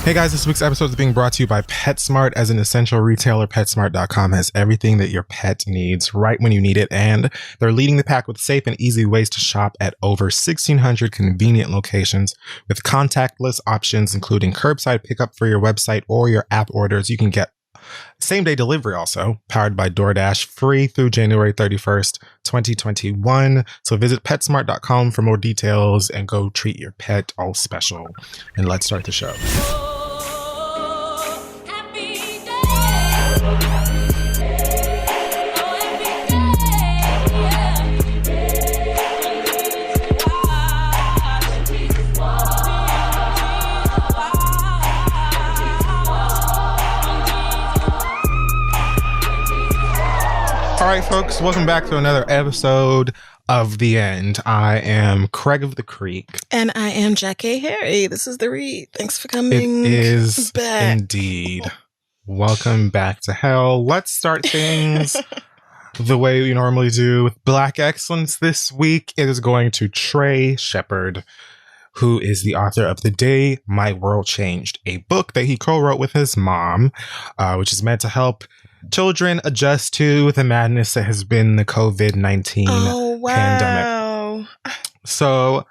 Hey guys, this week's episode is being brought to you by PetSmart. As an essential retailer, PetSmart.com has everything that your pet needs right when you need it, and they're leading the pack with safe and easy ways to shop at over 1,600 convenient locations with contactless options, including curbside pickup for your website or your app orders. You can get same-day delivery also, powered by DoorDash, free through January 31st, 2021. So visit PetSmart.com for more details and go treat your pet all special. And let's start the show. All right, folks, welcome back to another episode of The End. I am Craig of the Creek. And I am Jackie Harry. This is The Read. Thanks for coming It is back. indeed. Welcome back to hell. Let's start things the way we normally do with Black Excellence this week. It is going to Trey Shepard, who is the author of The Day My World Changed, a book that he co-wrote with his mom, which is meant to help children adjust to the madness that has been the COVID-19 pandemic. So,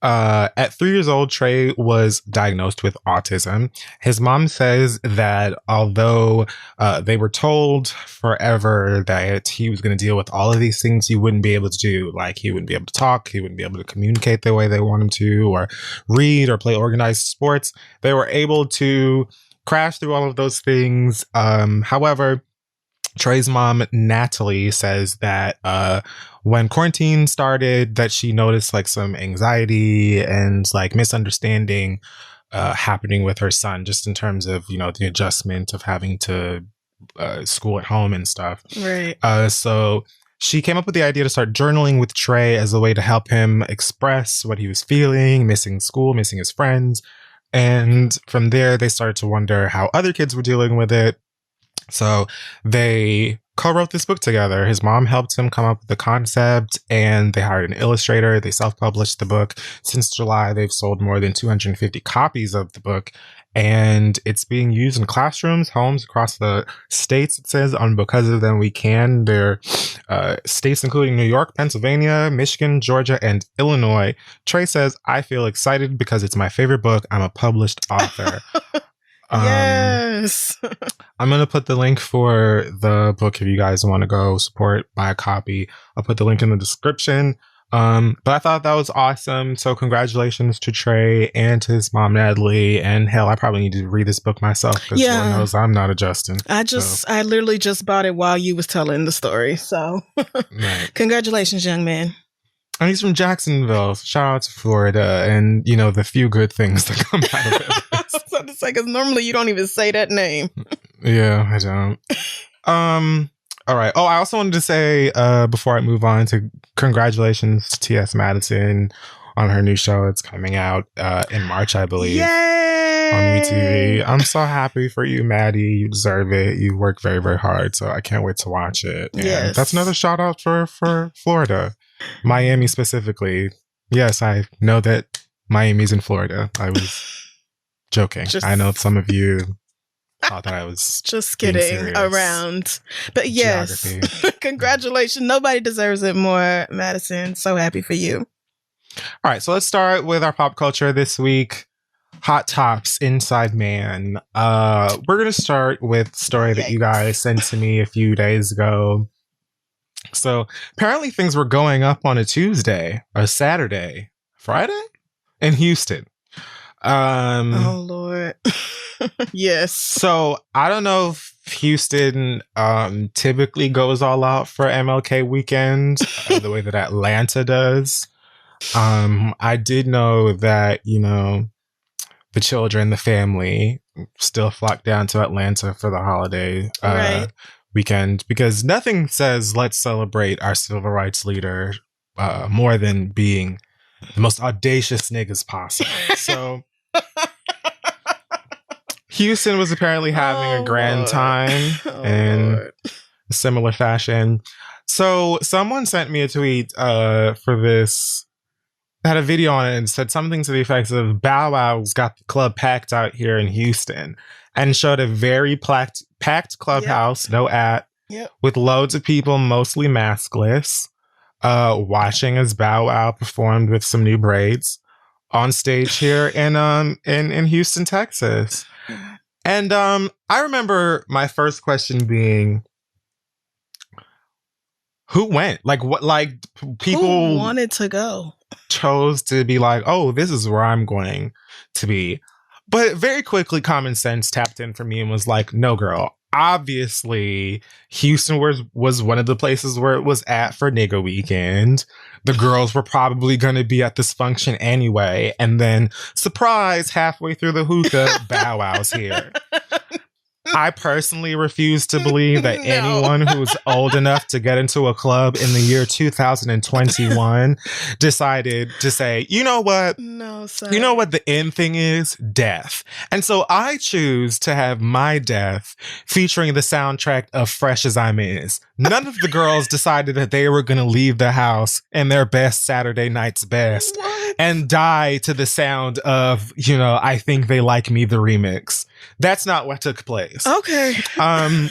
at 3 years old, Trey was diagnosed with autism. His mom says that although they were told forever that he was going to deal with all of these things he wouldn't be able to do, like he wouldn't be able to talk, he wouldn't be able to communicate the way they want him to, or read or play organized sports, they were able to crash through all of those things. However, Trey's mom, Natalie, says that when quarantine started, that she noticed like some anxiety and like misunderstanding happening with her son, just in terms of, you know, the adjustment of having to school at home and stuff. Right. So she came up with the idea to start journaling with Trey as a way to help him express what he was feeling, missing school, missing his friends. And from there, they started to wonder how other kids were dealing with it. So they co-wrote this book together. His mom helped him come up with the concept, and they hired an illustrator. They self-published the book. Since July, they've sold more than 250 copies of the book, and it's being used in classrooms, homes across the states, it says, on Because of Them We Can. They're states including New York, Pennsylvania, Michigan, Georgia, and Illinois. Trey says, "I feel excited because it's my favorite book. I'm a published author." Yes. I'm going to put the link for the book if you guys want to go support, buy a copy. I'll put the link in the description. But I thought that was awesome. So congratulations to Trey and to his mom, Natalie. And hell, I probably need to read this book myself because Lord knows I'm not adjusting. I literally just bought it while you was telling the story. So right. Congratulations, young man. And he's from Jacksonville. Shout out to Florida and, you know, the few good things that come out of it. I was about to say, because normally you don't even say that name. Yeah, I don't. All right. Oh, I also wanted to say, before I move on, to congratulations to T.S. Madison on her new show. It's coming out in March, I believe. Yay! On WeTV. I'm so happy for you, Maddie. You deserve it. You work very, very hard. So I can't wait to watch it. And yes. That's another shout out for Florida. Miami specifically. Yes, I know that Miami's in Florida. I was joking. I know some of you thought that I was just kidding around. But yes, congratulations. Nobody deserves it more, Madison. So happy for you. All right, so let's start with our pop culture this week. Hot Tops, Inside Man. We're going to start with a story that you guys sent to me a few days ago. So apparently things were going up on a Tuesday, a Saturday, Friday in Houston. Oh Lord. Yes. So I don't know if Houston typically goes all out for MLK weekend the way that Atlanta does. I did know that, you know, the children, the family still flock down to Atlanta for the holiday weekend, because nothing says let's celebrate our civil rights leader more than being the most audacious niggas possible. So Houston was apparently having a grand time in a similar fashion. So someone sent me a tweet for this had a video on it and said something to the effects of Bow Wow's got the club packed out here in Houston, and showed a very packed clubhouse, with loads of people, mostly maskless, watching as Bow Wow performed with some new braids on stage here in Houston, Texas. And I remember my first question being, who went? Like, what? Like, people who wanted to go, chose to be like, oh, this is where I'm going to be. But very quickly, common sense tapped in for me and was like, no, girl. Obviously, Houston was one of the places where it was at for nigga weekend. The girls were probably going to be at this function anyway. And then, surprise, halfway through the hookah, Bow Wow's here. I personally refuse to believe that anyone who's old enough to get into a club in the year 2021 decided to say, you know what? No, sir. You know what the end thing is? Death. And so I choose to have my death featuring the soundtrack of Fresh As I'm Is. None of the girls decided that they were going to leave the house in their best Saturday night's best and die to the sound of, I Think They Like Me, the remix. That's not what took place. Okay. I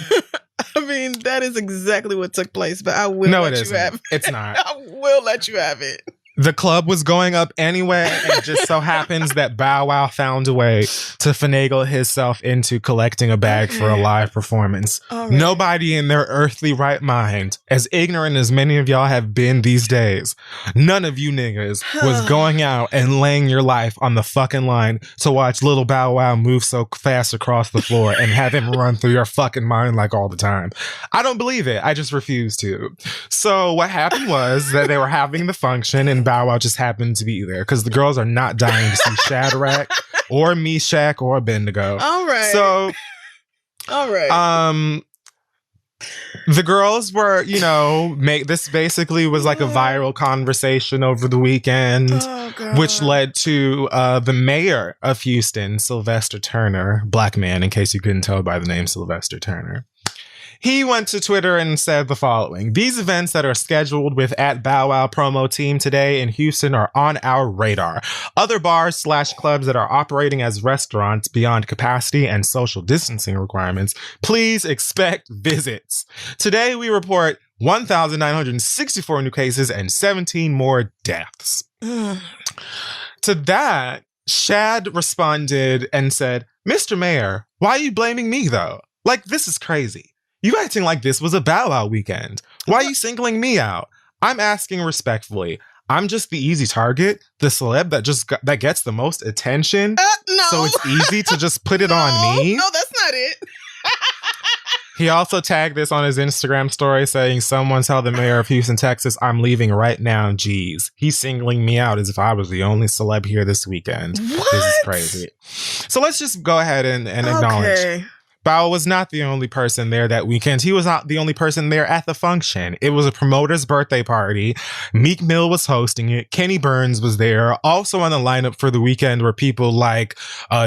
mean, that is exactly what took place, but I will let you have it. It's not. I will let you have it. The club was going up anyway, and it just so happens that Bow Wow found a way to finagle himself into collecting a bag for a live performance. Right. Nobody in their earthly right mind, as ignorant as many of y'all have been these days, none of you niggas was going out and laying your life on the fucking line to watch little Bow Wow move so fast across the floor and have him run through your fucking mind like all the time. I don't believe it. I just refuse to. So what happened was that they were having the function, and Bow Wow just happened to be there because the girls are not dying to see Shadrach or Meshach or Abednego. All right. So, all right. The girls were, this basically was like a viral conversation over the weekend, which led to the mayor of Houston, Sylvester Turner, black man, in case you couldn't tell by the name Sylvester Turner. He went to Twitter and said the following: these events that are scheduled with @BowWow promo team today in Houston are on our radar. Other bars/clubs that are operating as restaurants beyond capacity and social distancing requirements, please expect visits. Today we report 1,964 new cases and 17 more deaths. To that, Shad responded and said, Mr. Mayor, why are you blaming me though? Like, this is crazy. You acting like this was a Bow Wow weekend. Why are you singling me out? I'm asking respectfully. I'm just the easy target, the celeb that gets the most attention. No. So it's easy to just put it on me. No, that's not it. He also tagged this on his Instagram story saying, someone tell the mayor of Houston, Texas, I'm leaving right now. Jeez. He's singling me out as if I was the only celeb here this weekend. What? This is crazy. So let's just go ahead and acknowledge. Bow was not the only person there that weekend. He was not the only person there at the function. It was a promoter's birthday party. Meek Mill was hosting it. Kenny Burns was there. Also on the lineup for the weekend were people like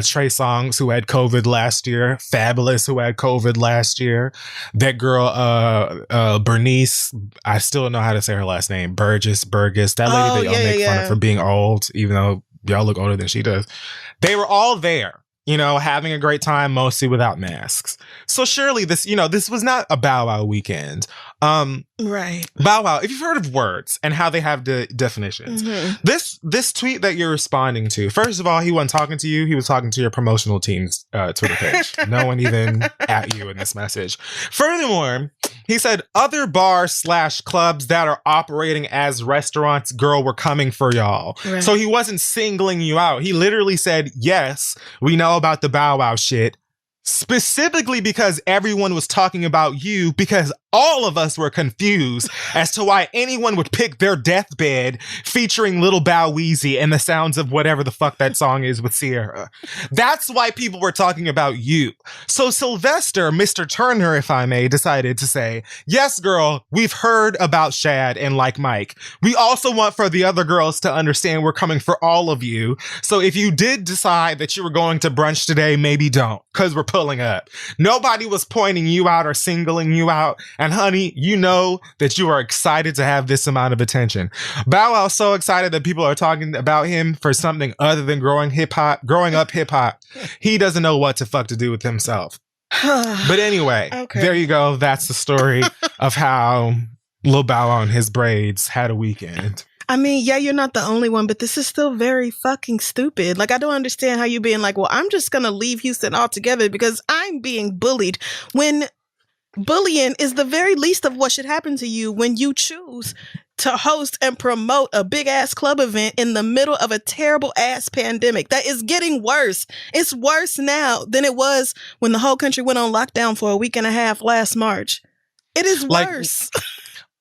Trey Songz, who had COVID last year. Fabulous, who had COVID last year. That girl, Bernice, I still don't know how to say her last name. Burgess. That lady they all make fun of for being old, even though y'all look older than she does. They were all there. Having a great time, mostly without masks. So surely this was not a Bow Wow weekend. Right. Bow Wow, if you've heard of words and how they have the definitions, this tweet that you're responding to, first of all, he wasn't talking to you. He was talking to your promotional team's Twitter page. No one even at you in this message. Furthermore, he said, other bars/clubs that are operating as restaurants, girl, we're coming for y'all. Right. So he wasn't singling you out. He literally said, yes, we know about the Bow Wow shit. Specifically because everyone was talking about you, because all of us were confused as to why anyone would pick their deathbed featuring Little Bow Weezy and the sounds of whatever the fuck that song is with Sierra. That's why people were talking about you. So Sylvester, Mr. Turner, if I may, decided to say, yes, girl, we've heard about Shad and Like Mike. We also want for the other girls to understand we're coming for all of you. So if you did decide that you were going to brunch today, maybe don't, because we're pulling up. Nobody was pointing you out or singling you out And honey, you know that you are excited to have this amount of attention. Bow Wow's so excited that people are talking about him for something other than growing up hip hop. He doesn't know what the fuck to do with himself. But anyway, There you go. That's the story of how Lil Bow Wow and his braids had a weekend. I mean, yeah, you're not the only one, but this is still very fucking stupid. Like, I don't understand how you being like, well, I'm just going to leave Houston altogether because I'm being bullied, when bullying is the very least of what should happen to you when you choose to host and promote a big ass club event in the middle of a terrible ass pandemic that is getting worse. It's worse now than it was when the whole country went on lockdown for a week and a half last March. It is worse.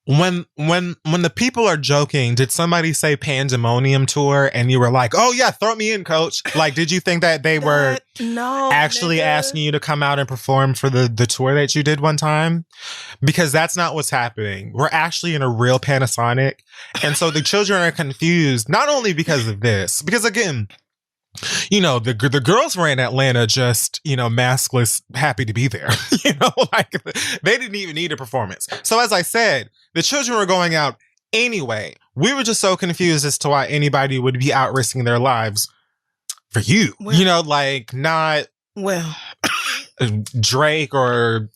When the people are joking, did somebody say pandemonium tour and you were like, oh yeah, throw me in, coach? Like, did you think that they were actually asking you to come out and perform for the tour that you did one time? Because that's not what's happening. We're actually in a real Panasonic. And so the children are confused, not only because of this, because again, you know, the girls were in Atlanta just, you know, maskless, happy to be there. You know, like they didn't even need a performance. So as I said, the children were going out anyway. We were just so confused as to why anybody would be out risking their lives for you. Well, you know, like not Drake or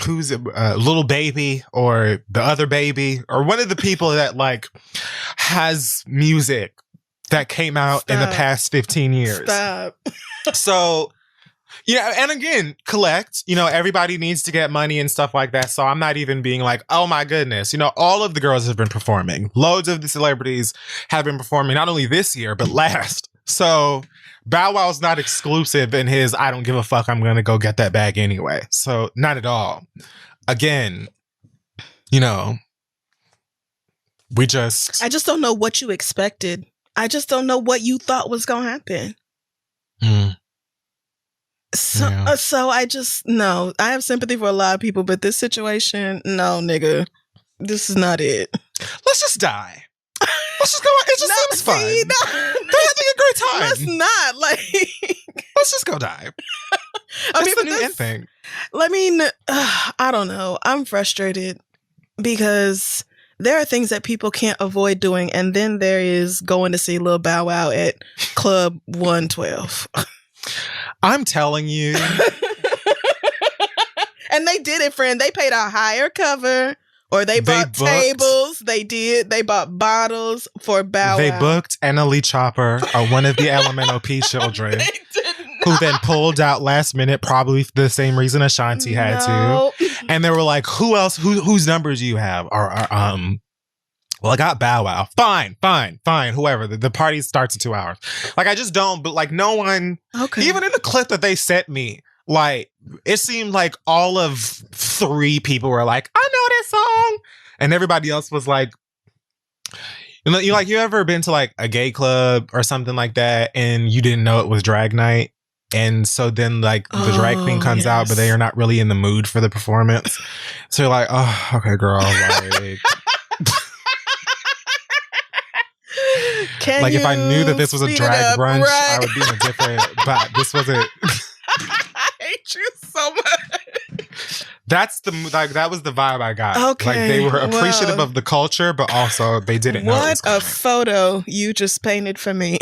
who's it, Little Baby or the other baby or one of the people that like has music that came out in the past 15 years. So, yeah, and again, collect. You know, everybody needs to get money and stuff like that. So I'm not even being like, oh my goodness. You know, all of the girls have been performing. Loads of the celebrities have been performing, not only this year, but last. So Bow Wow's not exclusive in his, I don't give a fuck, I'm going to go get that bag anyway. So not at all. Again, you know, I just don't know what you expected. I just don't know what you thought was going to happen. So I just, no, I have sympathy for a lot of people, but this situation, no, nigga, this is not it. Let's just die. Let's just go. It just seems fun. They're having a great time. Let's not, like. Let's just go die. That's the new end thing. I mean, I don't know. I'm frustrated because there are things that people can't avoid doing, and then there is going to see Lil Bow Wow at Club 112. I'm telling you. And they did it, friend. They paid a higher cover, or they bought tables. They bought bottles for Bow Wow. They booked Adele Chopper, one of the LMNOP children, who then pulled out last minute, probably for the same reason Ashanti had to. And they were like, who else? Whose numbers do you have? Well, I got Bow Wow. Fine. Whoever. The party starts in 2 hours. Like, I just don't, but like no one, even in the clip that they sent me, like, it seemed like all of 3 people were like, I know this song. And everybody else was like, you ever been to like a gay club or something like that and you didn't know it was drag night? And so then like the drag queen comes out, but they are not really in the mood for the performance. So you're like, oh, okay, girl. Like, like if I knew that this was a drag brunch, right? I would be in a different, but this wasn't. I hate you so much. That was the vibe I got. Okay, like they were appreciative of the culture, but also they didn't know. What a photo you just painted for me.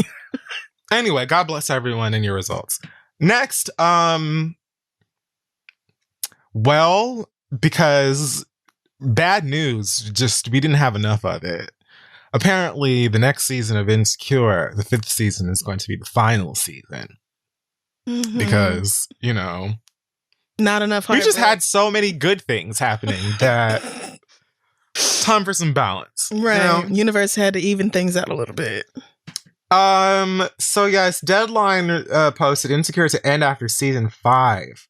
Anyway, God bless everyone and your results. Next, well, because bad news, just we didn't have enough of it. Apparently, the next season of Insecure, the 5th season, is going to be the final season. Mm-hmm. Because, you know, not enough. We just had so many good things happening that time for some balance. Right. You know? Universe had to even things out a little bit. So yes, Deadline posted Insecure to end after season 5,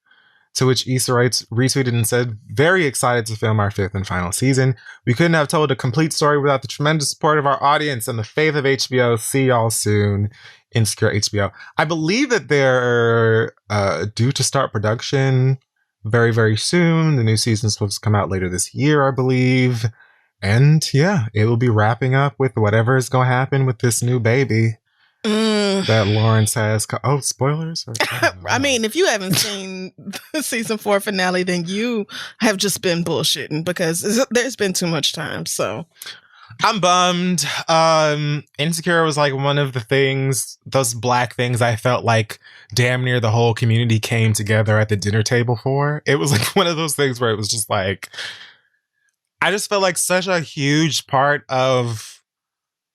to which Issa Rae retweeted and said, very excited to film our 5th and final season. We couldn't have told a complete story without the tremendous support of our audience and the faith of HBO. See y'all soon. Insecure HBO. I believe that they're due to start production very, very soon. The new season's supposed to come out later this year, I believe. And yeah, it will be wrapping up with whatever is going to happen with this new baby. that Lawrence has. Oh, spoilers? I mean, if you haven't seen the season 4 finale, then you have just been bullshitting because there's been too much time. So I'm bummed. Insecure was like one of the things, those Black things I felt like damn near the whole community came together at the dinner table for. It was like one of those things where it was just like, I just felt like such a huge part of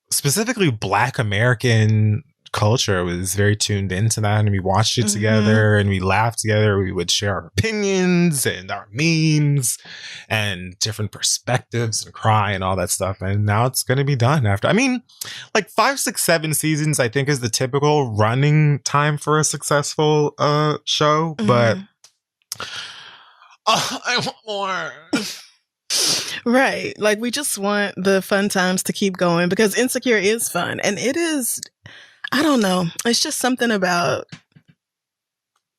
specifically Black American culture was very tuned into that, and we watched it together and we laughed together. We would share our opinions and our memes and different perspectives and cry and all that stuff. And now it's going to be done after, I mean, like 5, 6, 7 seasons, I think is the typical running time for a successful show. But I want more. Right. Like, we just want the fun times to keep going because Insecure is fun. And it is, I don't know, it's just something about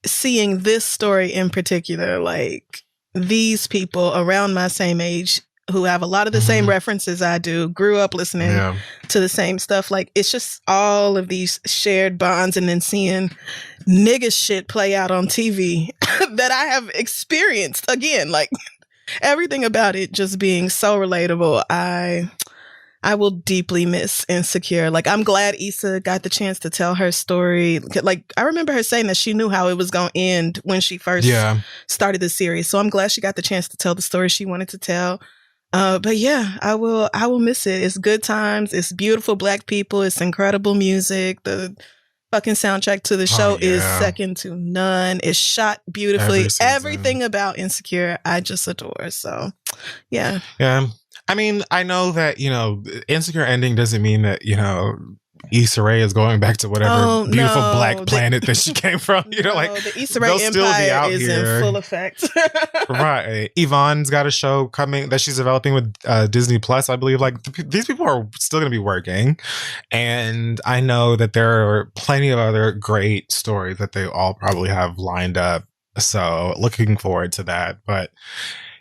seeing this story in particular, like these people around my same age who have a lot of the same references I do, grew up listening to the same stuff. Like, it's just all of these shared bonds, and then seeing nigga shit play out on TV that I have experienced again, like everything about it just being so relatable. I will deeply miss Insecure. Like, I'm glad Issa got the chance to tell her story. Like, I remember her saying that she knew how it was going to end when she first started the series. So I'm glad she got the chance to tell the story she wanted to tell. But yeah, I will miss it. It's good times. It's beautiful Black people. It's incredible music. The fucking soundtrack to the show is second to none. It's shot beautifully. Everything about Insecure, I just adore. So yeah. Yeah. I mean, I know that, you know, Insecure ending doesn't mean that, you know, Issa Rae is going back to whatever beautiful Black planet that she came from. You know, like the Issa Rae empire is in full effect. Right. Yvonne's got a show coming that she's developing with Disney Plus, I believe. Like, these people are still going to be working. And I know that there are plenty of other great stories that they all probably have lined up. So looking forward to that. But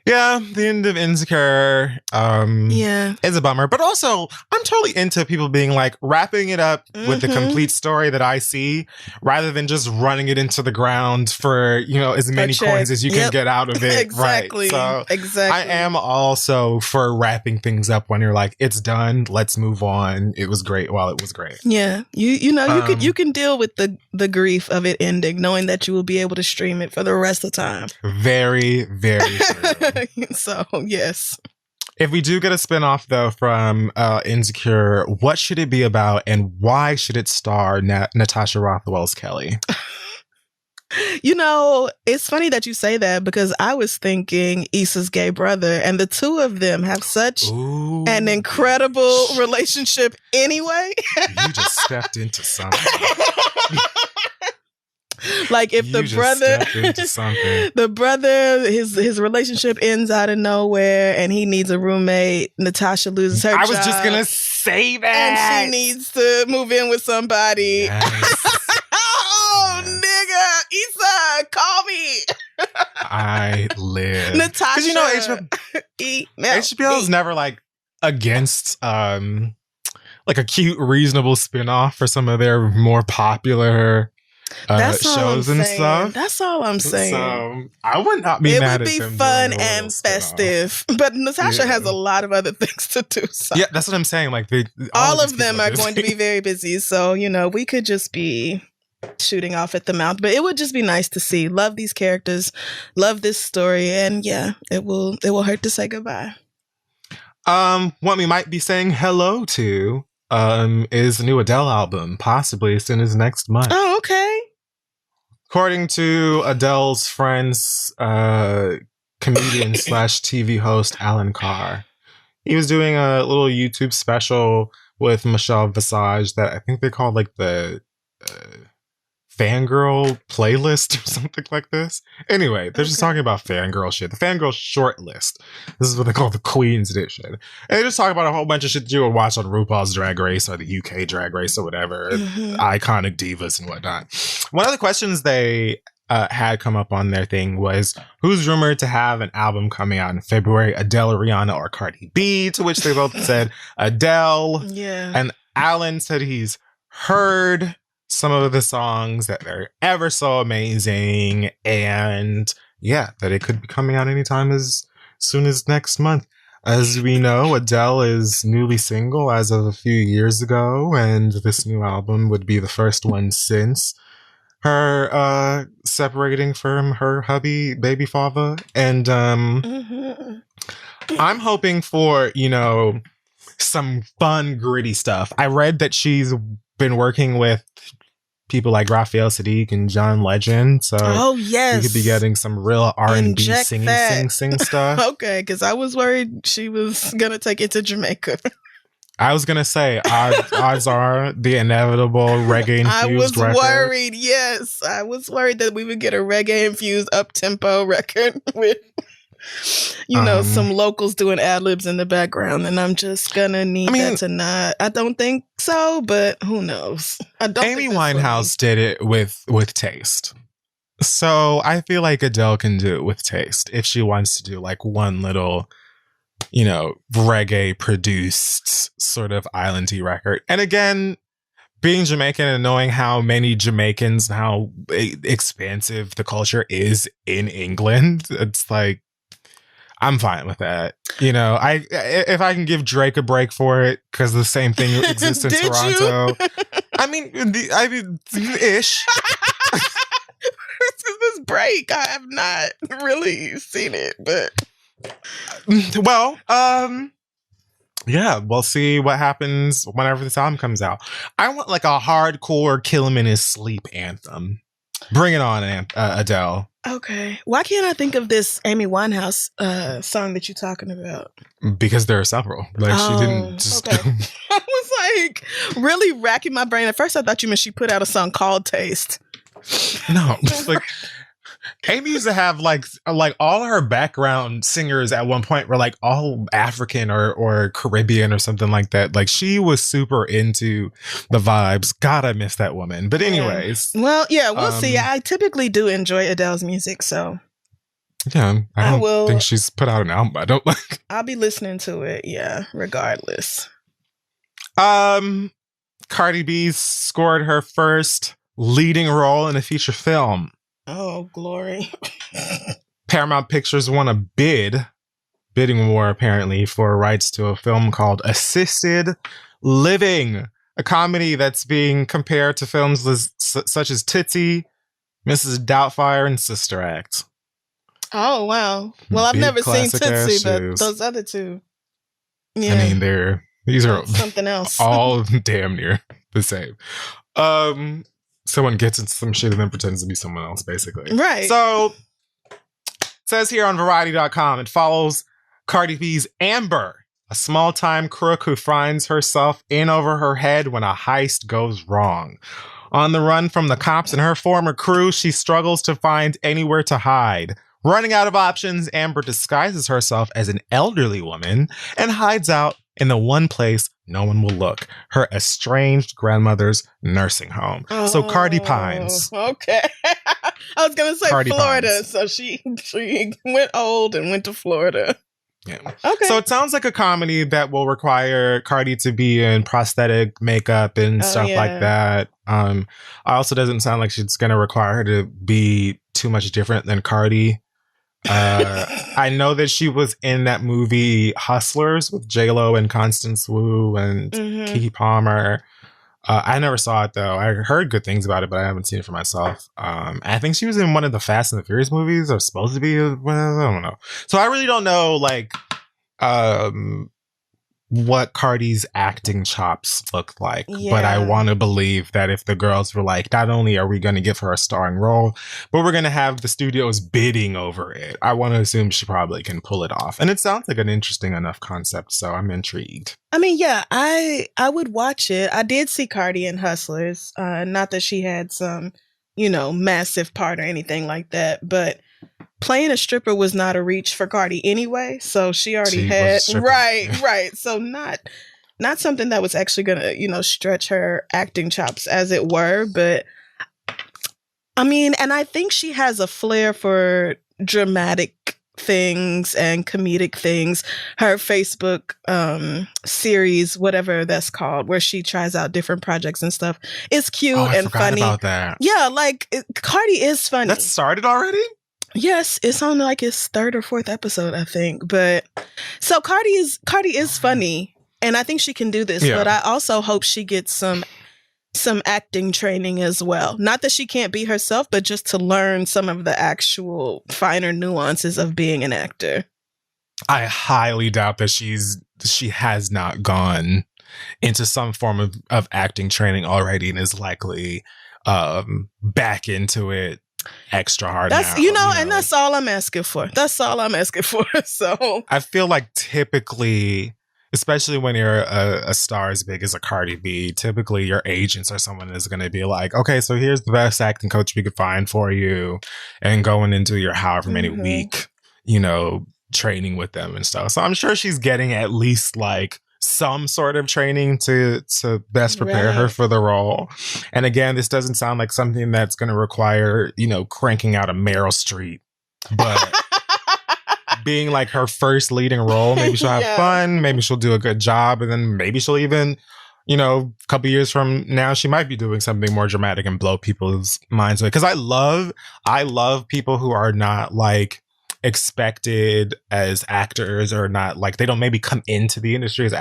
yeah, the end of Insecure is a bummer. But also, I'm totally into people being like wrapping it up with the complete story that I see, rather than just running it into the ground for, you know, as many coins as you can get out of it. Exactly. Right. So exactly. I am also for wrapping things up when you're like, it's done, let's move on. It was great while it was great. Yeah. You know, you can deal with the grief of it ending, knowing that you will be able to stream it for the rest of the time. Very, very true. So, yes. If we do get a spinoff, though, from Insecure, what should it be about, and why should it star Natasha Rothwell's Kelly? You know, it's funny that you say that because I was thinking Issa's gay brother, and the two of them have such an incredible relationship anyway. You just stepped into something. Like, if the brother, his relationship ends out of nowhere and he needs a roommate, Natasha loses her job. I was just going to say that. And she needs to move in with somebody. Yes. Oh, nigga, Issa, call me. I live. Natasha. Because, you know, HBO is never, like, against, like, a cute, reasonable spinoff for some of their more popular shows and stuff. That's all I'm saying. So I would not be mad at them. It would be fun and festive. But Natasha has a lot of other things to do. So. Yeah, that's what I'm saying. Like, all of them are going to be very busy. So, you know, we could just be shooting off at the mouth. But it would just be nice to see. Love these characters. Love this story. And yeah, it will hurt to say goodbye. What we might be saying hello to is the new Adele album, possibly as soon as next month. Oh, okay. According to Adele's friends, comedian / TV host Alan Carr, he was doing a little YouTube special with Michelle Visage that I think they called like the Fangirl playlist or something like this. Anyway, they're just talking about fangirl shit. The fangirl short list. This is what they call the Queen's edition. And they just talk about a whole bunch of shit that you would watch on RuPaul's Drag Race or the UK Drag Race or whatever. Iconic divas and whatnot. One of the questions they had come up on their thing was, who's rumored to have an album coming out in February? Adele, Rihanna, or Cardi B? To which they both said Adele. Yeah. And Alan said he's heard some of the songs, that they're ever so amazing, and yeah, that it could be coming out anytime as soon as next month. As we know, Adele is newly single as of a few years ago, and this new album would be the first one since her separating from her hubby, baby father. And I'm hoping for, some fun, gritty stuff. I read that she's been working with people like Raphael Sadiq and John Legend, so we could be getting some real R&B sing stuff. Okay, because I was worried she was gonna take it to Jamaica. I was gonna say odds are the inevitable reggae infused record. Worried. Yes, I was worried that we would get a reggae infused up tempo record with some locals doing ad libs in the background, and I'm just gonna need that to not. I don't think so, but who knows? Amy Winehouse did it with taste, so I feel like Adele can do it with taste if she wants to do like one little, reggae produced sort of islandy record. And again, being Jamaican and knowing how many Jamaicans and how expansive the culture is in England, it's like, I'm fine with that. If I can give Drake a break for it, because the same thing exists in Toronto. I mean, ish. This break, I have not really seen it, but well, yeah, we'll see what happens whenever this album comes out. I want like a hardcore "Kill Him in His Sleep" anthem. Bring it on, Adele. Okay. Why can't I think of this Amy Winehouse song that you're talking about? Because there are several. Like, she didn't just... Okay. I was like really racking my brain. At first I thought you meant she put out a song called Taste. No. Like, Amy used to have like all her background singers at one point were like all African or Caribbean or something like that. Like, she was super into the vibes. God, I miss that woman. But anyways. Well, yeah, we'll see. I typically do enjoy Adele's music, so. Yeah, I don't think she's put out an album I don't like. I'll be listening to it, yeah, regardless. Cardi B scored her first leading role in a feature film. Oh, glory. Paramount Pictures won a bidding war, apparently, for rights to a film called Assisted Living, a comedy that's being compared to films such as Tootsie, Mrs. Doubtfire, and Sister Act. Oh, wow. Well, I've never seen Tootsie, but those other two. Yeah. I mean, these are something else. All damn near the same. Someone gets into some shit and then pretends to be someone else, basically. Right. So, it says here on Variety.com, it follows Cardi B's Amber, a small-time crook who finds herself in over her head when a heist goes wrong. On the run from the cops and her former crew, she struggles to find anywhere to hide. Running out of options, Amber disguises herself as an elderly woman and hides out in the one place no one will look, her estranged grandmother's nursing home. So Cardi pines. Okay. I was going to say Cardi Florida. pines. So she went old and went to Florida. Yeah. Okay. So it sounds like a comedy that will require Cardi to be in prosthetic makeup and stuff like that. Also doesn't sound like she's going to require her to be too much different than Cardi. I know that she was in that movie Hustlers with J-Lo and Constance Wu and Keke Palmer. I never saw it though. I heard good things about it, but I haven't seen it for myself. I think she was in one of the Fast and the Furious movies, or supposed to be. I don't know. So I really don't know, like, what Cardi's acting chops look like. Yeah. But I want to believe that if the girls were like, not only are we going to give her a starring role, but we're going to have the studios bidding over it, I want to assume she probably can pull it off. And it sounds like an interesting enough concept, so I'm intrigued. I mean, yeah, I would watch it. I did see Cardi in Hustlers. Not that she had some, massive part or anything like that, but playing a stripper was not a reach for Cardi anyway, so she already had right. So not something that was actually gonna stretch her acting chops, as it were. But I mean, and I think she has a flair for dramatic things and comedic things. Her Facebook series, whatever that's called, where she tries out different projects and stuff, is cute and funny. About that. Yeah, Cardi is funny. That started already? Yes, it's on like its 3rd or 4th episode, I think. But so Cardi is funny, and I think she can do this. Yeah. But I also hope she gets some acting training as well. Not that she can't be herself, but just to learn some of the actual finer nuances of being an actor. I highly doubt that she has not gone into some form of acting training already and is likely back into it extra hard. That's now, and that's all I'm asking for. So I feel like typically, especially when you're a star as big as a Cardi B, typically your agents or someone is going to be like, okay, so here's the best acting coach we could find for you, and going into your however many week, training with them and stuff. So I'm sure she's getting at least like some sort of training to best prepare her for the role. And again, this doesn't sound like something that's going to require, cranking out a Meryl Streep, but being like her first leading role, maybe she'll have fun, maybe she'll do a good job, and then maybe she'll even, a couple years from now, she might be doing something more dramatic and blow people's minds away. Because I love people who are not like expected as actors, or not like, they don't maybe come into the industry as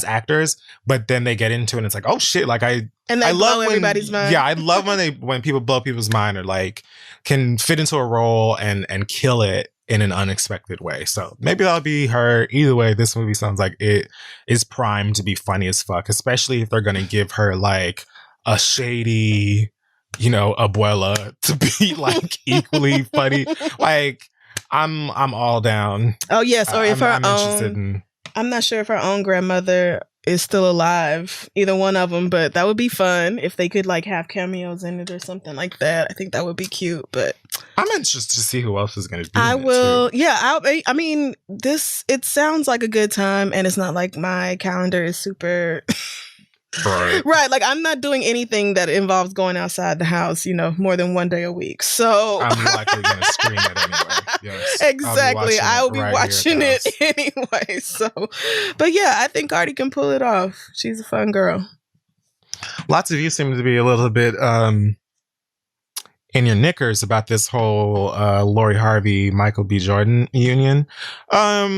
actors, but then they get into it and it's like, oh shit, like I love everybody's mind. Yeah, I love when people blow people's mind, or like can fit into a role and kill it in an unexpected way. So maybe that'll be her. Either way, this movie sounds like it is primed to be funny as fuck, especially if they're gonna give her like a shady, abuela to be like equally funny. Like I'm all down. Oh yes, or if I'm interested in. I'm not sure if her own grandmother is still alive, either one of them, but that would be fun if they could like have cameos in it or something like that. I think that would be cute. But I'm interested to see who else is going to do. I will. Yeah, I mean, it sounds like a good time, and it's not like my calendar is super. Right. Like I'm not doing anything that involves going outside the house, more than one day a week. So I'm likely going to screen it anyway. Yes, exactly. I'll be watching it anyway. So, but yeah, I think Cardi can pull it off. She's a fun girl. Lots of you seem to be a little bit in your knickers about this whole Lori Harvey, Michael B. Jordan union. I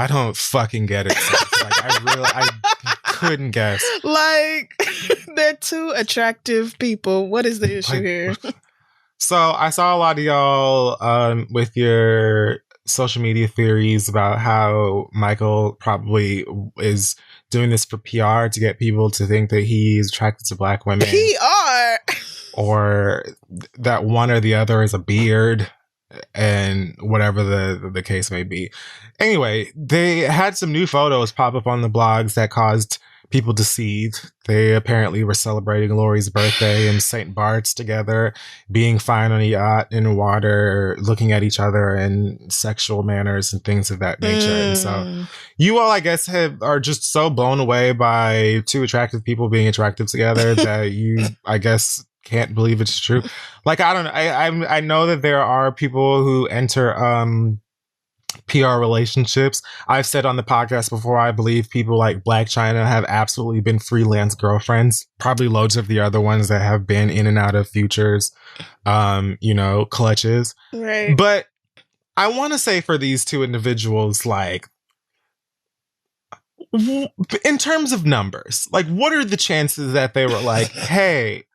don't fucking get it. I couldn't guess. Like, they're two attractive people. What is the issue here? So I saw a lot of y'all with your social media theories about how Michael probably is doing this for PR to get people to think that he's attracted to black women. PR! Or that one or the other is a beard, and whatever the case may be. Anyway, they had some new photos pop up on the blogs that caused people to seethe. They apparently were celebrating Lori's birthday in St. Bart's together, being fine on a yacht in water, looking at each other in sexual manners and things of that nature. And so you all, I guess, are just so blown away by two attractive people being attractive together that you, I guess, can't believe it's true. Like, I don't know. I know that there are people who enter PR relationships. I've said on the podcast before, I believe people like Black China have absolutely been freelance girlfriends. Probably loads of the other ones that have been in and out of Future's, clutches. Right. But I want to say for these two individuals, like, in terms of numbers, like, what are the chances that they were like, hey,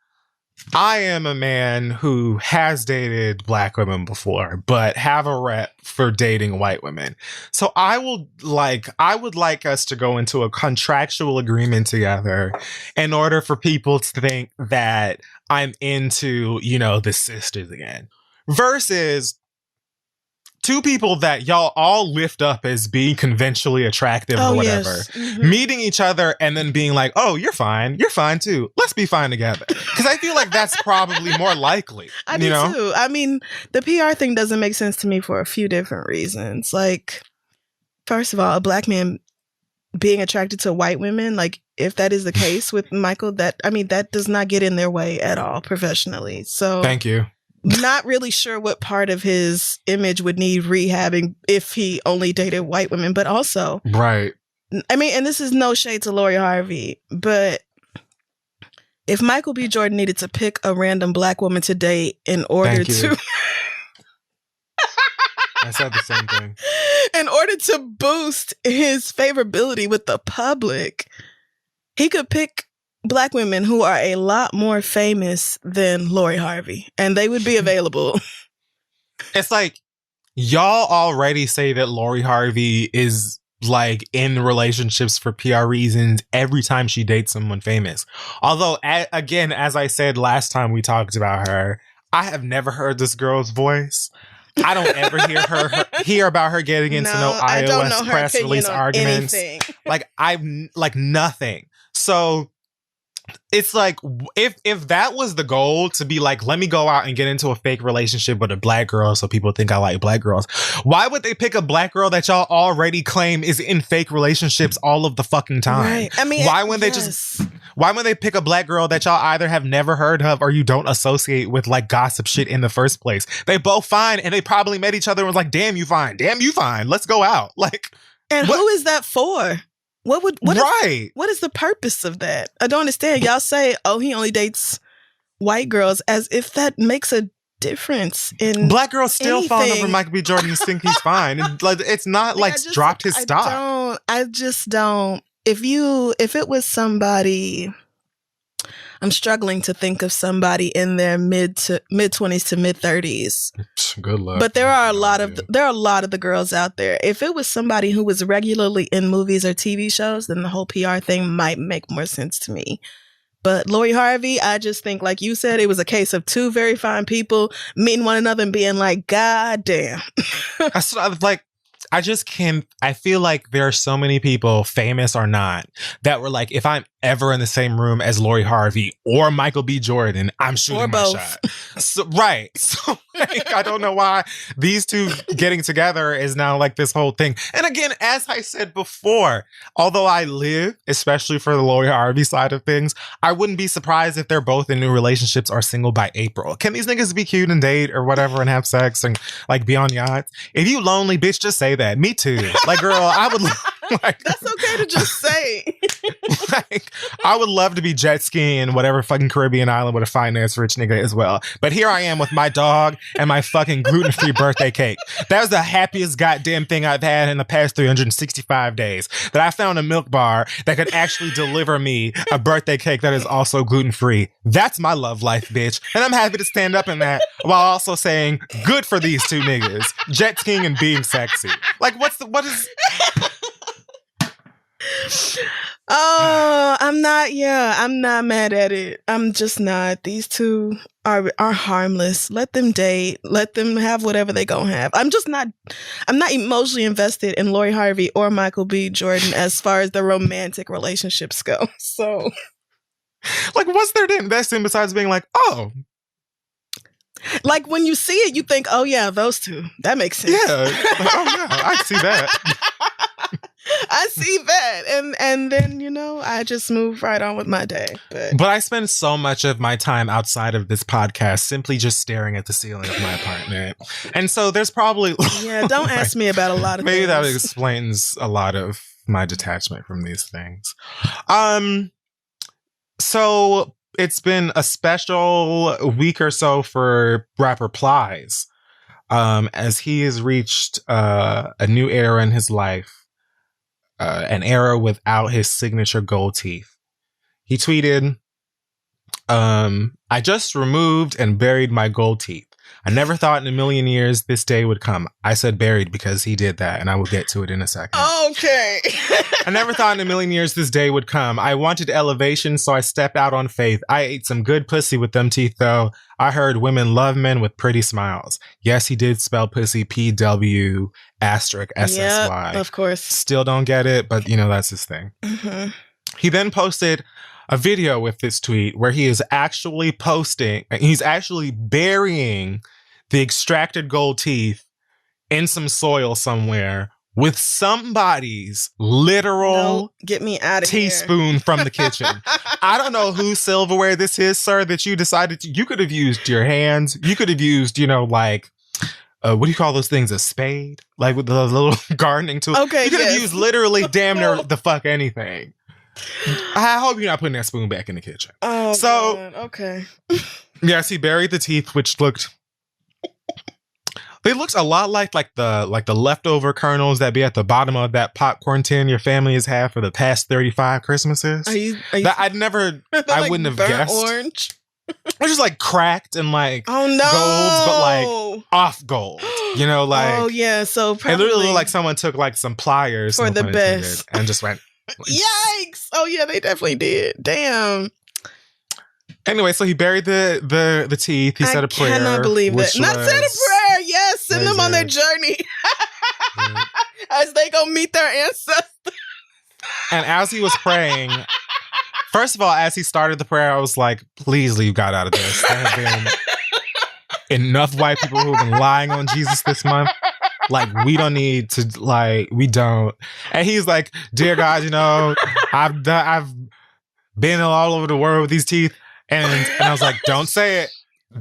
I am a man who has dated black women before, but have a rep for dating white women. So I would like us to go into a contractual agreement together in order for people to think that I'm into, the sisters again. Versus two people that y'all all lift up as being conventionally attractive or whatever, meeting each other and then being like, oh, you're fine too. Let's be fine together. Because I feel like that's probably more likely. I do too. I mean, the PR thing doesn't make sense to me for a few different reasons. Like, first of all, a black man being attracted to white women, like, if that is the case with Michael, that does not get in their way at all professionally. So thank you. not really sure what part of his image would need rehabbing if he only dated white women, but also, right. I mean, and this is no shade to Lori Harvey, but if Michael B. Jordan needed to pick a random black woman to date in order to... I said the same thing. In order to boost his favorability with the public, he could pick black women who are a lot more famous than Lori Harvey, and they would be available. It's like, y'all already say that Lori Harvey is like in relationships for PR reasons every time she dates someone famous. Although, again, as I said last time we talked about her, I have never heard this girl's voice. I don't ever hear about her getting into no iOS press release arguments. Like nothing. So it's like, if that was the goal, to be like, let me go out and get into a fake relationship with a black girl so people think I like black girls, why would they pick a black girl that y'all already claim is in fake relationships all of the fucking time? Right. I mean, why would they pick a black girl that y'all either have never heard of or you don't associate with like gossip shit in the first place? They both fine, and they probably met each other and was like, damn you fine, let's go out. Like, and who is that for? What is the purpose of that? I don't understand. Y'all say, oh, he only dates white girls, as if that makes a difference in black girls still anything. falling over Michael B. Jordan and think he's fine. And, like, it's not like dropped his stock. I just don't. If it was somebody, I'm struggling to think of somebody in their mid 20s to mid 30s. Good luck. But there are a lot of the girls out there. If it was somebody who was regularly in movies or TV shows, then the whole PR thing might make more sense to me. But Lori Harvey, I just think, like you said, it was a case of two very fine people meeting one another and being like, God damn. I feel like there are so many people, famous or not, that were like, if I'm ever in the same room as Lori Harvey or Michael B. Jordan, I'm shooting my shot. So, right. So like, I don't know why these two getting together is now like this whole thing. And again, as I said before, although I live, especially for the Lori Harvey side of things, I wouldn't be surprised if they're both in new relationships or single by April. Can these niggas be cute and date or whatever and have sex and like be on yachts? If you lonely, bitch, just say that. Me too. Like, girl, I would like, that's okay to just say. Like, I would love to be jet skiing in whatever fucking Caribbean island with a finance rich nigga as well. But here I am with my dog and my fucking gluten-free birthday cake. That was the happiest goddamn thing I've had in the past 365 days. That I found a milk bar that could actually deliver me a birthday cake that is also gluten-free. That's my love life, bitch. And I'm happy to stand up in that while also saying, good for these two niggas. Jet skiing and being sexy. Like, what is... Oh, I'm not mad at it. I'm just not. These two are harmless. Let them date. Let them have whatever they gonna have. I'm not emotionally invested in Lori Harvey or Michael B. Jordan as far as the romantic relationships go. So, like, what's there to invest in besides being like, oh, like when you see it, you think, oh yeah, those two. That makes sense. Yeah. Oh yeah, I see that. I see that. And then, you know, I just move right on with my day. But I spend so much of my time outside of this podcast simply just staring at the ceiling of my apartment. And so there's probably... Yeah, don't ask me about a lot of maybe things. That explains a lot of my detachment from these things. So it's been a special week or so for rapper Plies, as he has reached a new era in his life. An era without his signature gold teeth. He tweeted, I just removed and buried my gold teeth. I never thought in a million years this day would come. I said buried because he did that, and I will get to it in a second. Okay. I never thought in a million years this day would come. I wanted elevation, so I stepped out on faith. I ate some good pussy with them teeth, though. I heard women love men with pretty smiles. Yes, he did spell pussy PW*SSY. Yep, of course. Still don't get it, but you know, that's his thing. Mm-hmm. He then posted a video with this tweet where he is actually he's actually burying the extracted gold teeth in some soil somewhere with somebody's literal get me out of teaspoon from the kitchen. I don't know whose silverware this is, sir, that you decided to. You could have used your hands. You could have used, like, what do you call those things? A spade? Like with the little gardening tool. Okay, you could have used literally damn near the fuck anything. I hope you're not putting that spoon back in the kitchen. Oh, so, God. Okay. Yes, he buried the teeth, which looked... It looks a lot like the leftover kernels that be at the bottom of that popcorn tin your family has had for the past 35 Christmases. Are you that I wouldn't have guessed. Orange? They're just like cracked and like golds, but like off gold. Oh yeah, so probably it literally looked like someone took like some pliers for the best and just went. Yikes! Oh yeah, they definitely did. Damn. Anyway, so he buried the teeth. He said a prayer. I cannot believe that. Not said a prayer. Yes, send them on their journey as they go meet their ancestors. And as he was praying, first of all, as he started the prayer, I was like, please leave God out of this. There have been enough white people who have been lying on Jesus this month. Like, we don't need to, like, we don't. And he's like, dear God, I've been all over the world with these teeth. And I was like, don't say it.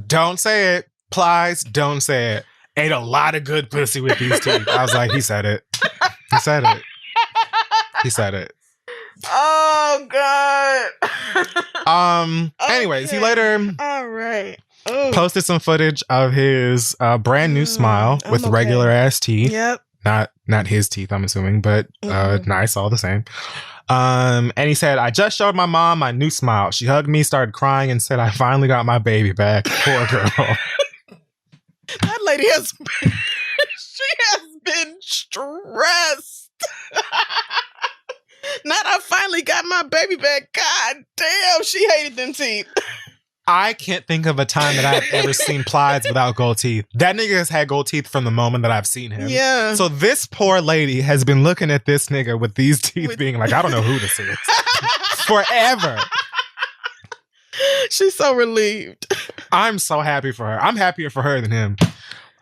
Don't say it. Please, don't say it. Ate a lot of good pussy with these teeth. I was like, he said it. He said it. He said it. Oh, God. Anyways, he later posted some footage of his brand new smile with regular ass teeth. Yep. Not his teeth, I'm assuming, but nice all the same. And he said, I just showed my mom my new smile. She hugged me, started crying, and said, I finally got my baby back. Poor girl. That lady has been stressed. Not I finally got my baby back. God damn, she hated them teeth. I can't think of a time that I've ever seen Plies without gold teeth. That nigga has had gold teeth from the moment that I've seen him. Yeah. So this poor lady has been looking at this nigga with these teeth being like, I don't know who this is. Forever. She's so relieved. I'm so happy for her. I'm happier for her than him.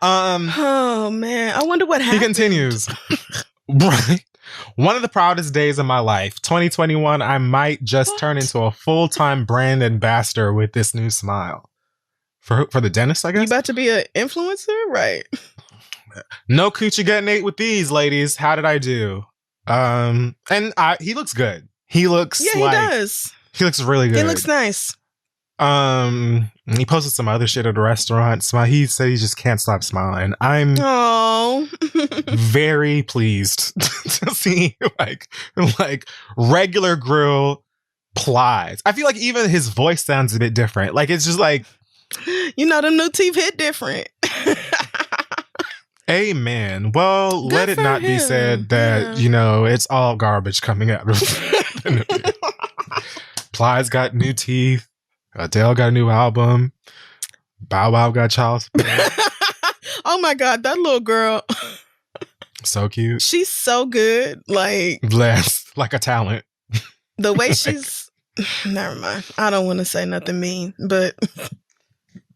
Oh, man. I wonder what happened. He continues. Right. One of the proudest days of my life, 2021, I might just turn into a full-time brand ambassador with this new smile. For the dentist, I guess? You about to be an influencer? Right. No coochie getting ate with these, ladies. How did I do? He looks good. He looks he does. He looks really good. He looks nice. He posted some other shit at a restaurant. He said he just can't stop smiling. I'm very pleased to see like regular grill Plies. I feel like even his voice sounds a bit different. Like it's just like, them new teeth hit different. Amen. Well, Good let it not be said that it's all garbage coming out of Plies got new teeth. Adele got a new album. Bow Wow got child support. Oh my God, that little girl. So cute. She's so good. Like blessed, like a talent. The way she's never mind. I don't want to say nothing mean, but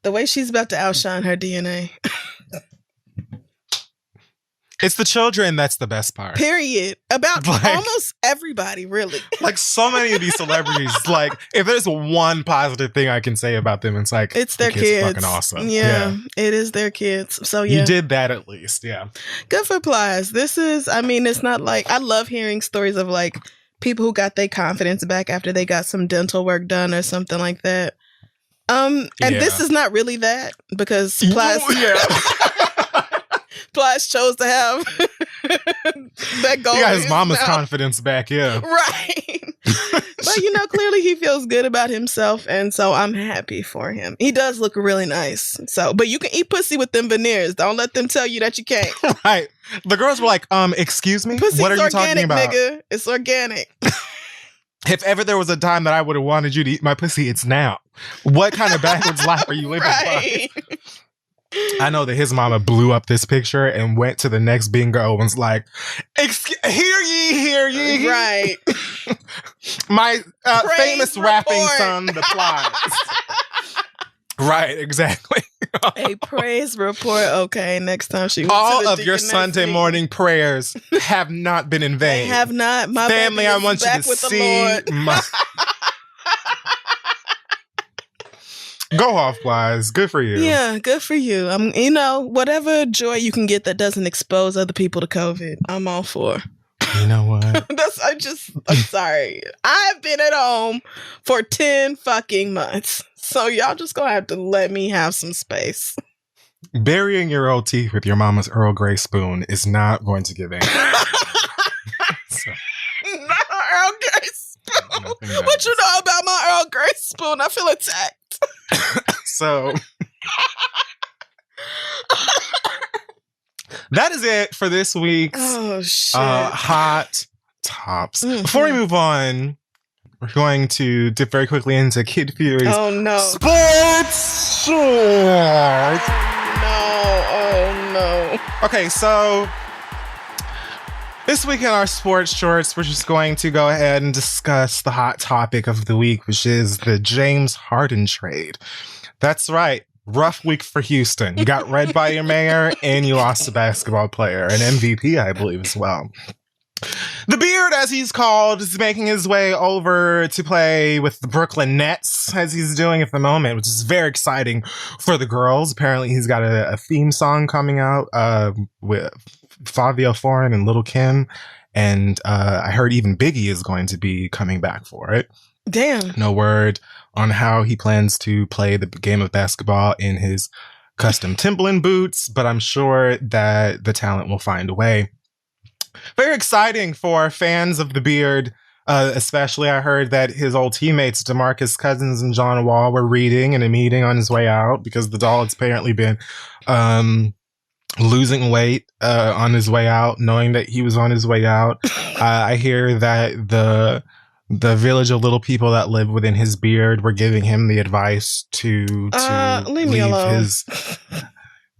the way she's about to outshine her DNA. It's the children that's the best part. Period. About almost everybody, really. Like so many of these celebrities, like if there's one positive thing I can say about them, it's like it's their kids. Fucking awesome. Yeah, it is their kids. So yeah, you did that at least. Yeah, good for Plies. It's not like I love hearing stories of like people who got their confidence back after they got some dental work done or something like that. This is not really that because Plies. Plies chose to have that goal. He got his mama's confidence back, yeah. Right. But, clearly he feels good about himself, and so I'm happy for him. He does look really nice. But you can eat pussy with them veneers. Don't let them tell you that you can't. Right. The girls were like, excuse me? Pussy's what are you talking about? Nigga. It's organic. If ever there was a time that I would have wanted you to eat my pussy, it's now. What kind of backwards life are you living? Right. I know that his mama blew up this picture and went to the next bingo and was like, hear ye. Right. My famous rapping son, the Plies. Right, exactly. A praise report. Okay, next time she all of your Sunday morning prayers have not been in vain. They have not. My family, I want you to see my. Go off, Wise. Good for you. Yeah, good for you. Whatever joy you can get that doesn't expose other people to COVID, I'm all for. You know what? I'm sorry. I've been at home for 10 fucking months. So y'all just gonna have to let me have some space. Burying your old teeth with your mama's Earl Grey spoon is not going to give in. So. Not an Earl Grey spoon. What you know about my Earl Grey spoon? I feel attacked. So that is it for this week's Hot Tops. Mm-hmm. Before we move on, we're going to dip very quickly into Kid Fury's Sports Shorts. Oh no. Okay, so this week in our sports shorts, we're just going to go ahead and discuss the hot topic of the week, which is the James Harden trade. That's right. Rough week for Houston. You got read by your mayor and you lost a basketball player, an MVP, I believe, as well. The Beard, as he's called, is making his way over to play with the Brooklyn Nets, as he's doing at the moment, which is very exciting for the girls. Apparently, he's got a theme song coming out with Fabio Foreign and Lil' Kim. And I heard even Biggie is going to be coming back for it. Damn. No word on how he plans to play the game of basketball in his custom Timberland boots, but I'm sure that the talent will find a way. Very exciting for fans of the Beard, especially I heard that his old teammates DeMarcus Cousins and John Wall were reading in a meeting on his way out because the doll has apparently been losing weight on his way out, knowing that he was on his way out. I hear that the village of little people that live within his beard were giving him the advice to leave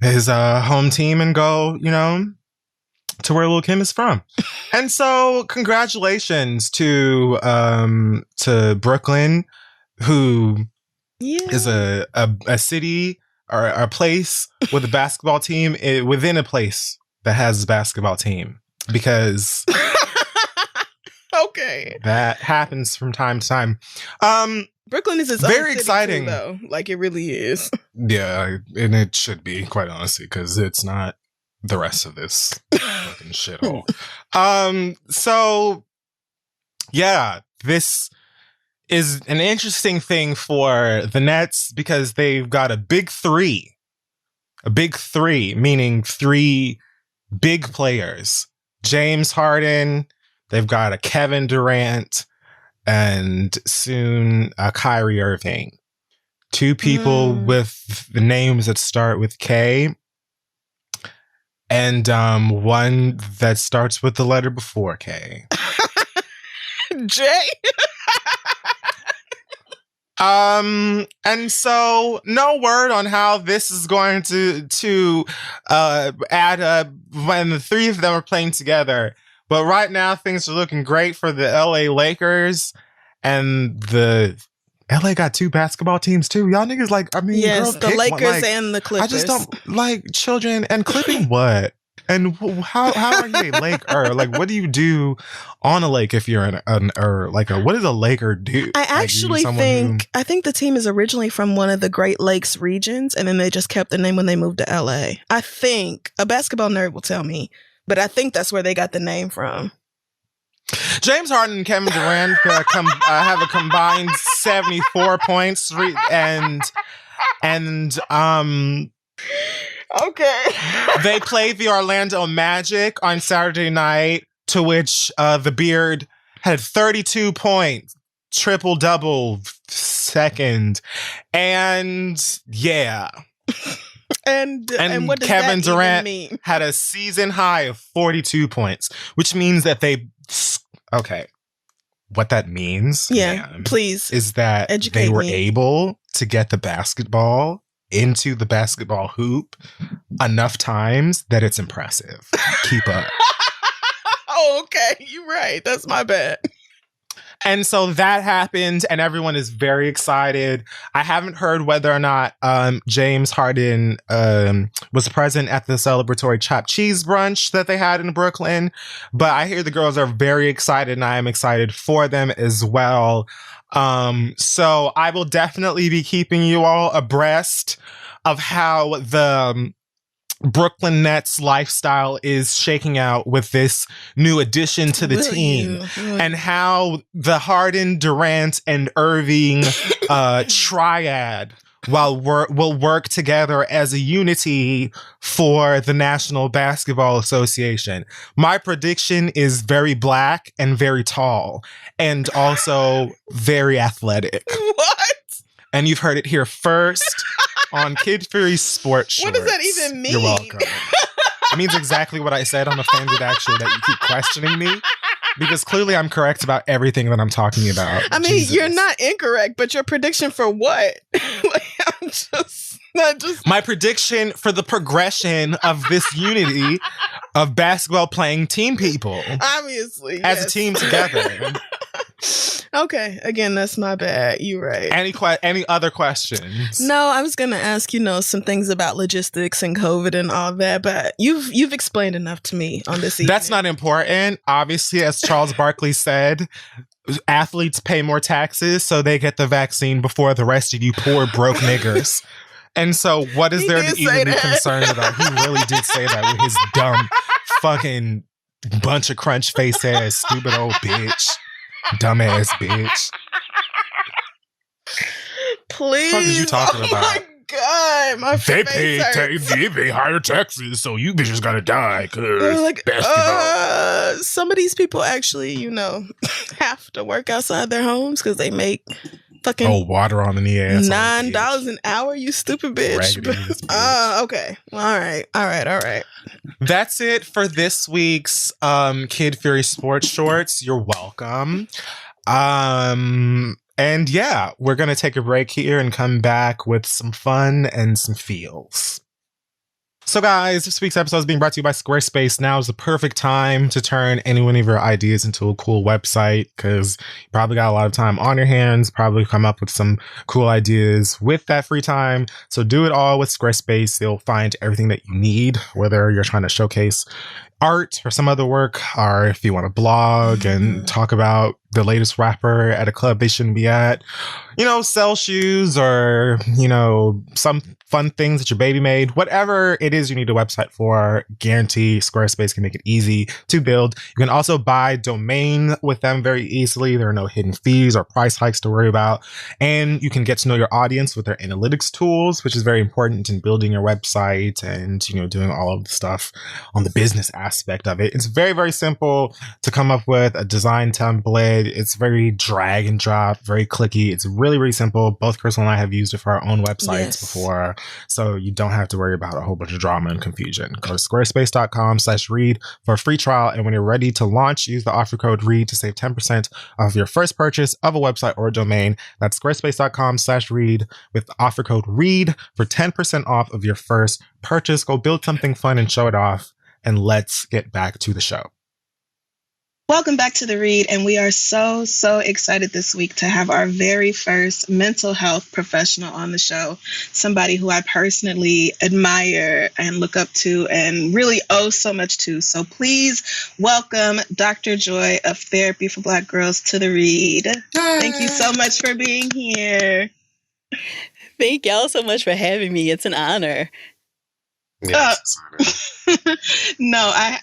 his home team and go, to where Lil' Kim is from. And so congratulations to Brooklyn, who is a city or a place with a basketball team within a place that has a basketball team, because okay, that happens from time to time. Brooklyn is very exciting too, though. Like, it really is. Yeah, and it should be, quite honestly, because it's not the rest of this fucking shithole. So yeah, this is an interesting thing for the Nets because they've got a big three, meaning three big players. James Harden, they've got a Kevin Durant, and soon a Kyrie Irving. Two people with the names that start with K, and one that starts with the letter before K. J. And so no word on how this is going to add up when the three of them are playing together. But right now things are looking great for the LA Lakers, and the LA got two basketball teams too. Y'all niggas yes, girl, the Lakers and the Clippers. I just don't like children and clipping what? And how are you a Laker? Like, what do you do on a lake if you're what does a Laker do? I actually I think the team is originally from one of the Great Lakes regions, and then they just kept the name when they moved to LA. I think a basketball nerd will tell me, but I think that's where they got the name from. James Harden and Kevin Durant have a combined 74 points and okay. They played the Orlando Magic on Saturday night, to which the Beard had 32 points, triple-double second. And yeah. And what does Kevin that Durant even mean? had a season high of 42 points, which means that what that means, please, is that they were able to get the basketball into the basketball hoop enough times that it's impressive. Keep up. Oh, okay. You're right. That's my bad. And so that happened, and everyone is very excited. I haven't heard whether or not James Harden was present at the celebratory chopped cheese brunch that they had in Brooklyn, but I hear the girls are very excited, and I am excited for them as well. So I will definitely be keeping you all abreast of how the Brooklyn Nets lifestyle is shaking out with this new addition to the team, and how the Harden, Durant, and Irving triad will work together as a unity for the National Basketball Association. My prediction is very black and very tall, and also very athletic. What? And you've heard it here first on Kid Fury Sports Shorts. What does that even mean? You're welcome. It means exactly what I said. I'm offended, actually, that you keep questioning me, because clearly I'm correct about everything that I'm talking about. I mean, Jesus. You're not incorrect, but your prediction for what? My prediction for the progression of this unity of basketball playing team people. Obviously. As a team together. Okay, again, that's my bad. You're right. Any other questions? No, I was going to ask, some things about logistics and COVID and all that, but you've explained enough to me on this evening. That's not important. Obviously, as Charles Barkley said, athletes pay more taxes, so they get the vaccine before the rest of you poor broke niggers. And so what is there to even be concerned about? He really did say that with his dumb fucking bunch of crunch face ass stupid old bitch. Dumbass bitch. Please. What are you talking about? Oh my God, my they face pay higher taxes, so you bitches gotta die because basketball. Some of these people actually, have to work outside their homes because they make fucking water on the ass. $9 an hour, you stupid bitch. Okay. All right. That's it for this week's Kid Fury Sports Shorts. You're welcome. And yeah, we're going to take a break here and come back with some fun and some feels. So guys, this week's episode is being brought to you by Squarespace. Now is the perfect time to turn any one of your ideas into a cool website, because you probably got a lot of time on your hands, probably come up with some cool ideas with that free time. So do it all with Squarespace. You'll find everything that you need, whether you're trying to showcase art or some other work, or if you want to blog and talk about the latest rapper at a club they shouldn't be at, sell shoes, or, some fun things that your baby made, whatever it is you need a website for, guarantee Squarespace can make it easy to build. You can also buy domain with them very easily. There are no hidden fees or price hikes to worry about. And you can get to know your audience with their analytics tools, which is very important in building your website and, doing all of the stuff on the business aspect of it. It's very, very simple to come up with a design template. It's very drag and drop, very clicky. It's really, really simple. Both Crystal and I have used it for our own websites before, so you don't have to worry about a whole bunch of drama and confusion. Go to squarespace.com/read for a free trial, and when you're ready to launch, use the offer code READ to save 10% off your first purchase of a website or a domain. That's squarespace.com/read with the offer code READ for 10% off of your first purchase. Go build something fun and show it off, and let's get back to the show. Welcome back to The Read, and we are so excited this week to have our very first mental health professional on the show, somebody who I personally admire and look up to and really owe so much to. So please welcome Dr. Joy of Therapy for Black Girls to The Read. Yay. Thank you so much for being here. Thank y'all so much for having me. It's an honor. Yes. No, I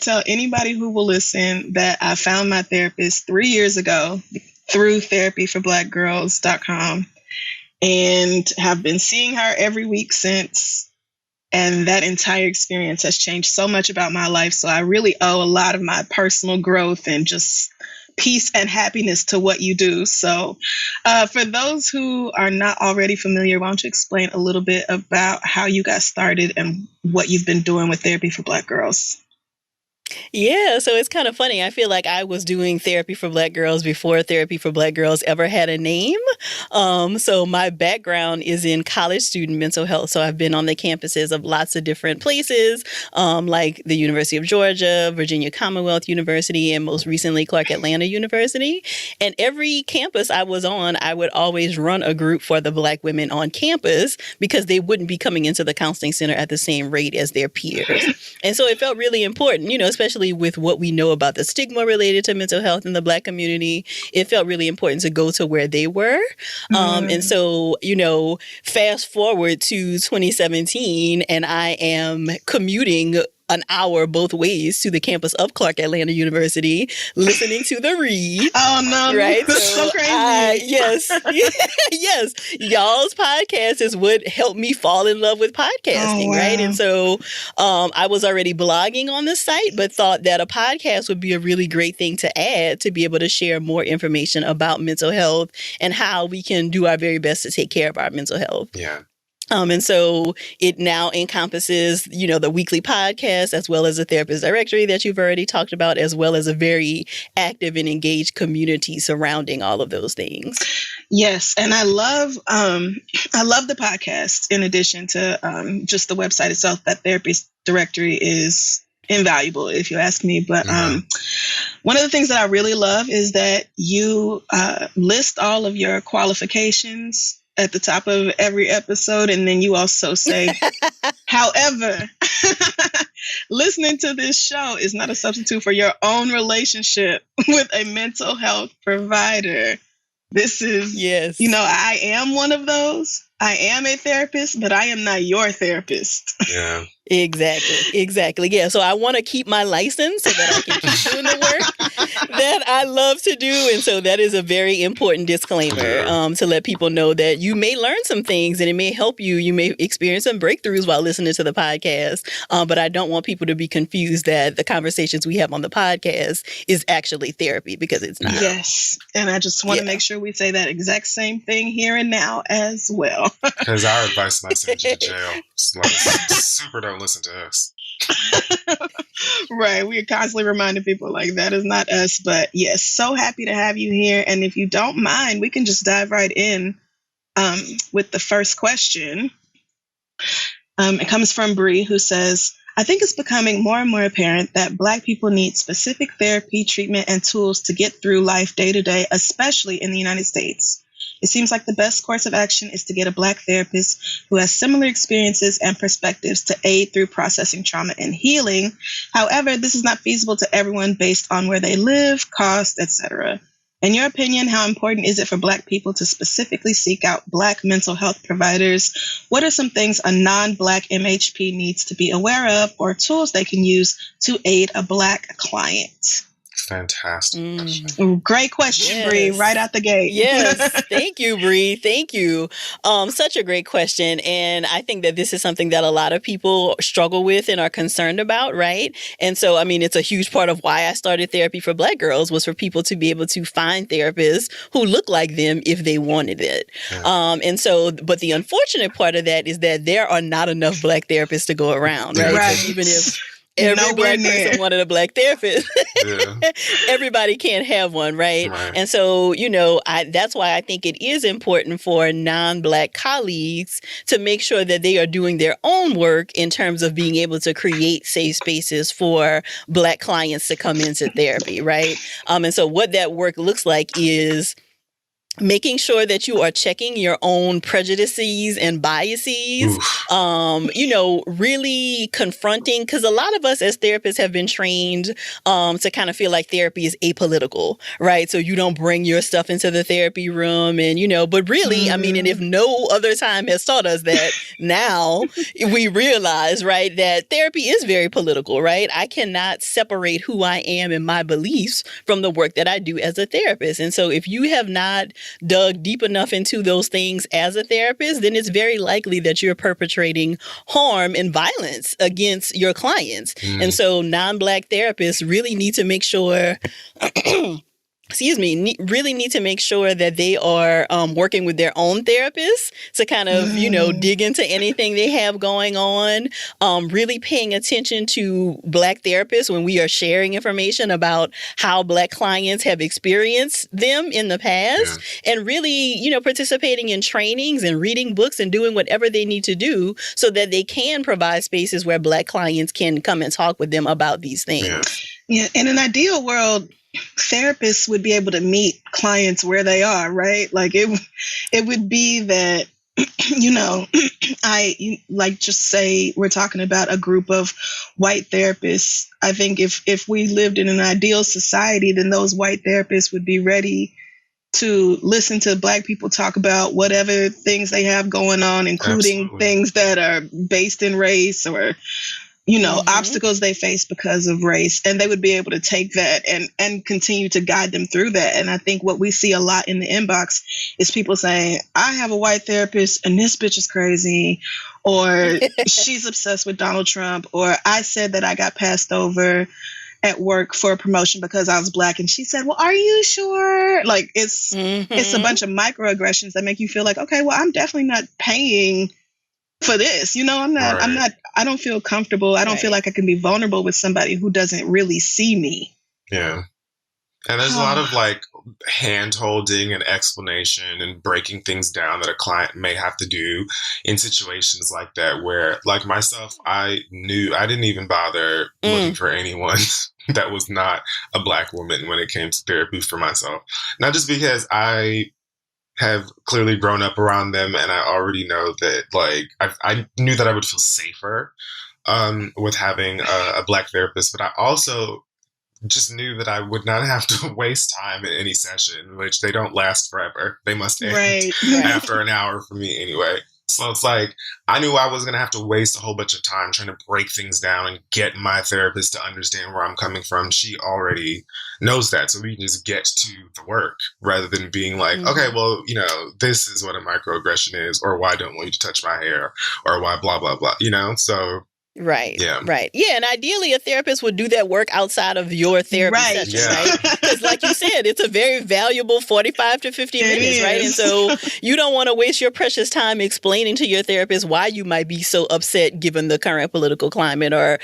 tell anybody who will listen that I found my therapist 3 years ago through therapyforblackgirls.com and have been seeing her every week since. And that entire experience has changed so much about my life. So I really owe a lot of my personal growth and just peace and happiness to what you do. So for those who are not already familiar, why don't you explain a little bit about how you got started and what you've been doing with Therapy for Black Girls? Yeah, so it's kind of funny. I feel like I was doing therapy for Black girls before therapy for Black girls ever had a name. So my background is in college student mental health. So I've been on the campuses of lots of different places, like the University of Georgia, Virginia Commonwealth University, and most recently Clark Atlanta University. And every campus I was on, I would always run a group for the Black women on campus because they wouldn't be coming into the counseling center at the same rate as their peers. And so it felt really important, especially with what we know about the stigma related to mental health in the Black community. It felt really important to go to where they were. And so, fast forward to 2017, and I am commuting an hour both ways to the campus of Clark Atlanta University, listening to The Read. Oh, no. Right? That's so crazy. Yes. Yes. Y'all's podcast is what helped me fall in love with podcasting, right? And so I was already blogging on the site, but thought that a podcast would be a really great thing to add to be able to share more information about mental health and how we can do our very best to take care of our mental health. Yeah. And so it now encompasses, the weekly podcast, as well as a therapist directory that you've already talked about, as well as a very active and engaged community surrounding all of those things. Yes, and I love the podcast. In addition to just the website itself, that therapist directory is invaluable, if you ask me. But one of the things that I really love is that you list all of your qualifications at the top of every episode, and then you also say, however, listening to this show is not a substitute for your own relationship with a mental health provider. This is, I am one of those. I am a therapist, but I am not your therapist. Yeah. Exactly. Yeah. So I want to keep my license so that I can keep doing the work that I love to do. And so that is a very important disclaimer to let people know that you may learn some things and it may help you. You may experience some breakthroughs while listening to the podcast. But I don't want people to be confused that the conversations we have on the podcast is actually therapy, because it's not. Yes. And I just want to make sure we say that exact same thing here and now as well. Because our advice might send you to jail. Super don't listen to us. Right. We're constantly reminding people that is not us. But yes, so happy to have you here. And if you don't mind, we can just dive right in with the first question. It comes from Bree, who says, I think it's becoming more and more apparent that Black people need specific therapy, treatment, and tools to get through life day to day, especially in the United States. It seems like the best course of action is to get a Black therapist who has similar experiences and perspectives to aid through processing trauma and healing. However, this is not feasible to everyone based on where they live, cost, etc. In your opinion, how important is it for Black people to specifically seek out Black mental health providers? What are some things a non-Black MHP needs to be aware of, or tools they can use to aid a Black client? Fantastic. Great question, Bree, right out the gate. Yes. Thank you, Bree. Thank you. Such a great question. And I think that this is something that a lot of people struggle with and are concerned about, right? And so, it's a huge part of why I started Therapy for Black Girls, was for people to be able to find therapists who look like them if they wanted it. Yeah. But the unfortunate part of that is that there are not enough Black therapists to go around, right? So even if every Black person wanted a Black therapist, everybody can't have one, right? And so, that's why I think it is important for non-Black colleagues to make sure that they are doing their own work in terms of being able to create safe spaces for Black clients to come into therapy, right? And so what that work looks like is making sure that you are checking your own prejudices and biases, really confronting, because a lot of us as therapists have been trained to kind of feel like therapy is apolitical, right? So you don't bring your stuff into the therapy room and, but really, and if no other time has taught us that, now we realize, right, that therapy is very political, right? I cannot separate who I am and my beliefs from the work that I do as a therapist. And so if you have not dug deep enough into those things as a therapist, then it's very likely that you're perpetrating harm and violence against your clients. And so non-Black therapists really need to make sure really need to make sure that they are working with their own therapists to kind of, dig into anything they have going on. Really paying attention to Black therapists when we are sharing information about how Black clients have experienced them in the past, and really, participating in trainings and reading books and doing whatever they need to do so that they can provide spaces where Black clients can come and talk with them about these things. Yeah. In an ideal world, therapists would be able to meet clients where they are, right? Like it would be that, just say we're talking about a group of white therapists. I think if we lived in an ideal society, then those white therapists would be ready to listen to Black people talk about whatever things they have going on, including things that are based in race or obstacles they face because of race, and they would be able to take that and continue to guide them through that. And I think what we see a lot in the inbox is people saying, I have a white therapist and this bitch is crazy, or she's obsessed with Donald Trump, or I said that I got passed over at work for a promotion because I was Black and she said, well, are you sure? Like it's a bunch of microaggressions that make you feel like, okay, well, I'm definitely not paying for this. I don't feel comfortable. I don't feel like I can be vulnerable with somebody who doesn't really see me. Yeah. And there's a lot of hand holding and explanation and breaking things down that a client may have to do in situations like that, where like myself, I didn't even bother looking for anyone that was not a Black woman when it came to therapy for myself. Not just because I have clearly grown up around them and I already know that I knew that I would feel safer with having a Black therapist, but I also just knew that I would not have to waste time in any session, which they don't last forever. They must end after an hour for me anyway. So it's like, I knew I was going to have to waste a whole bunch of time trying to break things down and get my therapist to understand where I'm coming from. She already knows that. So we can just get to the work rather than being like, okay, well, this is what a microaggression is, or why I don't want you to touch my hair, or why blah, blah, blah, so. Right. Yeah. Right. Yeah. And ideally, a therapist would do that work outside of your therapy session, right? Because like you said, it's a very valuable 45 to 50 minutes, right? And so you don't want to waste your precious time explaining to your therapist why you might be so upset given the current political climate, or,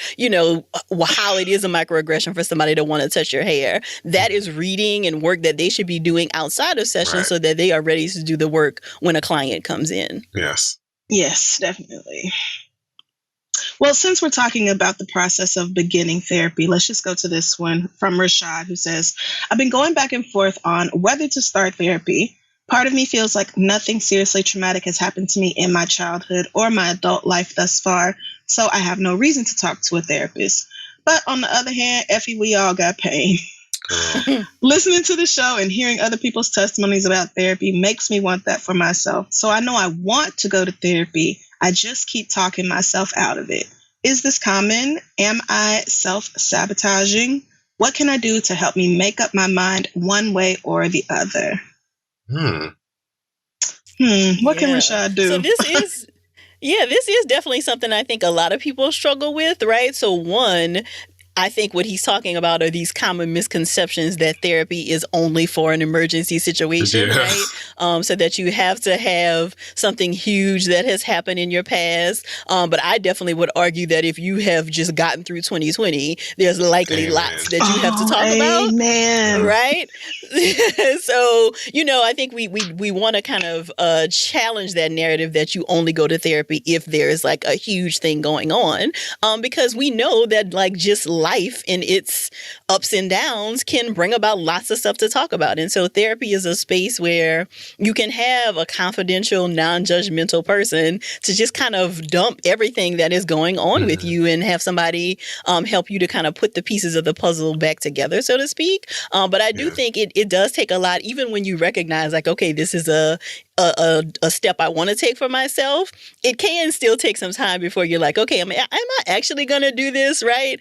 how it is a microaggression for somebody to want to touch your hair. That is reading and work that they should be doing outside of session so that they are ready to do the work when a client comes in. Yes. Yes, definitely. Well, since we're talking about the process of beginning therapy, let's just go to this one from Rashad, who says, I've been going back and forth on whether to start therapy. Part of me feels like nothing seriously traumatic has happened to me in my childhood or my adult life thus far, so I have no reason to talk to a therapist. But on the other hand, Effie, we all got pain. Listening to the show and hearing other people's testimonies about therapy makes me want that for myself. So I know I want to go to therapy. I just keep talking myself out of it. Is this common? Am I self-sabotaging? What can I do to help me make up my mind one way or the other? What can Rashad do? So this is definitely something I think a lot of people struggle with, right? So one, I think what he's talking about are these common misconceptions that therapy is only for an emergency situation, right? So that you have to have something huge that has happened in your past. But I definitely would argue that if you have just gotten through 2020, there's likely lots that you have to talk about. Right? So, I think we want to kind of challenge that narrative that you only go to therapy if there's like a huge thing going on. Because we know that just life and its ups and downs can bring about lots of stuff to talk about. And so therapy is a space where you can have a confidential, non-judgmental person to just kind of dump everything that is going on with you and have somebody help you to kind of put the pieces of the puzzle back together, so to speak. But I do think it does take a lot, even when you recognize like, okay, this is a step I want to take for myself. It can still take some time before you're like, okay, am I actually going to do this, right?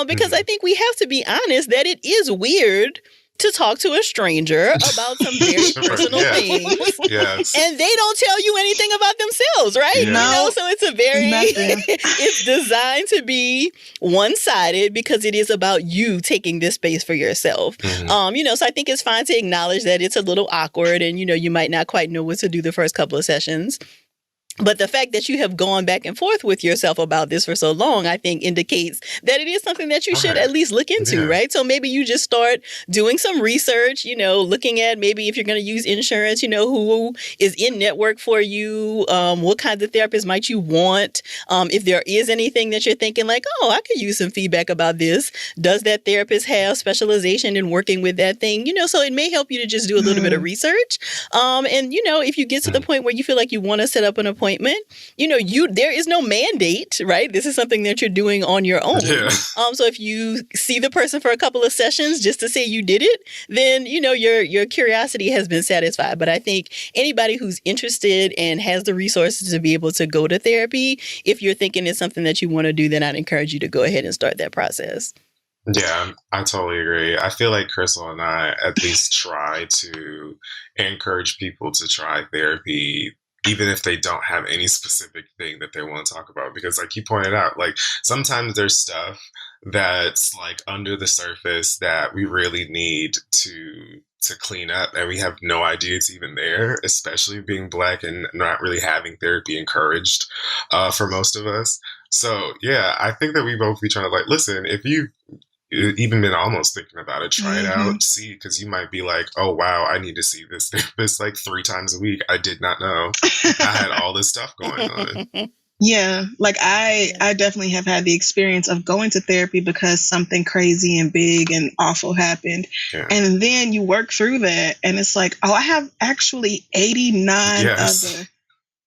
Because I think we have to be honest that it is weird to talk to a stranger about some very personal things. Yes. And they don't tell you anything about themselves, right? Yeah. You know, so it's a very, Nothing. it's designed to be one-sided because it is about you taking this space for yourself. Mhm. You know, so I think it's fine to acknowledge that it's a little awkward and, you know, you might not quite know what to do the first couple of sessions. But the fact that you have gone back and forth with yourself about this for so long, I think indicates that it is something that you should at least look into, right? So maybe you just start doing some research, you know, looking at maybe if you're going to use insurance, you know, who is in network for you, what kinds of therapists might you want, if there is anything that you're thinking like, oh, I could use some feedback about this. Does that therapist have specialization in working with that thing? You know, so it may help you to just do a little bit of research. And, you know, if you get to the point where you feel like you want to set up an appointment, you know, there is no mandate, right? This is something that you're doing on your own. Yeah. So if you see the person for a couple of sessions just to say you did it, then, you know, your curiosity has been satisfied. But I think anybody who's interested and has the resources to be able to go to therapy, if you're thinking it's something that you want to do, then I'd encourage you to go ahead and start that process. Yeah, I totally agree. I feel like Crystal and I at least try to encourage people to try therapy, even if they don't have any specific thing that they want to talk about. Because like you pointed out, like sometimes there's stuff that's like under the surface that we really need to clean up, and we have no idea it's even there, especially being Black and not really having therapy encouraged for most of us. So yeah, I think that we both be trying to like, listen, if you even been almost thinking about it, try it out, see, because you might be like, oh wow, I need to see this therapist like 3 times a week. I did not know I had all this stuff going on. Yeah, like I definitely have had the experience of going to therapy because something crazy and big and awful happened. Yeah. And then you work through that and it's like, oh, I have actually 89 other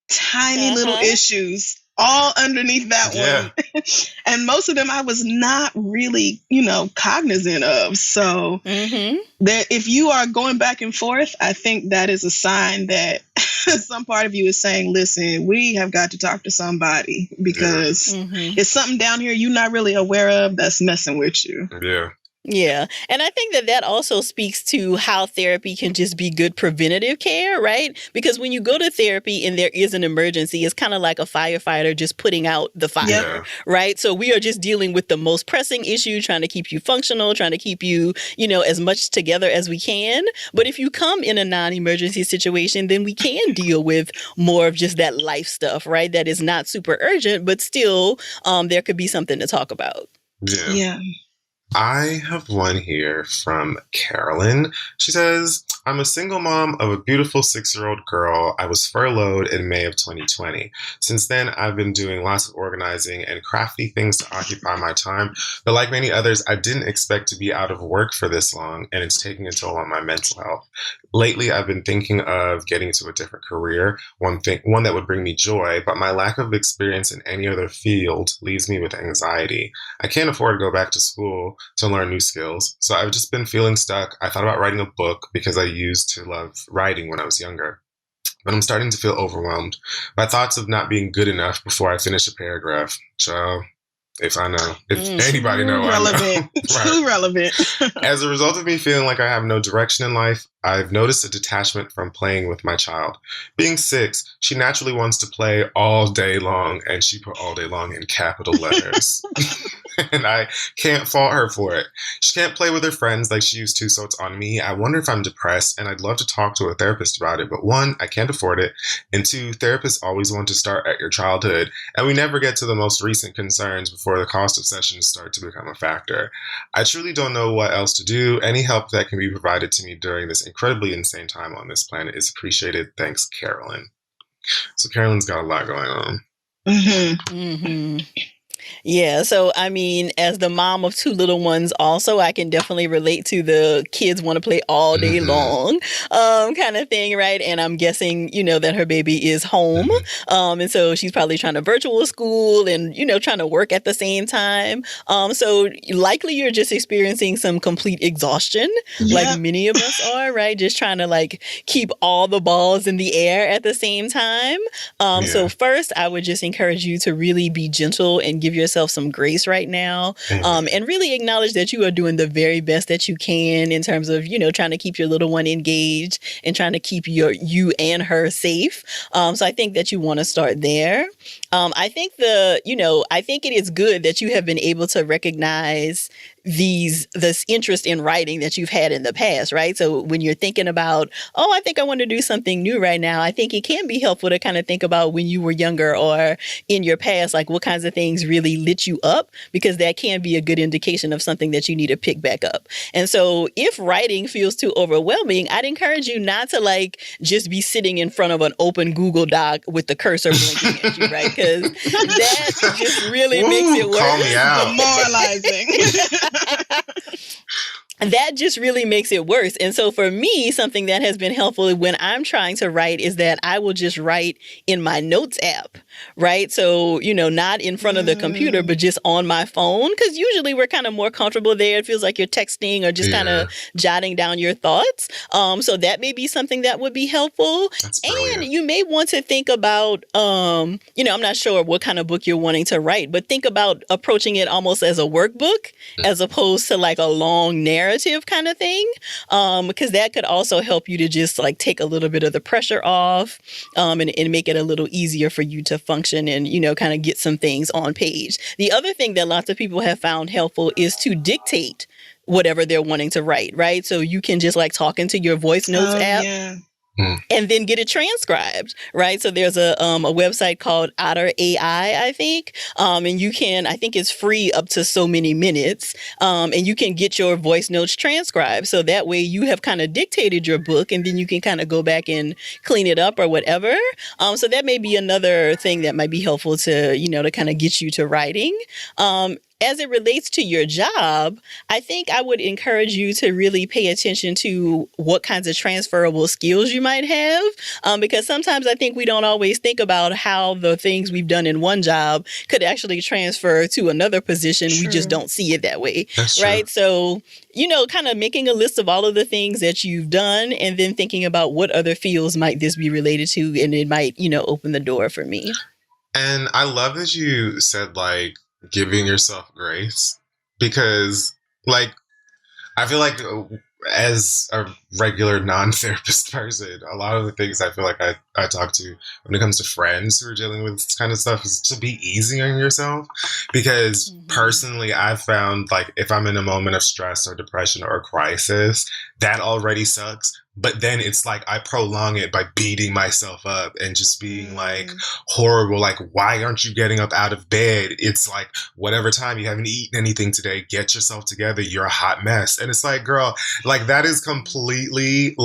tiny little issues all underneath that one. And most of them I was not really, you know, cognizant of. So that if you are going back and forth, I think that is a sign that some part of you is saying, listen, we have got to talk to somebody because it's something down here you're not really aware of that's messing with you. Yeah. Yeah. And I think that also speaks to how therapy can just be good preventative care, right? Because when you go to therapy and there is an emergency, it's kind of like a firefighter just putting out the fire, right? So we are just dealing with the most pressing issue, trying to keep you functional, trying to keep you, you know, as much together as we can. But if you come in a non-emergency situation, then we can deal with more of just that life stuff, right? That is not super urgent, but still there could be something to talk about. Yeah. I have one here from Carolyn. She says, I'm a single mom of a beautiful 6-year-old girl. I was furloughed in May of 2020. Since then, I've been doing lots of organizing and crafty things to occupy my time. But like many others, I didn't expect to be out of work for this long, and it's taking a toll on my mental health. Lately, I've been thinking of getting into a different career, one that would bring me joy, but my lack of experience in any other field leaves me with anxiety. I can't afford to go back to school to learn new skills, so I've just been feeling stuck. I thought about writing a book because I used to love writing when I was younger, but I'm starting to feel overwhelmed by thoughts of not being good enough before I finish a paragraph. So if anybody know, relevant. Too relevant. As a result of me feeling like I have no direction in life, I've noticed a detachment from playing with my child. Being 6, she naturally wants to play all day long, and she put all day long in capital letters. And I can't fault her for it. She can't play with her friends like she used to, so it's on me. I wonder if I'm depressed, and I'd love to talk to a therapist about it, but 1, I can't afford it, and 2, therapists always want to start at your childhood, and we never get to the most recent concerns before the cost of sessions start to become a factor. I truly don't know what else to do. Any help that can be provided to me during this incredibly insane time on this planet is appreciated. Thanks, Carolyn. So Carolyn's got a lot going on. Yeah. So, I mean, as the mom of 2 little ones also, I can definitely relate to the kids want to play all day long kind of thing, right? And I'm guessing, you know, that her baby is home. And so she's probably trying to virtual school and, you know, trying to work at the same time. So likely you're just experiencing some complete exhaustion, like many of us are, right? Just trying to like keep all the balls in the air at the same time. So first, I would just encourage you to really be gentle and give yourself some grace right now, and really acknowledge that you are doing the very best that you can in terms of, trying to keep your little one engaged and trying to keep you and her safe. So I think that you want to start there. I think I think it is good that you have been able to recognize this interest in writing that you've had in the past, right? So when you're thinking about, I think I want to do something new right now, I think it can be helpful to kind of think about when you were younger or in your past, like what kinds of things really lit you up, because that can be a good indication of something that you need to pick back up. And so if writing feels too overwhelming, I'd encourage you not to just be sitting in front of an open Google Doc with the cursor blinking at you, right? Because that just really makes it worse. Call me out. Demoralizing. That just really makes it worse. And so for me, something that has been helpful when I'm trying to write is that I will just write in my notes app, right? So, not in front of the computer, but just on my phone, because usually we're kind of more comfortable there. It feels like you're texting or just kind of jotting down your thoughts. So that may be something that would be helpful. And you may want to think about, I'm not sure what kind of book you're wanting to write, but think about approaching it almost as a workbook as opposed to like a long narrative kind of thing, because that could also help you to just take a little bit of the pressure off, and make it a little easier for you to function and, kind of get some things on page. The other thing that lots of people have found helpful is to dictate whatever they're wanting to write, right? So you can just talk into your voice notes app. Yeah. And then get it transcribed, right? So there's a website called Otter AI, I think. And you can, I think it's free up to so many minutes. And you can get your voice notes transcribed. So that way you have kind of dictated your book and then you can kind of go back and clean it up or whatever. So that may be another thing that might be helpful to, to kind of get you to writing. As it relates to your job, I think I would encourage you to really pay attention to what kinds of transferable skills you might have, because sometimes I think we don't always think about how the things we've done in one job could actually transfer to another position. True. We just don't see it that way, That's right? true. So, kind of making a list of all of the things that you've done and then thinking about what other fields might this be related to, and it might, open the door for me. And I love that you said giving yourself grace, because I feel like as a regular non-therapist person, a lot of the things I feel like I talk to when it comes to friends who are dealing with this kind of stuff is to be easy on yourself, because personally I've found if I'm in a moment of stress or depression or crisis, that already sucks. But then it's I prolong it by beating myself up and just being horrible. Why aren't you getting up out of bed? It's whatever time, you haven't eaten anything today, get yourself together. You're a hot mess. And it's girl, that is completely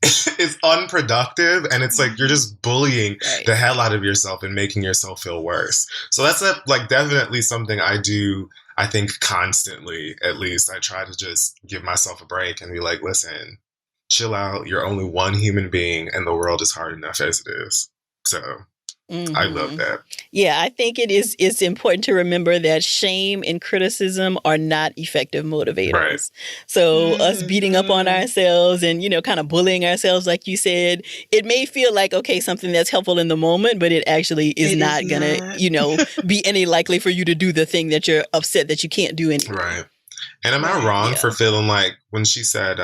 it's unproductive. And it's you're just bullying the hell out of yourself and making yourself feel worse. So that's definitely something I do. I think constantly, at least, I try to just give myself a break and be listen, chill out. You're only one human being and the world is hard enough as it is. So I love that. Yeah, I think it's important to remember that shame and criticism are not effective motivators. Right. So us beating up on ourselves and, kind of bullying ourselves, like you said, it may feel okay, something that's helpful in the moment, but it actually is not going to, be any likely for you to do the thing that you're upset that you can't do anymore. Right. And am I wrong for feeling when she said,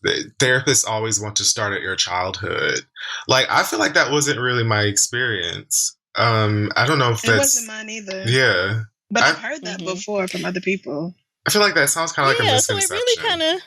the therapists always want to start at your childhood? I feel like that wasn't really my experience. I don't know if it wasn't mine either. Yeah. But I've heard that before from other people. I feel like that sounds kind of a misconception. So it really kind of...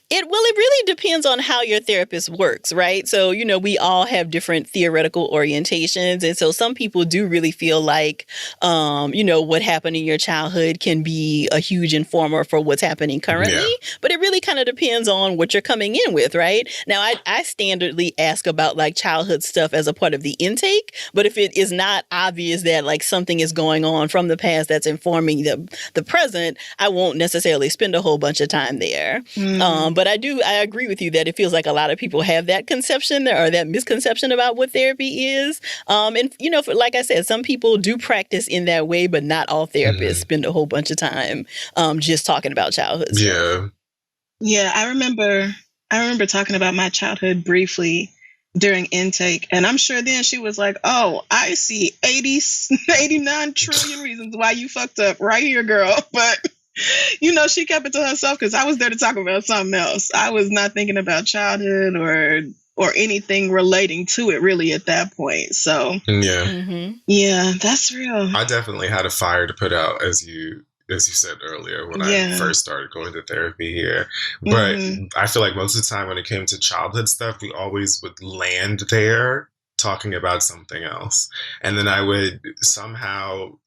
It really depends on how your therapist works, right? So, we all have different theoretical orientations. And so some people do really feel what happened in your childhood can be a huge informer for what's happening currently. Yeah. But it really kind of depends on what you're coming in with, right? Now, I standardly ask about childhood stuff as a part of the intake. But if it is not obvious that something is going on from the past that's informing the present, I won't necessarily spend a whole bunch of time there. But I agree with you that it feels like a lot of people have that conception or that misconception about what therapy is. And, like I said, some people do practice in that way, but not all therapists spend a whole bunch of time just talking about childhood stuff. Yeah. Yeah, I remember talking about my childhood briefly during intake. And I'm sure then she was like, oh, I see 89 trillion reasons why you fucked up right here, girl. But, she kept it to herself because I was there to talk about something else. I was not thinking about childhood or anything relating to it really at that point. So, yeah, that's real. I definitely had a fire to put out, as you said earlier, when I first started going to therapy here. But I feel like most of the time when it came to childhood stuff, we always would land there talking about something else. And then I would somehow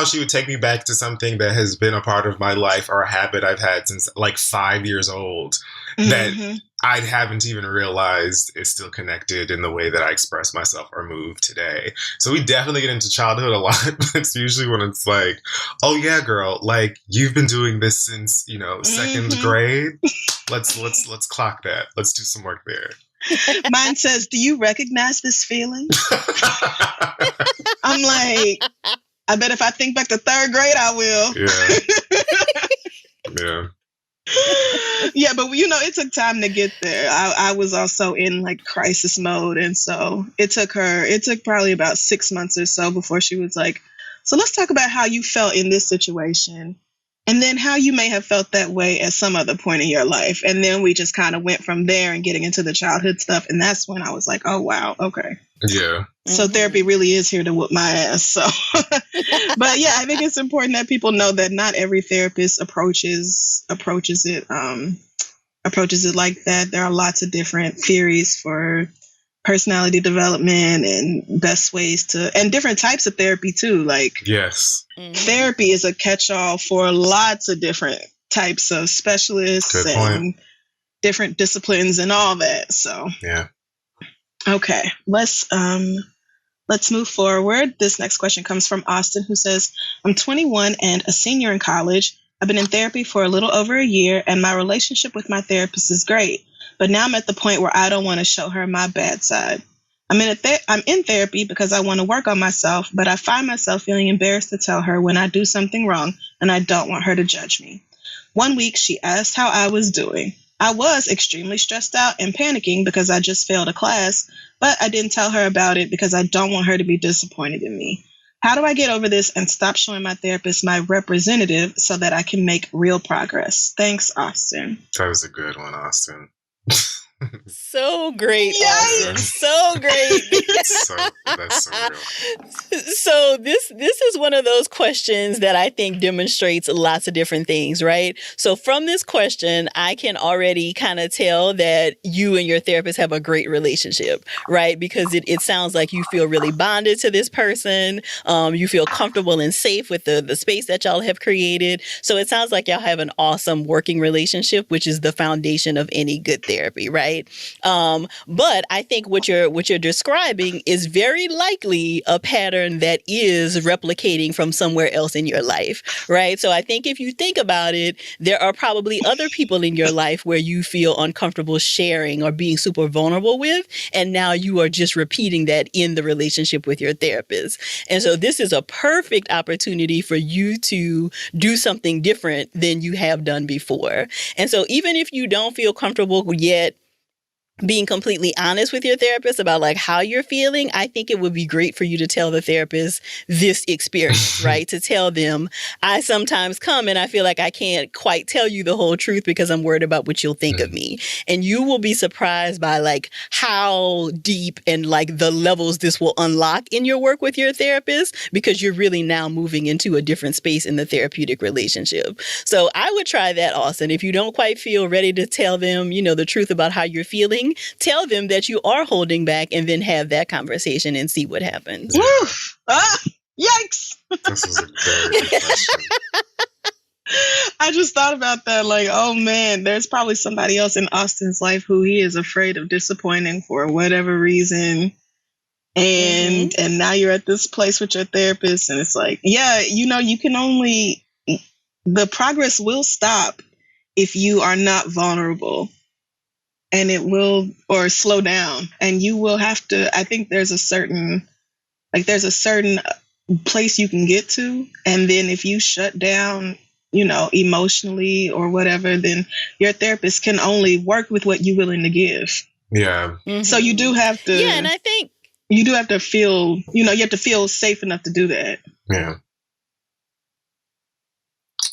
she would take me back to something that has been a part of my life or a habit I've had since like 5 years old that I haven't even realized is still connected in the way that I express myself or move today. So we definitely get into childhood a lot. But it's usually when it's like, oh yeah, girl, like you've been doing this since, second grade. Let's clock that. Let's do some work there. Mine says, do you recognize this feeling? I'm like, I bet if I think back to third grade, I will. Yeah. Yeah, but it took time to get there. I was also in like crisis mode. And so it took probably about 6 months or so before she was like, so let's talk about how you felt in this situation. And then how you may have felt that way at some other point in your life. And then we just kind of went from there and getting into the childhood stuff. And that's when I was like, oh, wow. Okay. Yeah. So therapy really is here to whoop my ass. So, but yeah, I think it's important that people know that not every therapist approaches it like that. There are lots of different theories for personality development and best ways and different types of therapy too. Like, yes, therapy is a catch-all for lots of different types of specialists and different disciplines and all that. So, yeah. Okay, let's move forward. This next question comes from Austin, who says, I'm 21 and a senior in college. I've been in therapy for a little over a year, and my relationship with my therapist is great. But now I'm at the point where I don't want to show her my bad side. I'm in therapy because I want to work on myself, but I find myself feeling embarrassed to tell her when I do something wrong, and I don't want her to judge me. One week, she asked how I was doing. I was extremely stressed out and panicking because I just failed a class, but I didn't tell her about it because I don't want her to be disappointed in me. How do I get over this and stop showing my therapist my representative so that I can make real progress? Thanks, Austin. That was a good one, Austin. So great, Austin. So great. That's so real. So this is one of those questions that I think demonstrates lots of different things, right? So from this question, I can already kind of tell that you and your therapist have a great relationship, right? Because it sounds like you feel really bonded to this person. You feel comfortable and safe with the space that y'all have created. So it sounds like y'all have an awesome working relationship, which is the foundation of any good therapy, right? But I think what you're describing is very likely a pattern that is replicating from somewhere else in your life, right? So I think if you think about it, there are probably other people in your life where you feel uncomfortable sharing or being super vulnerable with, and now you are just repeating that in the relationship with your therapist. And so this is a perfect opportunity for you to do something different than you have done before. And so even if you don't feel comfortable yet being completely honest with your therapist about like how you're feeling, I think it would be great for you to tell the therapist this experience, right? To tell them, I sometimes come and I feel like I can't quite tell you the whole truth because I'm worried about what you'll think of me. And you will be surprised by like how deep and like the levels this will unlock in your work with your therapist, because you're really now moving into a different space in the therapeutic relationship. So I would try that, Austin. If you don't quite feel ready to tell them, the truth about how you're feeling, tell them that you are holding back and then have that conversation and see what happens. Woof! Yikes! This is a very good question. I just thought about that. Like, oh man, there's probably somebody else in Austin's life who he is afraid of disappointing for whatever reason. And now you're at this place with your therapist, and it's like, yeah, you can only, the progress will stop if you are not vulnerable. And it will, or slow down, and you will have to, I think there's a certain place you can get to. And then if you shut down, emotionally or whatever, then your therapist can only work with what you're willing to give. Yeah. Mhm. So you do have to. Yeah, and I think you do have to feel. You have to feel safe enough to do that. Yeah.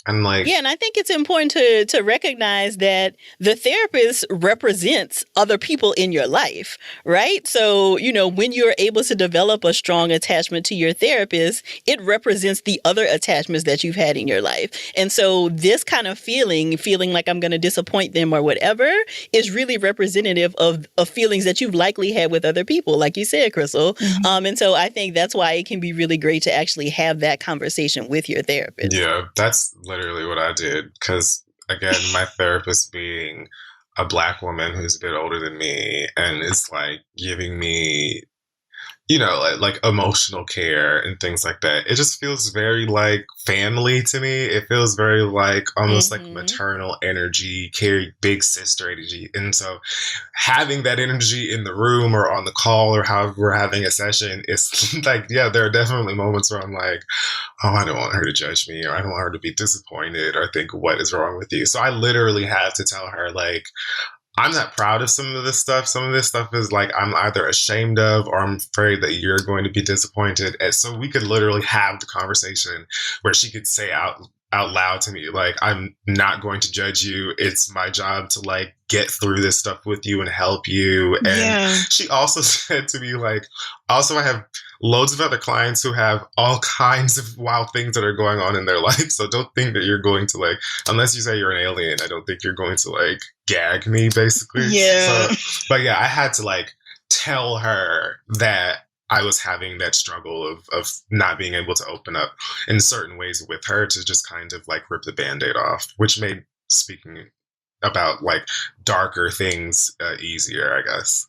And like, yeah, and I think it's important to recognize that the therapist represents other people in your life, right? So, when you're able to develop a strong attachment to your therapist, it represents the other attachments that you've had in your life. And so this kind of feeling like I'm going to disappoint them or whatever, is really representative of feelings that you've likely had with other people, like you said, Crystal. Mhm. And so I think that's why it can be really great to actually have that conversation with your therapist. yeah, that's literally what I did. Because again, my therapist being a Black woman who's a bit older than me and is like giving me, like emotional care and things like that. It just feels very like family to me. It feels very like almost like maternal energy, carry big sister energy. And so having that energy in the room or on the call or however we're having a session, it's like, yeah, there are definitely moments where I'm like, oh, I don't want her to judge me, or I don't want her to be disappointed or think, what is wrong with you? So I literally have to tell her, like, I'm not proud of some of this stuff. Some of this stuff is like I'm either ashamed of or I'm afraid that you're going to be disappointed. And so we could literally have the conversation where she could say out loud to me, like, I'm not going to judge you. It's my job to like get through this stuff with you and help you. And she also said to me, like, also I have loads of other clients who have all kinds of wild things that are going on in their life. So don't think that you're going to like, unless you say you're an alien, I don't think you're going to like gag me, basically. Yeah. So, but yeah, I had to like tell her that I was having that struggle of not being able to open up in certain ways with her, to just kind of like rip the Band-Aid off, which made speaking about like darker things easier, I guess.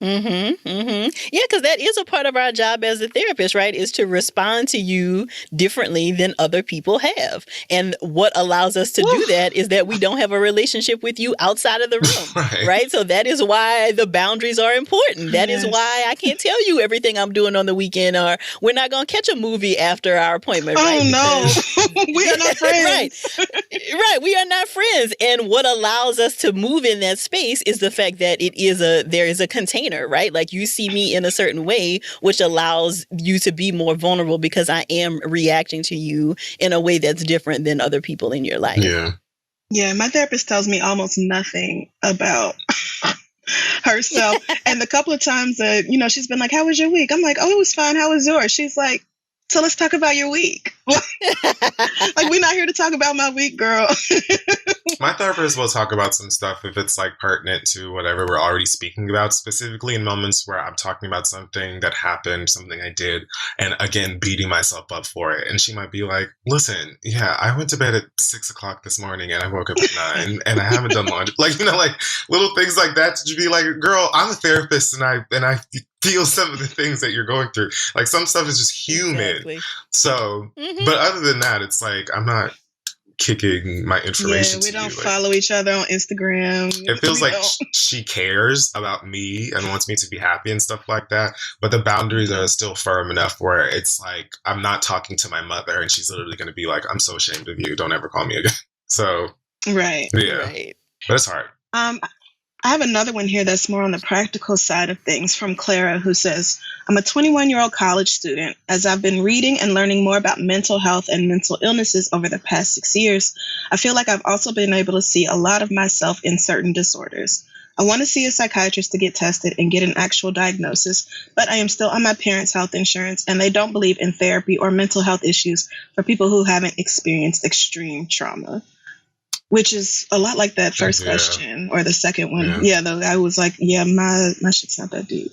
Yeah, because that is a part of our job as a therapist, right? Is to respond to you differently than other people have. And what allows us to do that is that we don't have a relationship with you outside of the room, right? So that is why the boundaries are important. That is why I can't tell you everything I'm doing on the weekend, or we're not going to catch a movie after our appointment, right? Oh, no. We are not friends. Right. We are not friends. And what allows us to move in that space is the fact that there is a container, right? Like you see me in a certain way, which allows you to be more vulnerable because I am reacting to you in a way that's different than other people in your life. Yeah. Yeah, my therapist tells me almost nothing about herself. And the couple of times that, she's been like, how was your week? I'm like, oh, it was fine. How was yours? She's like, so let's talk about your week. Like, we're not here to talk about my week, girl. My therapist will talk about some stuff if it's like pertinent to whatever we're already speaking about, specifically in moments where I'm talking about something that happened, something I did, and again, beating myself up for it. And she might be like, listen, yeah, I went to bed at 6 o'clock this morning and I woke up at 9 and I haven't done laundry. Like, like little things like that. To be like, girl, I'm a therapist and I feel some of the things that you're going through. Like, some stuff is just human. Exactly. So, but other than that, it's like, I'm not kicking my information. We don't follow each other on Instagram. It feels like she cares about me and wants me to be happy and stuff like that. But the boundaries are still firm enough where it's like, I'm not talking to my mother and she's literally going to be like, I'm so ashamed of you. Don't ever call me again. So, right. Yeah. Right. But it's hard. I have another one here that's more on the practical side of things from Clara, who says, I'm a 21-year-old college student. As I've been reading and learning more about mental health and mental illnesses over the past 6 years, I feel like I've also been able to see a lot of myself in certain disorders. I want to see a psychiatrist to get tested and get an actual diagnosis, but I am still on my parents' health insurance, and they don't believe in therapy or mental health issues for people who haven't experienced extreme trauma. Which is a lot like that first question or the second one. Yeah, though I was like, yeah, my shit's not that deep.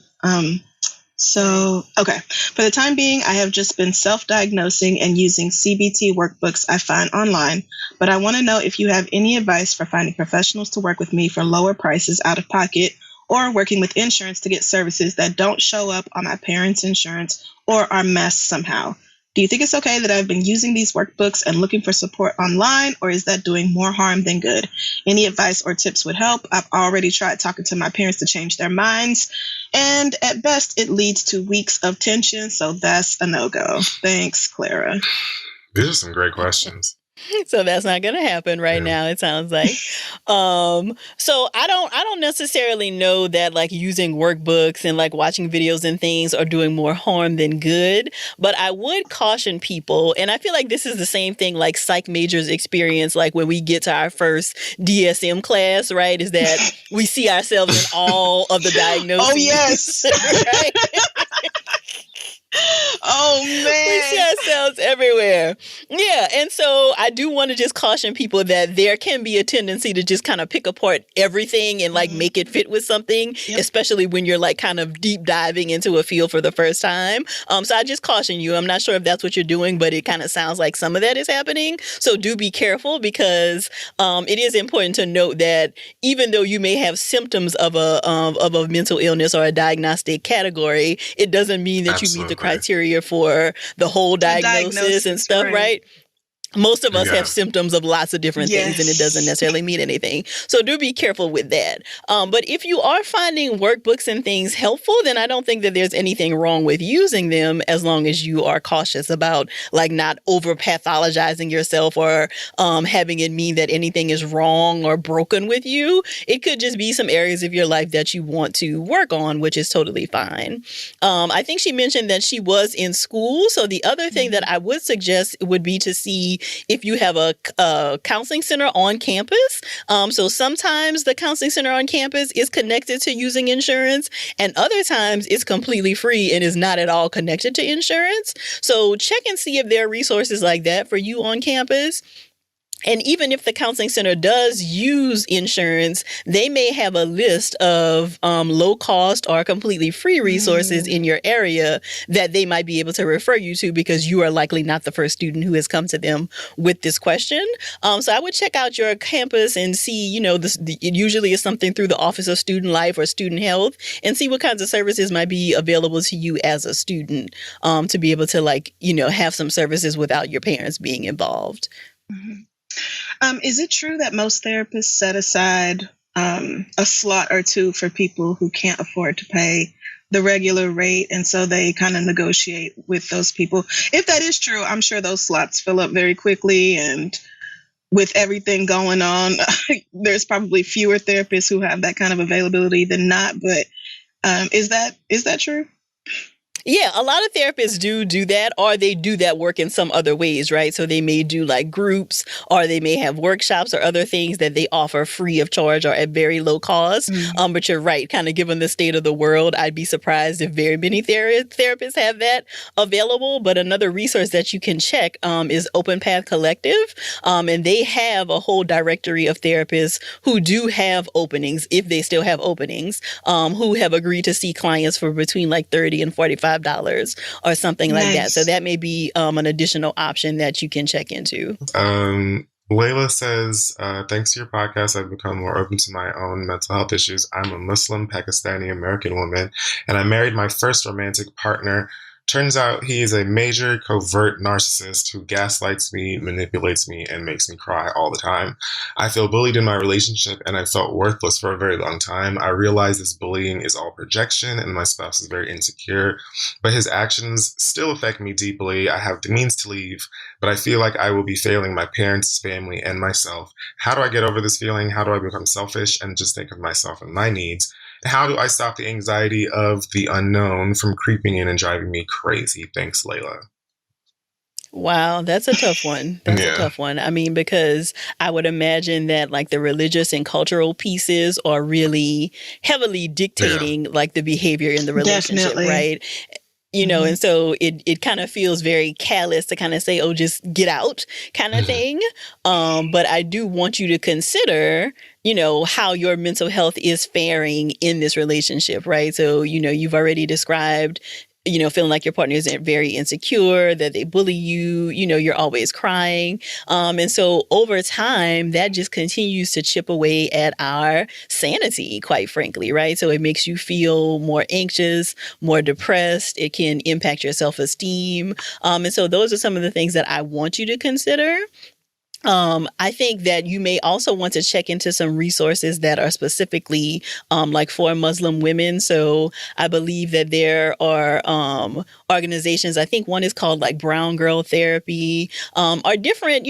So, okay. For the time being, I have just been self-diagnosing and using CBT workbooks I find online, but I want to know if you have any advice for finding professionals to work with me for lower prices out of pocket, or working with insurance to get services that don't show up on my parents' insurance or are messed somehow. Do you think it's okay that I've been using these workbooks and looking for support online, or is that doing more harm than good? Any advice or tips would help. I've already tried talking to my parents to change their minds, and at best, it leads to weeks of tension, so that's a no-go. Thanks, Clara. These are some great questions. So that's not going to happen right now, it sounds like. So I don't necessarily know that like using workbooks and like watching videos and things are doing more harm than good, but I would caution people, and I feel like this is the same thing like psych majors experience, like when we get to our first DSM class, right? Is that we see ourselves in all of the diagnoses. Oh, yes. Right? Oh, man. We see ourselves everywhere. Yeah. And so I do want to just caution people that there can be a tendency to just kind of pick apart everything and like make it fit with something, especially when you're like kind of deep diving into a field for the first time. So I just caution you. I'm not sure if that's what you're doing, but it kind of sounds like some of that is happening. So do be careful, because it is important to note that even though you may have symptoms of a mental illness or a diagnostic category, it doesn't mean that you meet the criteria for the whole diagnosis and stuff, right? Most of us have symptoms of lots of different things, and it doesn't necessarily mean anything. So do be careful with that. But if you are finding workbooks and things helpful, then I don't think that there's anything wrong with using them, as long as you are cautious about like not over pathologizing yourself or having it mean that anything is wrong or broken with you. It could just be some areas of your life that you want to work on, which is totally fine. I think she mentioned that she was in school. So the other thing that I would suggest would be to see if you have a counseling center on campus. So sometimes the counseling center on campus is connected to using insurance, and other times it's completely free and is not at all connected to insurance. So check and see if there are resources like that for you on campus. And even if the counseling center does use insurance, they may have a list of low cost or completely free resources in your area that they might be able to refer you to, because you are likely not the first student who has come to them with this question. So I would check out your campus and see, it usually is something through the Office of Student Life or Student Health, and see what kinds of services might be available to you as a student, to be able to have some services without your parents being involved. Mm-hmm. Is it true that most therapists set aside a slot or two for people who can't afford to pay the regular rate, and so they kind of negotiate with those people? If that is true, I'm sure those slots fill up very quickly, and with everything going on, there's probably fewer therapists who have that kind of availability than not. But is that true? Yeah, a lot of therapists do that, or they do that work in some other ways, right? So they may do like groups, or they may have workshops or other things that they offer free of charge or at very low cost. But you're right, kind of given the state of the world, I'd be surprised if very many therapists have that available. But another resource that you can check is Open Path Collective. And they have a whole directory of therapists who do have openings, if they still have openings, who have agreed to see clients for between like $30 and $45 or something like that. So that may be an additional option that you can check into. Layla says, thanks to your podcast, I've become more open to my own mental health issues. I'm a Muslim Pakistani American woman, and I married my first romantic partner. Turns out he is a major covert narcissist who gaslights me, manipulates me, and makes me cry all the time. I feel bullied in my relationship, and I felt worthless for a very long time. I realize this bullying is all projection, and my spouse is very insecure, but his actions still affect me deeply. I have the means to leave, but I feel like I will be failing my parents, family, and myself. How do I get over this feeling? How do I become selfish and just think of myself and my needs? How do I stop the anxiety of the unknown from creeping in and driving me crazy? Thanks, Layla. Wow, that's a tough one. That's a tough one. I mean, because I would imagine that like the religious and cultural pieces are really heavily dictating like the behavior in the relationship, right? And so it kind of feels very callous to kind of say, oh, just get out kind of thing. But I do want you to consider, how your mental health is faring in this relationship, right? So, you've already described, feeling like your partner is very insecure, that they bully you, you're always crying. And so over time, that just continues to chip away at our sanity, quite frankly, right? So it makes you feel more anxious, more depressed. It can impact your self-esteem. And so those are some of the things that I want you to consider. I think that you may also want to check into some resources that are specifically like for Muslim women. So I believe that there are organizations. I think one is called like Brown Girl Therapy, are different.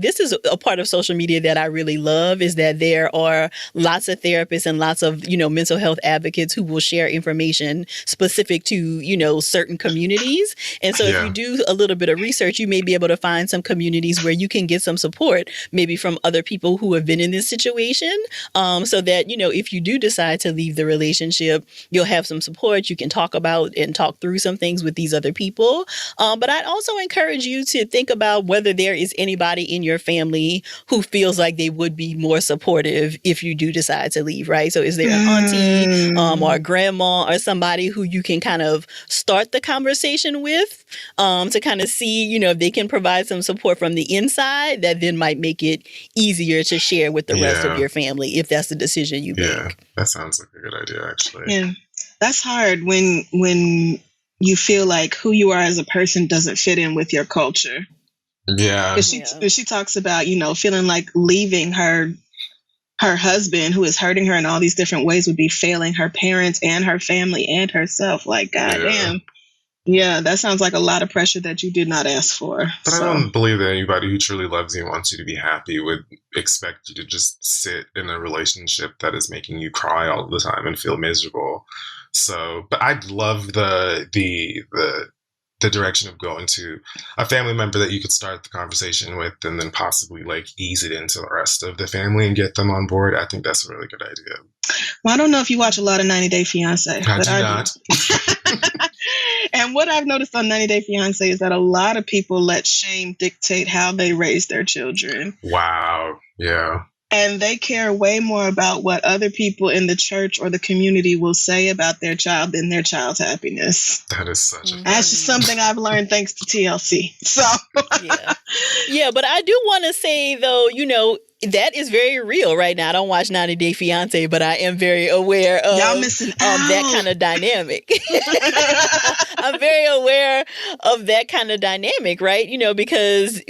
This is a part of social media that I really love, is that there are lots of therapists and lots of, mental health advocates who will share information specific to, certain communities. And so if you do a little bit of research, you may be able to find some communities where you can get some support, maybe from other people who have been in this situation, so that, if you do decide to leave the relationship, you'll have some support. You can talk about and talk through some things with these other people. But I'd also encourage you to think about whether there is anybody in your family who feels like they would be more supportive if you do decide to leave, right? So is there an auntie or a grandma or somebody who you can kind of start the conversation with to kind of see, if they can provide some support from the inside that then might make it easier to share with the rest of your family if that's the decision you make. Yeah, that sounds like a good idea, actually. Yeah, that's hard when you feel like who you are as a person doesn't fit in with your culture. Yeah. She talks about, feeling like leaving her husband, who is hurting her in all these different ways, would be failing her parents and her family and herself. Like, goddamn. Yeah, that sounds like a lot of pressure that you did not ask for. But I don't believe that anybody who truly loves you and wants you to be happy would expect you to just sit in a relationship that is making you cry all the time and feel miserable. So, but I'd love the direction of going to a family member that you could start the conversation with and then possibly like ease it into the rest of the family and get them on board. I think that's a really good idea. Well, I don't know if you watch a lot of 90 Day Fiance. I do not. And what I've noticed on 90 Day Fiance is that a lot of people let shame dictate how they raise their children. Wow. Yeah. And they care way more about what other people in the church or the community will say about their child than their child's happiness. That is such a... That's just something I've learned thanks to TLC. So yeah, but I do want to say, though, that is very real right now. I don't watch 90 Day Fiance, but I am very aware of that kind of dynamic. I'm very aware of that kind of dynamic, right? Because,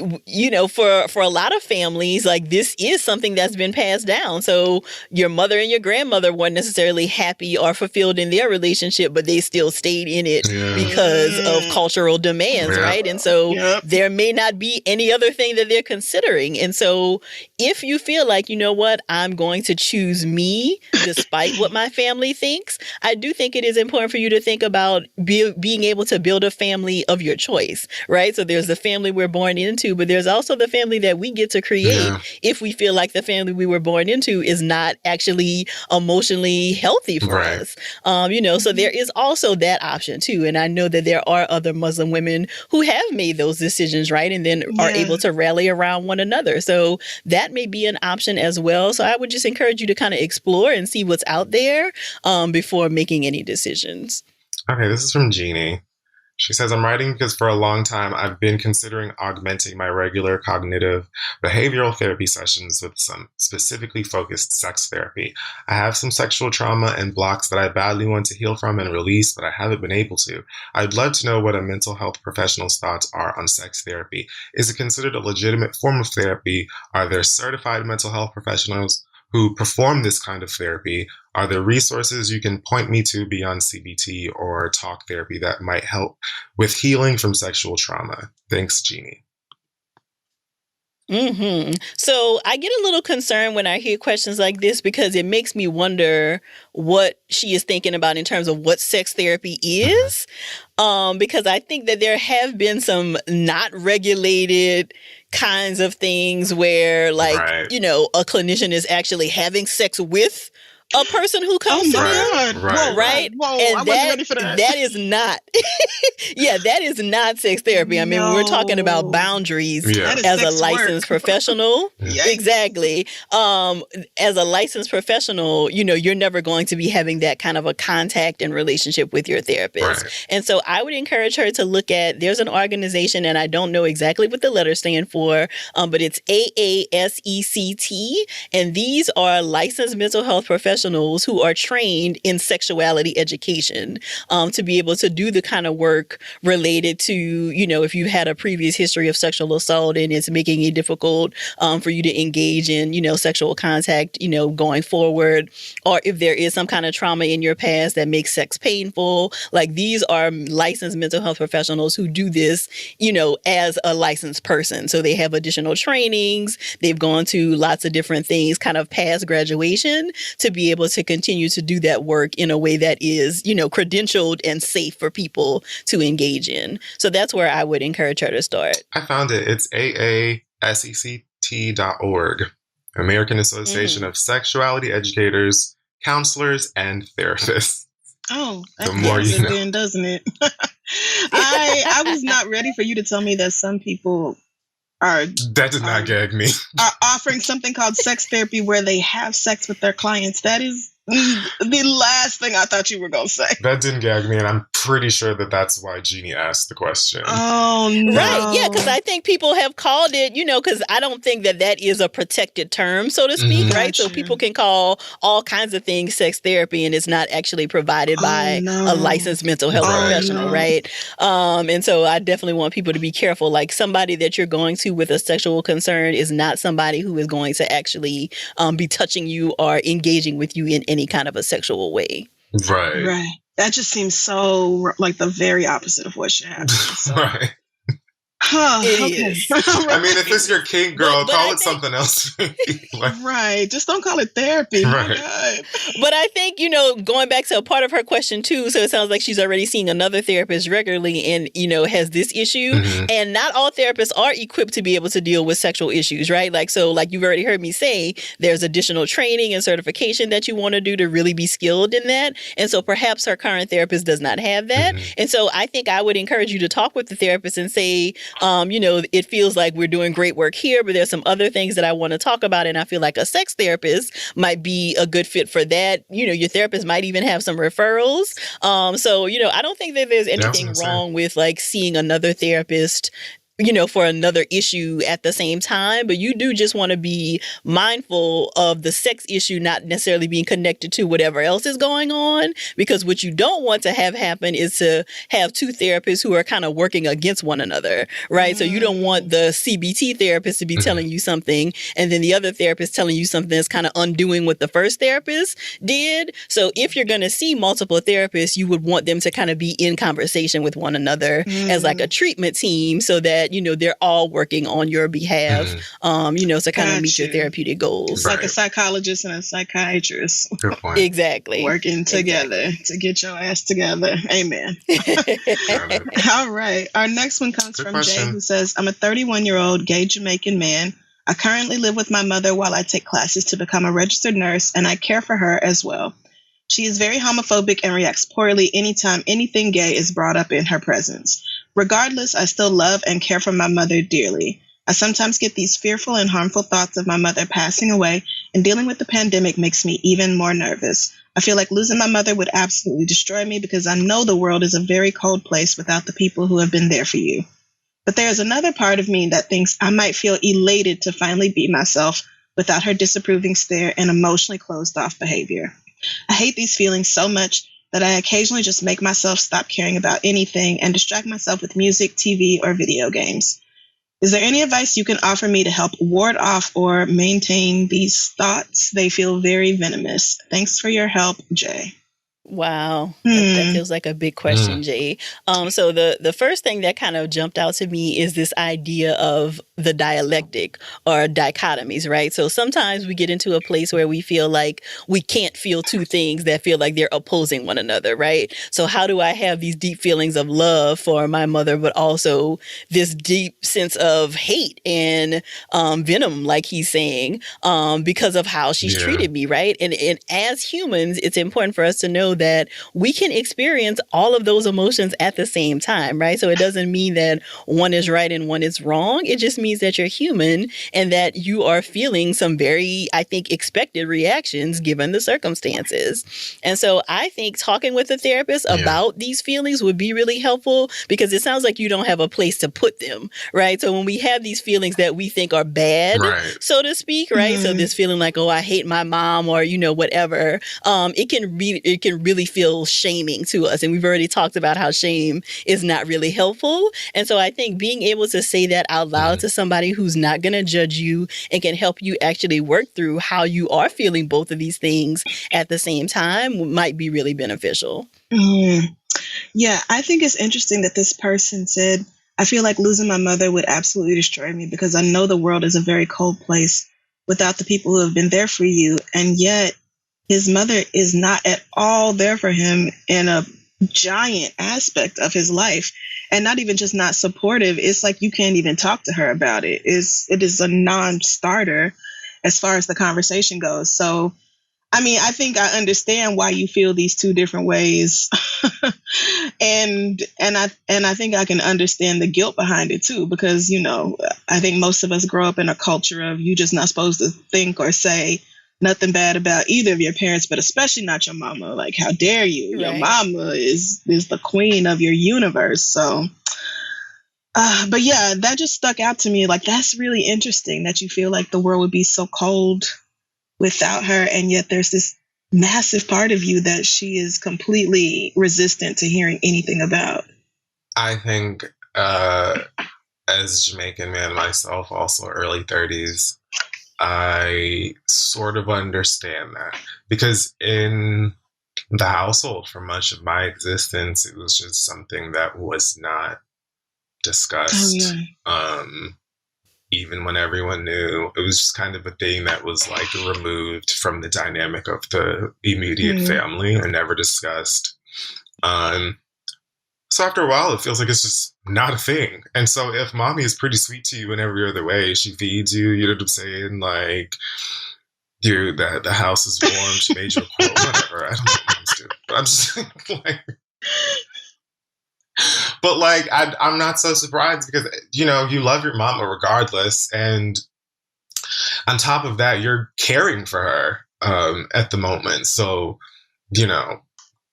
for a lot of families, like this is something that's been passed down. So your mother and your grandmother weren't necessarily happy or fulfilled in their relationship, but they still stayed in it because of cultural demands, right? And so there may not be any other thing that they're considering. And so if you feel like, I'm going to choose me despite what my family thinks, I do think it is important for you to think about being able to build a family of your choice, right? So there's the family we're born into, but there's also the family that we get to create if we feel like the family we were born into is not actually emotionally healthy for us. So there is also that option too. And I know that there are other Muslim women who have made those decisions, right? And then are able to rally around one another. So that may be an option as well. So I would just encourage you to kind of explore and see what's out there before making any decisions. Okay, this is from Jeannie. She says, I'm writing because for a long time I've been considering augmenting my regular cognitive behavioral therapy sessions with some specifically focused sex therapy. I have some sexual trauma and blocks that I badly want to heal from and release, but I haven't been able to. I'd love to know what a mental health professional's thoughts are on sex therapy. Is it considered a legitimate form of therapy? Are there certified mental health professionals who perform this kind of therapy? Are there resources you can point me to beyond CBT or talk therapy that might help with healing from sexual trauma? Thanks, Jeannie. So I get a little concerned when I hear questions like this because it makes me wonder what she is thinking about in terms of what sex therapy is. Because I think that there have been some not regulated kinds of things where a clinician is actually having sex with a person who comes to them, right? Whoa, and I wasn't ready for that. That is not, that is not sex therapy. I mean, we're talking about boundaries as a licensed professional. Exactly. As a licensed professional, you're never going to be having that kind of a contact and relationship with your therapist. Right. And so I would encourage her to look at, there's an organization, and I don't know exactly what the letters stand for, but it's AASECT. And these are licensed mental health professionals professionals who are trained in sexuality education to be able to do the kind of work related to, if you've had a previous history of sexual assault and it's making it difficult for you to engage in, sexual contact, going forward, or if there is some kind of trauma in your past that makes sex painful. Like, these are licensed mental health professionals who do this, as a licensed person. So they have additional trainings. They've gone to lots of different things kind of past graduation to be able to continue to do that work in a way that is, credentialed and safe for people to engage in. So that's where I would encourage her to start. I found it. It's aasect.org, American Association of Sexuality Educators, Counselors, and Therapists. Oh, The that more gets you it know. then, doesn't it? I was not ready for you to tell me that some people are That did not gag me. offering something called sex therapy where they have sex with their clients. That is the last thing I thought you were going to say. That didn't gag me, and I'm pretty sure that that's why Jeannie asked the question. Oh, no. Right. Yeah, because I think people have called it, because I don't think that is a protected term, so to speak, right? Gotcha. So people can call all kinds of things sex therapy, and it's not actually provided by a licensed mental health professional, right? And so I definitely want people to be careful. Like, somebody that you're going to with a sexual concern is not somebody who is going to actually be touching you or engaging with you in any kind of a sexual way. Right. That just seems so like the very opposite of what should happen. So. Right. It is. I mean, if it's your kink, girl, But call I it think- something else. Right. Just don't call it therapy. My Right. God. But I think, going back to a part of her question too, so it sounds like she's already seeing another therapist regularly and, has this issue. Mhm. And not all therapists are equipped to be able to deal with sexual issues, right? Like, so like you've already heard me say, there's additional training and certification that you want to do to really be skilled in that. And so perhaps her current therapist does not have that. Mhm. And so I think I would encourage you to talk with the therapist and say, it feels like we're doing great work here, but there's some other things that I want to talk about. And I feel like a sex therapist might be a good fit for that. Your therapist might even have some referrals. So, I don't think that there's anything wrong with like seeing another therapist, for another issue at the same time, but you do just want to be mindful of the sex issue not necessarily being connected to whatever else is going on, because what you don't want to have happen is to have two therapists who are kind of working against one another, right? So you don't want the CBT therapist to be telling you something and then the other therapist telling you something that's kind of undoing what the first therapist did. So if you're going to see multiple therapists, you would want them to kind of be in conversation with one another as like a treatment team, so that they're all working on your behalf, to kind of meet your therapeutic goals. It's like a psychologist and a psychiatrist Good point. Exactly. working together to get your ass together. Amen. All right. Our next one comes Good from question. Jay, who says, I'm a 31-year-old gay Jamaican man. I currently live with my mother while I take classes to become a registered nurse, and I care for her as well. She is very homophobic and reacts poorly anytime anything gay is brought up in her presence. Regardless, I still love and care for my mother dearly. I sometimes get these fearful and harmful thoughts of my mother passing away, and dealing with the pandemic makes me even more nervous. I feel like losing my mother would absolutely destroy me because I know the world is a very cold place without the people who have been there for you. But there's another part of me that thinks I might feel elated to finally be myself without her disapproving stare and emotionally closed off behavior. I hate these feelings so much that I occasionally just make myself stop caring about anything and distract myself with music, TV, or video games. Is there any advice you can offer me to help ward off or maintain these thoughts? They feel very venomous. Thanks for your help, Jay. Wow. That feels like a big question, Jay. So the first thing that kind of jumped out to me is this idea of the dialectic or dichotomies, right? So sometimes we get into a place where we feel like we can't feel two things that feel like they're opposing one another, right? So how do I have these deep feelings of love for my mother, but also this deep sense of hate and venom, like he's saying, because of how she's treated me, right? And as humans, it's important for us to know know that we can experience all of those emotions at the same time, right? So it doesn't mean that one is right and one is wrong. It just means that you're human and that you are feeling some very, I think, expected reactions given the circumstances. And so I think talking with a therapist about these feelings would be really helpful, because it sounds like you don't have a place to put them, right? So when we have these feelings that we think are bad, so to speak, right? So this feeling like, oh, I hate my mom, or, you know, whatever, it can really feel shaming to us. And we've already talked about how shame is not really helpful. And so I think being able to say that out loud to somebody who's not going to judge you and can help you actually work through how you are feeling both of these things at the same time might be really beneficial. Yeah, I think it's interesting that this person said, I feel like losing my mother would absolutely destroy me, because I know the world is a very cold place without the people who have been there for you. And yet his mother is not at all there for him in a giant aspect of his life, and not even just not supportive. It's like you can't even talk to her about it. It is a non-starter as far as the conversation goes. So, I mean, I think I understand why you feel these two different ways. and I think I can understand the guilt behind it too, because, you know, I think most of us grow up in a culture of you just not supposed to think or say nothing bad about either of your parents, but especially not your mama. Like, how dare you? Your mama is the queen of your universe. So, but yeah, that just stuck out to me. Like, that's really interesting that you feel like the world would be so cold without her, and yet there's this massive part of you that she is completely resistant to hearing anything about. I think as a Jamaican man myself, also early 30s, I sort of understand that, because in the household for much of my existence, it was just something that was not discussed. Even when everyone knew, it was just kind of a thing that was like removed from the dynamic of the immediate family and never discussed. So after a while, it feels like it's just not a thing. And so if mommy is pretty sweet to you in every other way, she feeds you, you know what I'm saying? Like, the house is warm, she made you a quilt, whatever. I don't know what moms do. But I'm just like... But like, I'm not so surprised, because, you know, you love your mama regardless. And on top of that, you're caring for her at the moment. So, you know,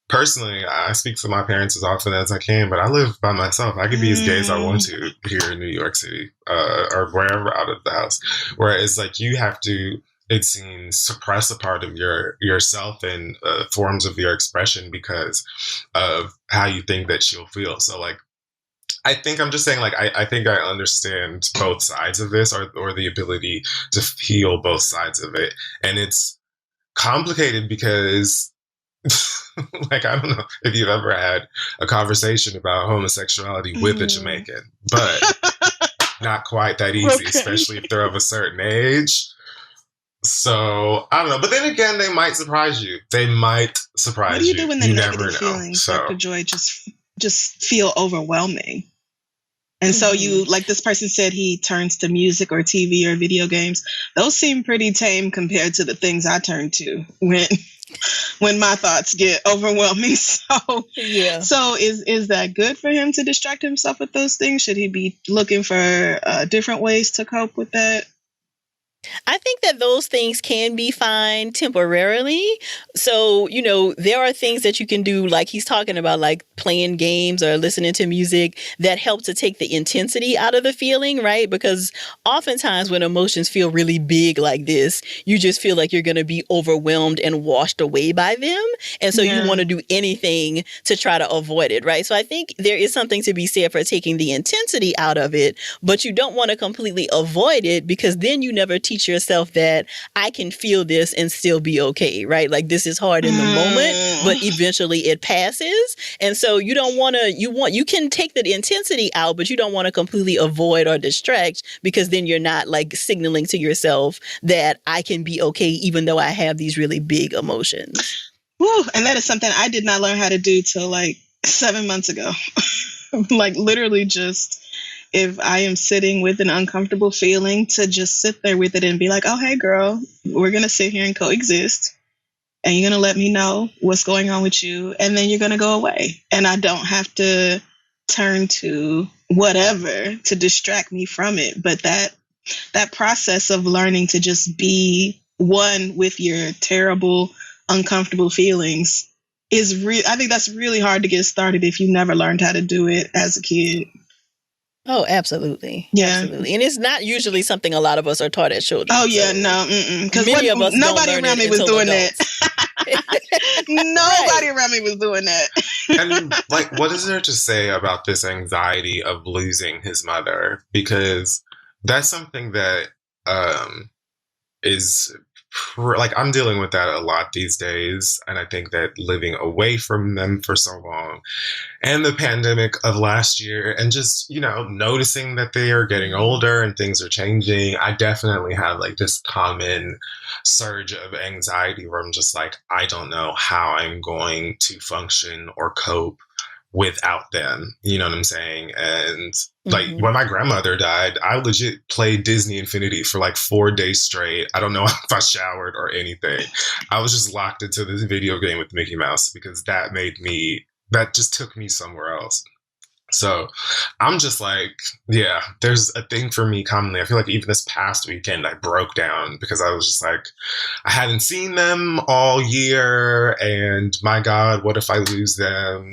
personally, I speak to my parents as often as I can, but I live by myself. I can be as gay as I want to here in New York City or wherever out of the house. Whereas like you have to, it seems, suppress a part of yourself and forms of your expression because of how you think that she'll feel. So like, I think I'm just saying, like, I think I understand both sides of this, or the ability to feel both sides of it. And it's complicated because, like, I don't know if you've ever had a conversation about homosexuality with a Jamaican, but not quite that easy, especially if they're of a certain age. So I don't know, but then again, they might surprise you. They might surprise you. What do you do when the you negative feelings, Dr. Joy, just feel overwhelming? And so you, like this person said, he turns to music or TV or video games. Those seem pretty tame compared to the things I turn to when my thoughts get overwhelming. So yeah. So is that good for him to distract himself with those things? Should he be looking for different ways to cope with that? I think that those things can be fine temporarily. So, you know, there are things that you can do, like he's talking about, like playing games or listening to music that help to take the intensity out of the feeling, right? Because oftentimes when emotions feel really big like this, you just feel like you're going to be overwhelmed and washed away by them. And so you want to do anything to try to avoid it, right? So I think there is something to be said for taking the intensity out of it, but you don't want to completely avoid it, because then you never teach yourself that I can feel this and still be okay, right? Like, this is hard in the moment, but eventually it passes. And so you don't want to, you can take the intensity out, but you don't want to completely avoid or distract, because then you're not like signaling to yourself that I can be okay even though I have these really big emotions. Woo, and that is something I did not learn how to do till like 7 months ago. Like, literally just, if I am sitting with an uncomfortable feeling, to just sit there with it and be like, oh, hey, girl, we're going to sit here and coexist. and you're going to let me know what's going on with you, and then you're going to go away. And I don't have to turn to whatever to distract me from it. But that process of learning to just be one with your terrible, uncomfortable feelings is I think that's really hard to get started if you never learned how to do it as a kid. Oh, absolutely. Yeah. Absolutely. And it's not usually something a lot of us are taught as children. Oh, yeah, no. Because many of us nobody don't learn around me it was until doing adults. that. Nobody around me was doing that. And like, what is there to say about this anxiety of losing his mother? Because that's something that is like, I'm dealing with that a lot these days. And I think that living away from them for so long, and the pandemic of last year, and just, you know, noticing that they are getting older and things are changing, I definitely have like this common surge of anxiety where I'm just like, I don't know how I'm going to function or cope without them. You know what I'm saying? And like, when my grandmother died, I legit played Disney Infinity for like 4 days straight. I don't know if I showered or anything. I was just locked into this video game with Mickey Mouse because that just took me somewhere else. So I'm just like, yeah, there's a thing for me commonly. I feel like even this past weekend, I broke down because I was just like, I hadn't seen them all year. And my God, what if I lose them?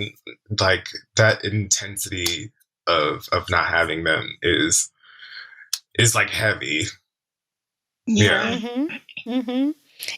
Like, that intensity of not having them is like heavy. Yeah.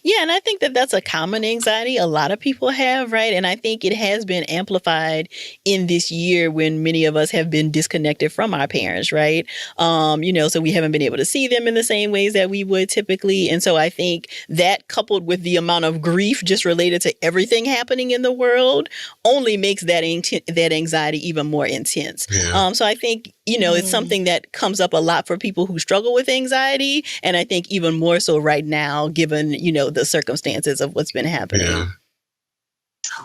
Yeah, and I think that that's a common anxiety a lot of people have, right? And I think it has been amplified in this year when many of us have been disconnected from our parents, right? You know, so we haven't been able to see them in the same ways that we would typically. And so I think that, coupled with the amount of grief just related to everything happening in the world, only makes that anxiety even more intense. Yeah. So I think, you know, it's something that comes up a lot for people who struggle with anxiety. And I think even more so right now, given, you know, the circumstances of what's been happening. Yeah.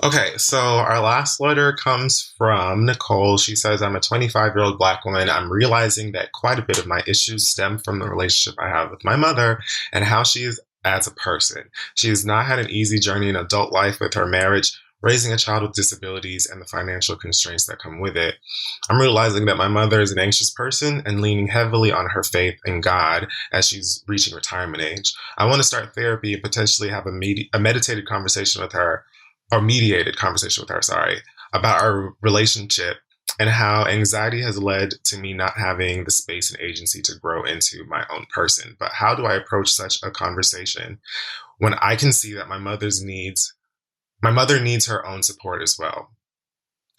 Okay, so our last letter comes from Nicole. She says, I'm a 25-year-old Black woman. I'm realizing that quite a bit of my issues stem from the relationship I have with my mother and how she is as a person. She has not had an easy journey in adult life with her marriage, raising a child with disabilities, and the financial constraints that come with it. I'm realizing that my mother is an anxious person and leaning heavily on her faith in God as she's reaching retirement age. I want to start therapy and potentially have a mediated conversation with her, about our relationship and how anxiety has led to me not having the space and agency to grow into my own person. But how do I approach such a conversation when I can see that my mother needs her own support as well?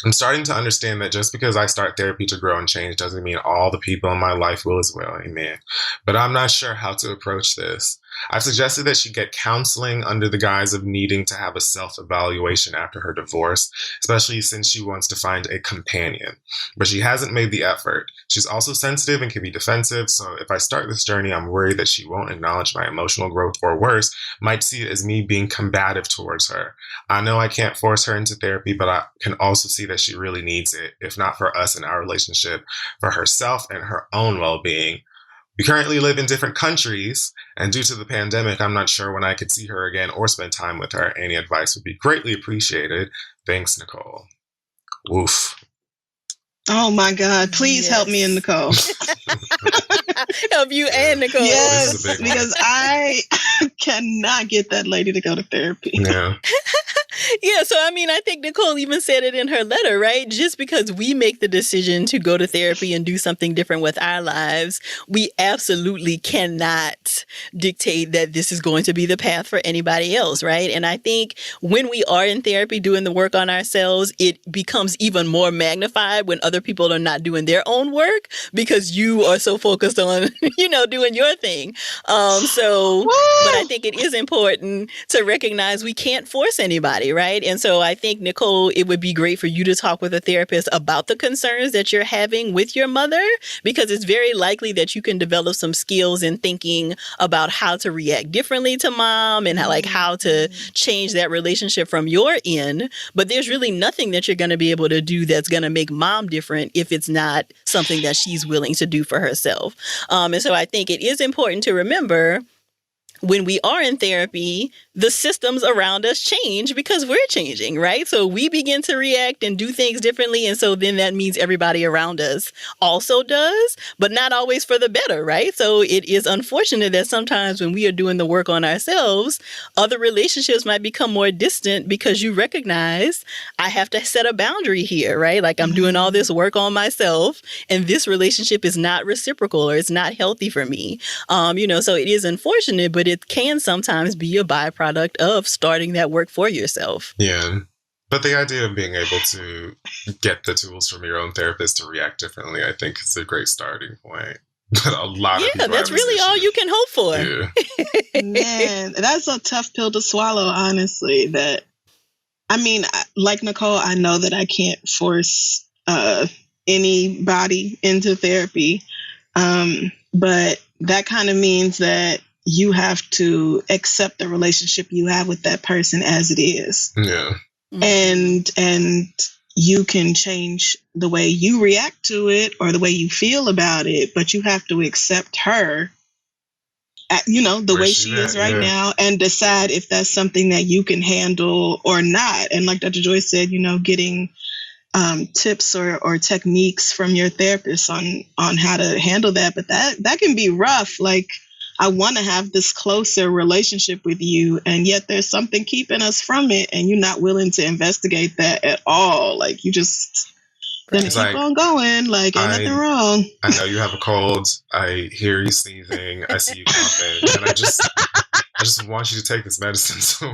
I'm starting to understand that just because I start therapy to grow and change doesn't mean all the people in my life will as well. Amen. But I'm not sure how to approach this. I've suggested that she get counseling under the guise of needing to have a self-evaluation after her divorce, especially since she wants to find a companion. But she hasn't made the effort. She's also sensitive and can be defensive, so if I start this journey, I'm worried that she won't acknowledge my emotional growth, or worse, might see it as me being combative towards her. I know I can't force her into therapy, but I can also see that she really needs it, if not for us and our relationship, for herself and her own well-being. We currently live in different countries, and due to the pandemic, I'm not sure when I could see her again or spend time with her. Any advice would be greatly appreciated. Thanks, Nicole. Woof. Oh my God. Please help me and Nicole. Help you and Nicole. Yes, because I cannot get that lady to go to therapy. Yeah. Yeah, so I mean, I think Nicole even said it in her letter, right? Just because we make the decision to go to therapy and do something different with our lives, we absolutely cannot dictate that this is going to be the path for anybody else, right? And I think when we are in therapy doing the work on ourselves, it becomes even more magnified when other people are not doing their own work because you are so focused on, you know, doing your thing. But I think it is important to recognize we can't force anybody, right? And so I think, Nicole, it would be great for you to talk with a therapist about the concerns that you're having with your mother, because it's very likely that you can develop some skills in thinking about how to react differently to mom and how to change that relationship from your end. But there's really nothing that you're going to be able to do that's going to make mom different if it's not something that she's willing to do for herself. And so I think it is important to remember when we are in therapy, the systems around us change because we're changing, right? So we begin to react and do things differently. And so then that means everybody around us also does, but not always for the better, right? So it is unfortunate that sometimes when we are doing the work on ourselves, other relationships might become more distant because you recognize I have to set a boundary here, right? Like I'm doing all this work on myself and this relationship is not reciprocal or it's not healthy for me. So it is unfortunate, but it can sometimes be a byproduct of starting that work for yourself. Yeah. But the idea of being able to get the tools from your own therapist to react differently, I think is a great starting point. But a lot of people that's really all you can hope for. Yeah. Man, that's a tough pill to swallow, honestly. Like Nicole, I know that I can't force anybody into therapy. But that kind of means that you have to accept the relationship you have with that person as it is. Yeah. And you can change the way you react to it or the way you feel about it, but you have to accept her, the way she is right now and decide if that's something that you can handle or not. And like Dr. Joy said, getting tips or techniques from your therapist on how to handle that. But that can be rough. Like, I want to have this closer relationship with you, and yet there's something keeping us from it, and you're not willing to investigate that at all. Like, you just gonna keep on going. Like, ain't nothing wrong. I know you have a cold. I hear you sneezing. I see you coughing, and I just want you to take this medicine so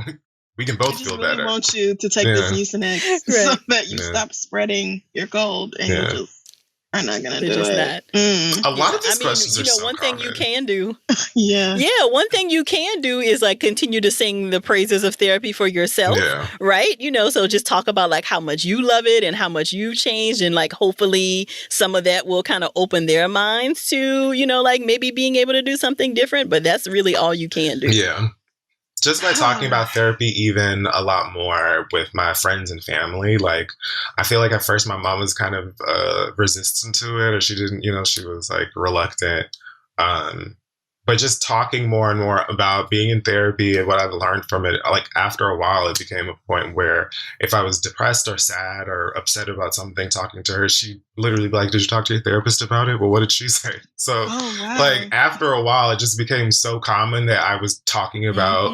we can both feel better. I want you to take this Mucinex so that you stop spreading your cold, and you just are not going to do it. A lot of these questions are so one common. thing you can do. Yeah, one thing you can do is like continue to sing the praises of therapy for yourself, right? So just talk about like how much you love it and how much you changed, and like hopefully some of that will kind of open their minds to, like maybe being able to do something different, but that's really all you can do. Yeah. Just by talking about therapy even a lot more with my friends and family, like I feel like at first my mom was kind of resistant to it, or she didn't, she was like reluctant. But just talking more and more about being in therapy and what I've learned from it, like after a while, it became a point where if I was depressed or sad or upset about something, talking to her, she'd literally be like, "Did you talk to your therapist about it? Well, what did she say?" So like after a while, it just became so common that I was talking about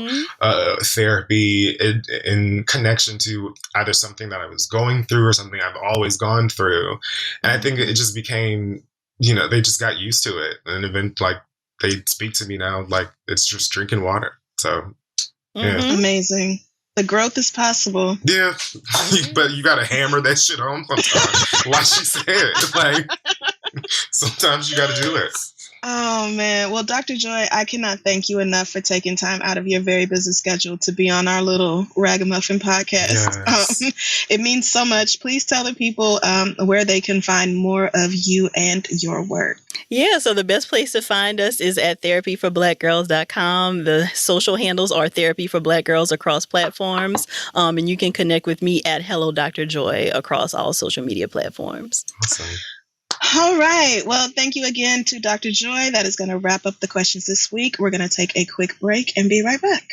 therapy in connection to either something that I was going through or something I've always gone through. And I think it just became, they just got used to it. And even like, they speak to me now like it's just drinking water. So, Amazing. The growth is possible. Yeah, but you got to hammer that shit home sometimes. Like she said, like sometimes you got to do it. Oh, man. Well, Dr. Joy, I cannot thank you enough for taking time out of your very busy schedule to be on our little Ragamuffin podcast. Yes. It means so much. Please tell the people where they can find more of you and your work. Yeah, so the best place to find us is at therapyforblackgirls.com. The social handles are Therapy for Black Girls across platforms. And you can connect with me at Hello Dr. Joy across all social media platforms. Awesome. All right. Well, thank you again to Dr. Joy. That is going to wrap up the questions this week. We're going to take a quick break and be right back.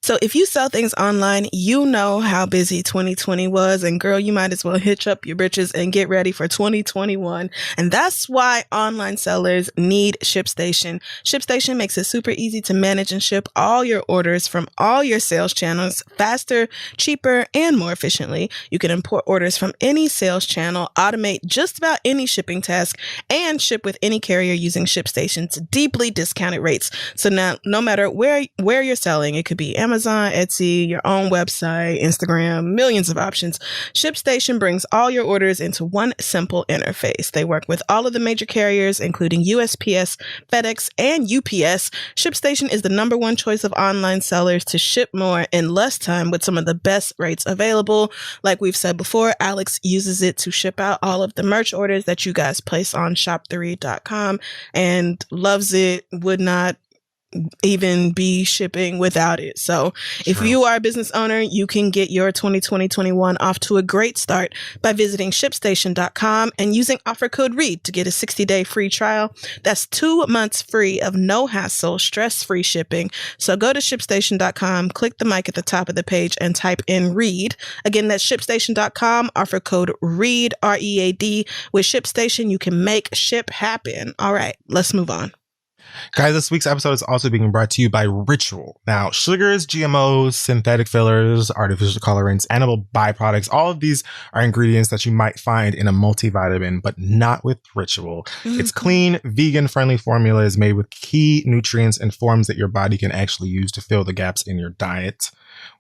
So if you sell things online, you know how busy 2020 was. And girl, you might as well hitch up your britches and get ready for 2021. And that's why online sellers need ShipStation. ShipStation makes it super easy to manage and ship all your orders from all your sales channels faster, cheaper, and more efficiently. You can import orders from any sales channel, automate just about any shipping task, and ship with any carrier using ShipStation's deeply discounted rates. So now, no matter where you're selling, it could be Amazon, Etsy, your own website, Instagram, millions of options. ShipStation brings all your orders into one simple interface. They work with all of the major carriers, including USPS, FedEx, and UPS. ShipStation is the number one choice of online sellers to ship more in less time with some of the best rates available. Like we've said before, Alex uses it to ship out all of the merch orders that you guys place on shop3.com and loves it, would not even be shipping without it. So if you are a business owner, you can get your 2020-21 off to a great start by visiting ShipStation.com and using offer code READ to get a 60-day free trial. That's 2 months free of no hassle, stress-free shipping. So go to ShipStation.com, click the mic at the top of the page and type in READ. Again, that's ShipStation.com, offer code READ, READ. With ShipStation, you can make ship happen. All right, let's move on. Guys, this week's episode is also being brought to you by Ritual. Now, sugars, GMOs, synthetic fillers, artificial colorants, animal byproducts, all of these are ingredients that you might find in a multivitamin, but not with Ritual. Mm-hmm. It's clean, vegan-friendly formulas made with key nutrients and forms that your body can actually use to fill the gaps in your diet.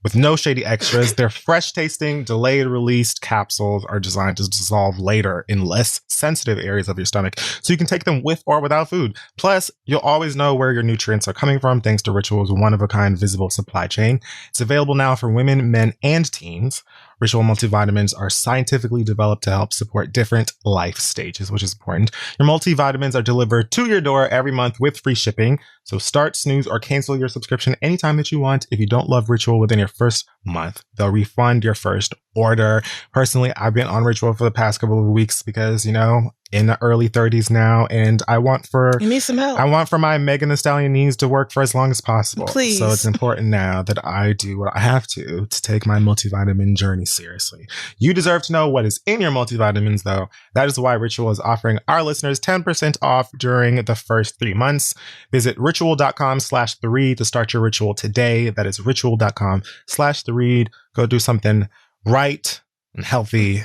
With no shady extras, their fresh-tasting, delayed-released capsules are designed to dissolve later in less sensitive areas of your stomach, so you can take them with or without food. Plus, you'll always know where your nutrients are coming from thanks to Ritual's one-of-a-kind visible supply chain. It's available now for women, men, and teens. Ritual multivitamins are scientifically developed to help support different life stages, which is important. Your multivitamins are delivered to your door every month with free shipping. So start, snooze, or cancel your subscription anytime that you want. If you don't love Ritual within your first month, they'll refund your first order. Personally, I've been on Ritual for the past couple of weeks because, you know, in the early 30s now, and I want for you need some help. I want for my Megan Thee Stallion needs to work for as long as possible. Please. So it's important now that I do what I have to take my multivitamin journey seriously. You deserve to know what is in your multivitamins, though. That is why Ritual is offering our listeners 10% off during the first 3 months. Visit ritual.com/theread to start your ritual today. That is ritual.com/theread. Go do something right and healthy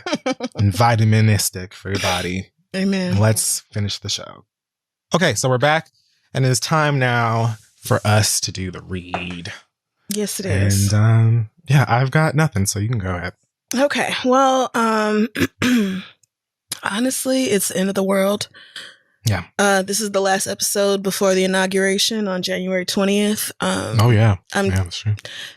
and vitaministic for your body. Amen. Let's finish the show. Okay, so we're back, and it's time now for us to do the read. Yes, it is. And yeah, I've got nothing, so you can go ahead. Okay. Well, honestly, it's the end of the world. Yeah. This is the last episode before the inauguration on January 20th. Oh yeah. Yeah, that's true.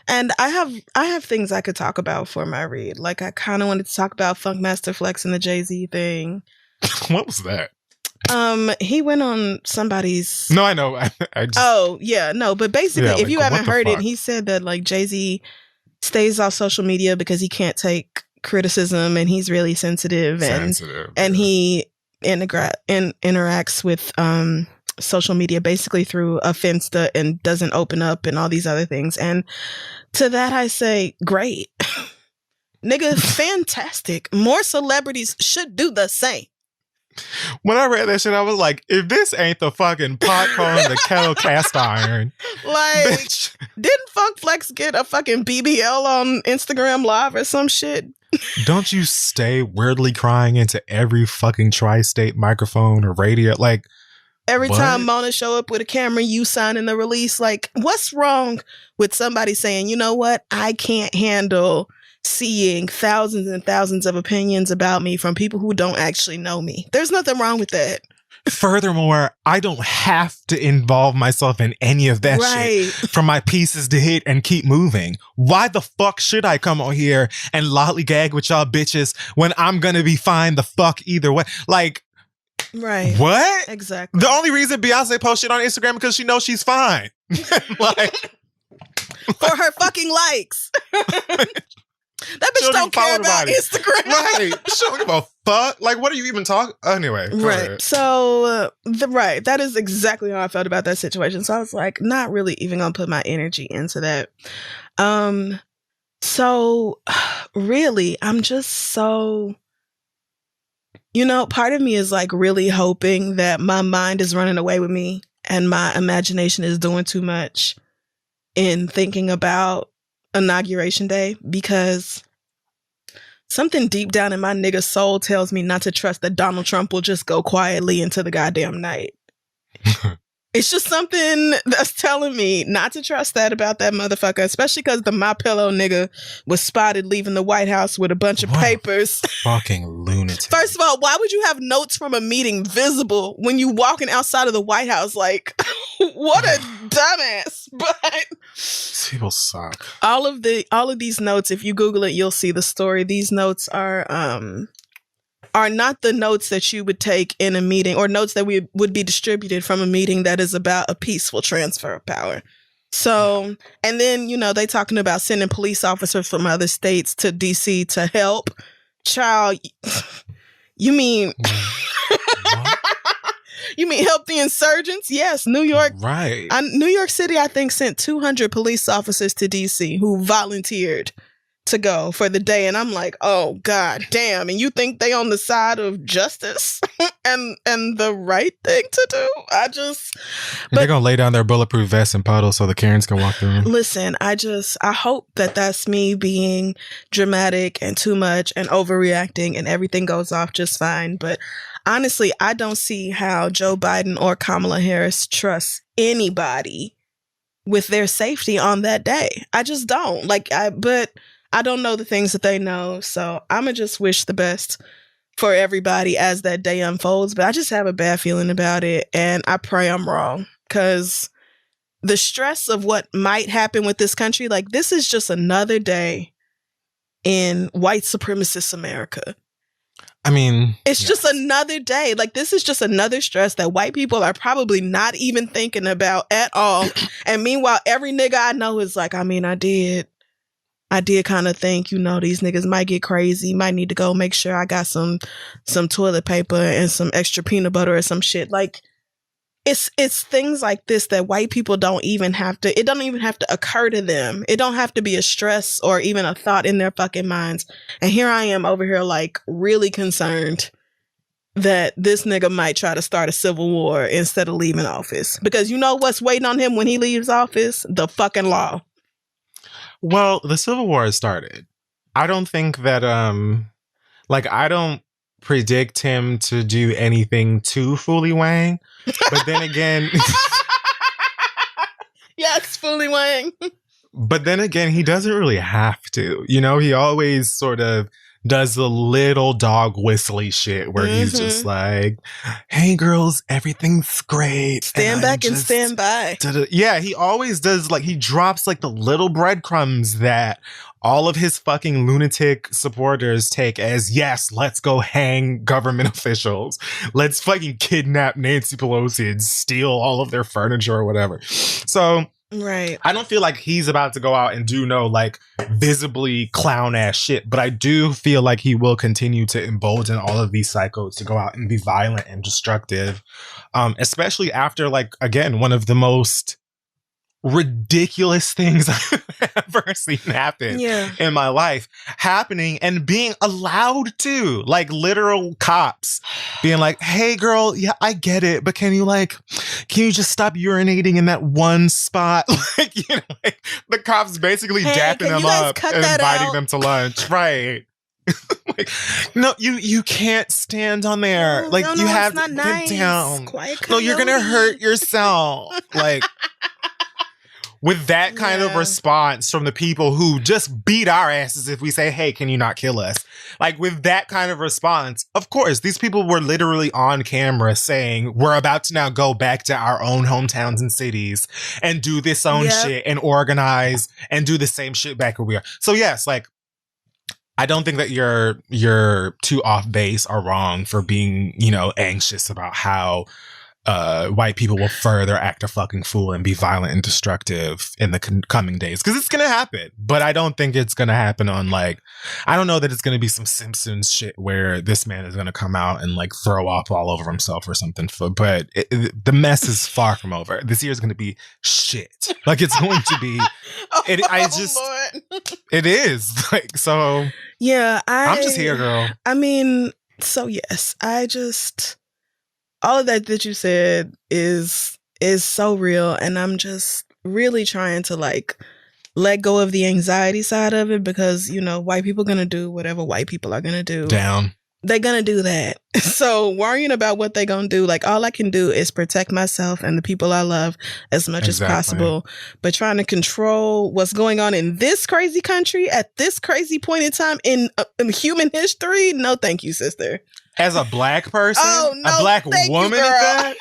And I have things I could talk about for my read. Like I kind of wanted to talk about Funkmaster Flex and the Jay-Z thing. What was that? He went on somebody's. No, I know. I just... Oh yeah, no. But basically, Yeah, if you haven't heard fuck? it, he said that like Jay-Z stays off social media because he can't take criticism and he's really sensitive. And he interacts with social media basically through a Finsta and doesn't open up and all these other things. And to that I say, great. Nigga, fantastic. More celebrities should do the same. When I read that shit, I was like, if this ain't the fucking pot calling the kettle cast iron. Like, bitch. Didn't Funk Flex get a fucking BBL on Instagram Live or some shit? Don't you stay weirdly crying into every fucking tri-state microphone or radio? Like, every what? time Mona show up with a camera, you signing the release. Like, what's wrong with somebody saying, you know what? I can't handle seeing thousands and thousands of opinions about me from people who don't actually know me. There's nothing wrong with that. Furthermore, I don't have to involve myself in any of that shit for my pieces to hit and keep moving. Why the fuck should I come on here and lollygag with y'all bitches when I'm gonna be fine the fuck either way? Like, right. What? Exactly. The only reason Beyonce posts shit on Instagram because she knows she's fine. Like, for her fucking likes. That bitch don't care about Instagram. Right. She don't give a fuck. Like, what are you even talking? Anyway. Right. Ahead. So, that is exactly how I felt about that situation. So I was like, not really even going to put my energy into that. So really, I'm just so, part of me is like really hoping that my mind is running away with me and my imagination is doing too much in thinking about Inauguration Day, because something deep down in my nigga soul tells me not to trust that Donald Trump will just go quietly into the goddamn night. It's just something that's telling me not to trust that about that motherfucker, especially because the My Pillow nigga was spotted leaving the White House with a bunch of papers. Fucking lunatic. First of all, why would you have notes from a meeting visible when you walking outside of the White House? Like, what a dumbass. But people suck. All of these notes, if you Google it, you'll see the story. These notes are are not the notes that you would take in a meeting or notes that would be distributed from a meeting that is about a peaceful transfer of power. So, and then, they talking about sending police officers from other states to DC to help. Child, you mean... You mean help the insurgents? Yes, New York. Right. New York City, I think, sent 200 police officers to DC who volunteered to go for the day. And I'm like, oh, God damn. And you think they on the side of justice and the right thing to do? They're going to lay down their bulletproof vests and puddles so the Karens can walk through. Listen, I hope that that's me being dramatic and too much and overreacting and everything goes off just fine. But honestly, I don't see how Joe Biden or Kamala Harris trust anybody with their safety on that day. I just don't. But I don't know the things that they know. So I'm going to just wish the best for everybody as that day unfolds. But I just have a bad feeling about it. And I pray I'm wrong. Because the stress of what might happen with this country, this is just another day in white supremacist America. I mean, it's just another day. This is just another stress that white people are probably not even thinking about at all. And meanwhile, every nigga I know is like, I did kind of think, these niggas might get crazy, might need to go make sure I got some toilet paper and some extra peanut butter or some shit. It's things like this that white people don't even have to occur to them. It don't have to be a stress or even a thought in their fucking minds. And here I am over here really concerned that this nigga might try to start a civil war instead of leaving office. Because you know what's waiting on him when he leaves office? The fucking law. Well, the Civil War has started. I don't think that, I don't predict him to do anything too fully Wang. But then again... Yes, fully Wang. But then again, he doesn't really have to. He always sort of does the little dog whistly shit where he's just like, hey girls, everything's great. Stand back and stand by. Yeah, he always does, he drops the little breadcrumbs that all of his fucking lunatic supporters take as, yes, let's go hang government officials. Let's fucking kidnap Nancy Pelosi and steal all of their furniture or whatever. So... Right. I don't feel like he's about to go out and do no visibly clown ass shit, but I do feel like he will continue to embolden all of these psychos to go out and be violent and destructive. Especially after again, one of the most ridiculous things I've ever seen happen in my life happening and being allowed to, like, cops being like, hey girl, yeah, I get it, but can you just stop urinating in that one spot? Like, you know, like, the cops basically dapping them up and inviting them to lunch. Right. Like, no, you can't stand on there. Like, you have to get down. No, you're gonna hurt yourself. Like, with that kind of response from the people who just beat our asses if we say, hey, can you not kill us? Like, with that kind of response, of course, these people were literally on camera saying, we're about to now go back to our own hometowns and cities and do this own shit and organize and do the same shit back where we are. So yes, like, I don't think that you're too off base or wrong for being, you know, anxious about how white people will further act a fucking fool and be violent and destructive in the coming days. Because it's going to happen. But I don't think it's going to happen on, like, I don't know that it's going to be some Simpsons shit where this man is going to come out and, like, throw up all over himself or something. But the mess is far from over. This year is going to be shit. Like, it's going to be... It is. Like, so... Yeah, I'm just here, girl. I mean, so yes, all of that you said is so real, and I'm just really trying to, like, let go of the anxiety side of it, because, you know, white people gonna do whatever white people are gonna do. They're gonna do that. So worrying about what they're gonna do, like, all I can do is protect myself and the people I love as much as possible. But trying to control what's going on in this crazy country at this crazy point in time in human history, no thank you, sister. As a black person? A black woman at that?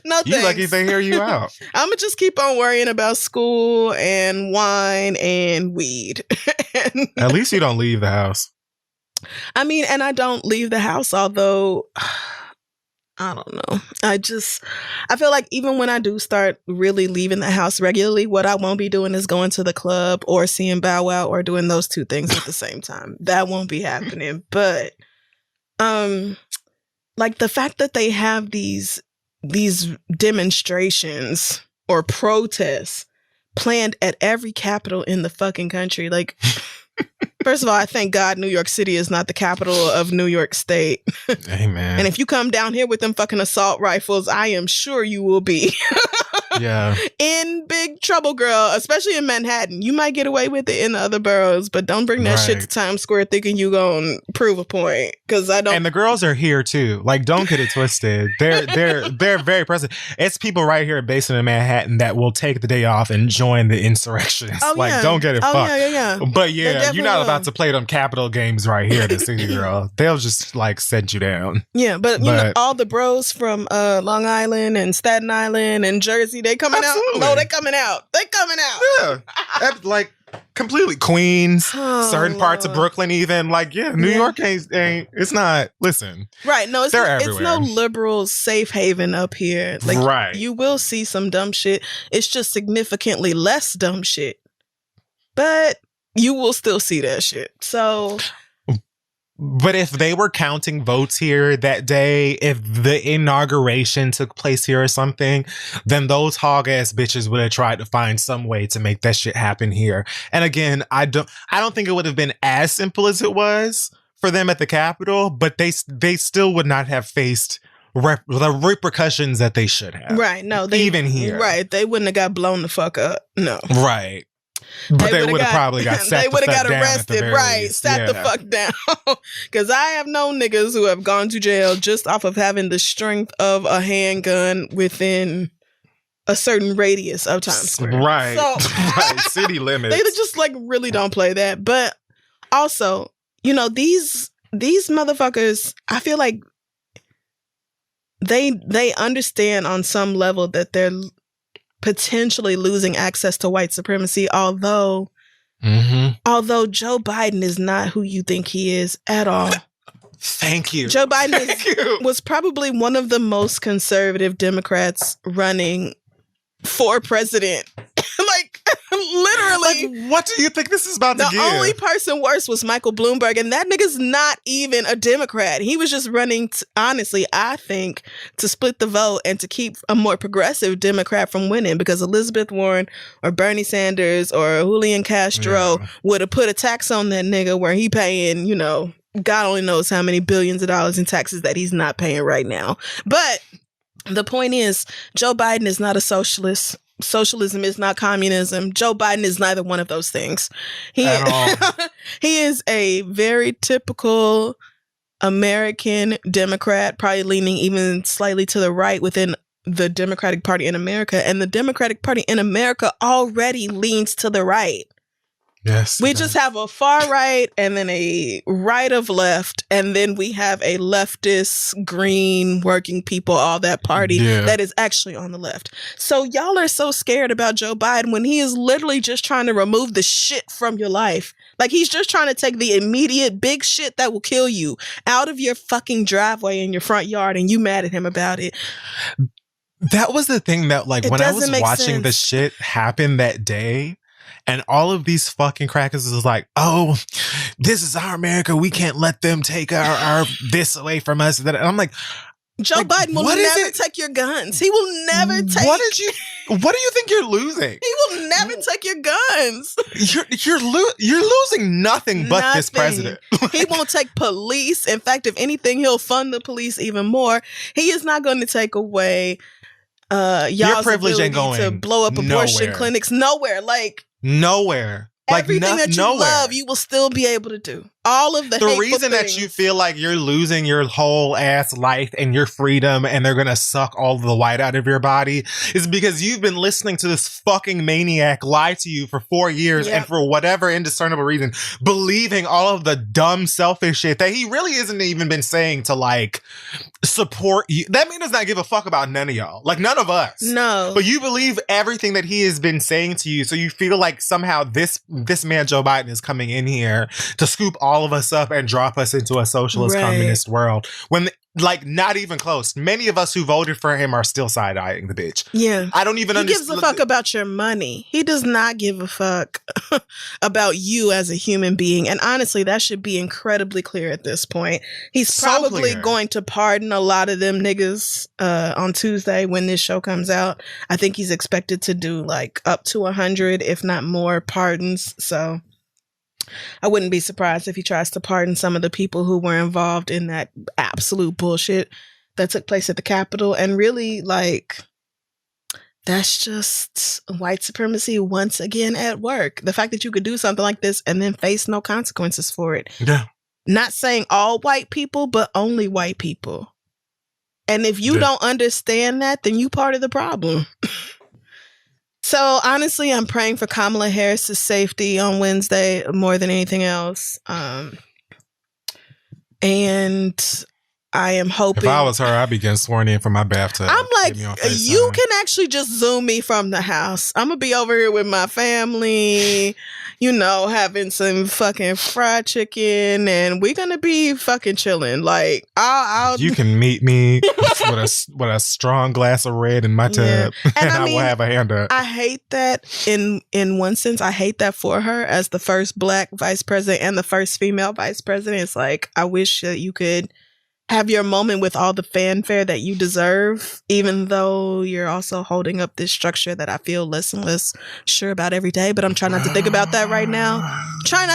No thanks. You lucky if they hear you out. I'm going to just keep on worrying about school and wine and weed. At least you don't leave the house. I mean, and I don't leave the house, although I don't know. I feel like even when I do start really leaving the house regularly, what I won't be doing is going to the club or seeing Bow Wow or doing those two things at the same time. That won't be happening. But like the fact that they have these demonstrations or protests planned at every capital in the fucking country, like first of all, I thank God New York City is not the capital of New York State. Amen. And if you come down here with them fucking assault rifles, I am sure you will be in big trouble, girl, especially in Manhattan. You might get away with it in the other boroughs, but don't bring that shit to Times Square thinking you gonna prove a point, because I don't. And the girls are here too. Like, don't get it twisted. They're very present. It's people right here based in Manhattan that will take the day off and join the insurrections. Oh, like, yeah. don't get it fucked. Yeah. But yeah, you're not will. about to play them capital games right here in the city, girl. They'll just like send you down. Yeah, but you know, all the bros from Long Island and Staten Island and Jersey, they coming Absolutely. out. No, they coming out. They coming out. Yeah. Like completely Queens, certain parts of Brooklyn, even like New York ain't. It's not. Listen, right? No, it's everywhere. no liberal safe haven up here. Like, right? You will see some dumb shit. It's just significantly less dumb shit, but you will still see that shit. So. But if they were counting votes here that day, if the inauguration took place here or something, then those hog ass bitches would have tried to find some way to make that shit happen here. And again, I don't think it would have been as simple as it was for them at the Capitol, but they still would not have faced the repercussions that they should have. Right. No, even here. Right. They wouldn't have got blown the fuck up. No. Right. But they would have probably got sat they the fuck got down arrested, right? Sat the fuck down. Because I have known niggas who have gone to jail just off of having the strength of a handgun within a certain radius of Times Square. Right. So, right. City limits. They just like really don't play that. But also, you know, these motherfuckers, I feel like they understand on some level that they're potentially losing access to white supremacy, although Joe Biden is not who you think he is at all. Thank you. Joe Biden was probably one of the most conservative Democrats running for president. Like, literally. Like, what do you think this is about to give? The only person worse was Michael Bloomberg, and that nigga's not even a Democrat. He was just running, honestly, I think, to split the vote and to keep a more progressive Democrat from winning, because Elizabeth Warren or Bernie Sanders or Julian Castro would have put a tax on that nigga where he paying, you know, God only knows how many billions of dollars in taxes that he's not paying right now. But the point is, Joe Biden is not a socialist. Socialism is not communism. Joe Biden is neither one of those things. He is a very typical American Democrat, probably leaning even slightly to the right within the Democratic Party in America. And the Democratic Party in America already leans to the right. Yes. We just have a far right and then a right of left, and then we have a leftist, green, working people, all that party that is actually on the left. So y'all are so scared about Joe Biden when he is literally just trying to remove the shit from your life. Like, he's just trying to take the immediate big shit that will kill you out of your fucking driveway in your front yard, and you mad at him about it. That was the thing that, like, when I was watching the shit happen that day, and all of these fucking crackers was like, oh, this is our America. We can't let them take our this away from us. And I'm like, Joe Biden will never take your guns. He will never take. What do you think you're losing? He will never take your guns. You're losing nothing but this president. He won't take police. In fact, if anything, he'll fund the police even more. He is not going to take away y'all's privilege ability ain't going to blow up abortion nowhere. clinics. Nowhere. Like everything that you love, you will still be able to do. All of the reason that you feel like you're losing your whole ass life and your freedom and they're going to suck all the white out of your body is because you've been listening to this fucking maniac lie to you for 4 years and for whatever indiscernible reason, believing all of the dumb, selfish shit that he really isn't even been saying to, like, support you. That man does not give a fuck about none of y'all. Like, none of us. No. But you believe everything that he has been saying to you, so you feel like somehow this man, Joe Biden, is coming in here to scoop all all of us up and drop us into a socialist communist world. When, like, not even close. Many of us who voted for him are still side-eyeing the bitch. Yeah. I don't even understand. He gives a fuck about your money. He does not give a fuck about you as a human being. And honestly, that should be incredibly clear at this point. He's probably going to pardon a lot of them niggas on Tuesday when this show comes out. I think he's expected to do like up to 100, if not more, pardons. So I wouldn't be surprised if he tries to pardon some of the people who were involved in that absolute bullshit that took place at the Capitol. And really, like, that's just white supremacy once again at work. The fact that you could do something like this and then face no consequences for it. Yeah. Not saying all white people, but only white people. And if you don't understand that, then you part of the problem. So honestly, I'm praying for Kamala Harris's safety on Wednesday more than anything else. And I am hoping. If I was her, I'd be getting sworn in from my bathtub. I'm like, you can actually just Zoom me from the house. I'm going to be over here with my family, you know, having some fucking fried chicken, and we're going to be fucking chilling. Like, I'll you can meet me with a strong glass of red in my tub, and I will have a hand up. I hate that in one sense. I hate that for her as the first Black vice president and the first female vice president. It's like, I wish that you could have your moment with all the fanfare that you deserve, even though you're also holding up this structure that I feel less and less sure about every day. But I'm trying not to think about that right now. I'm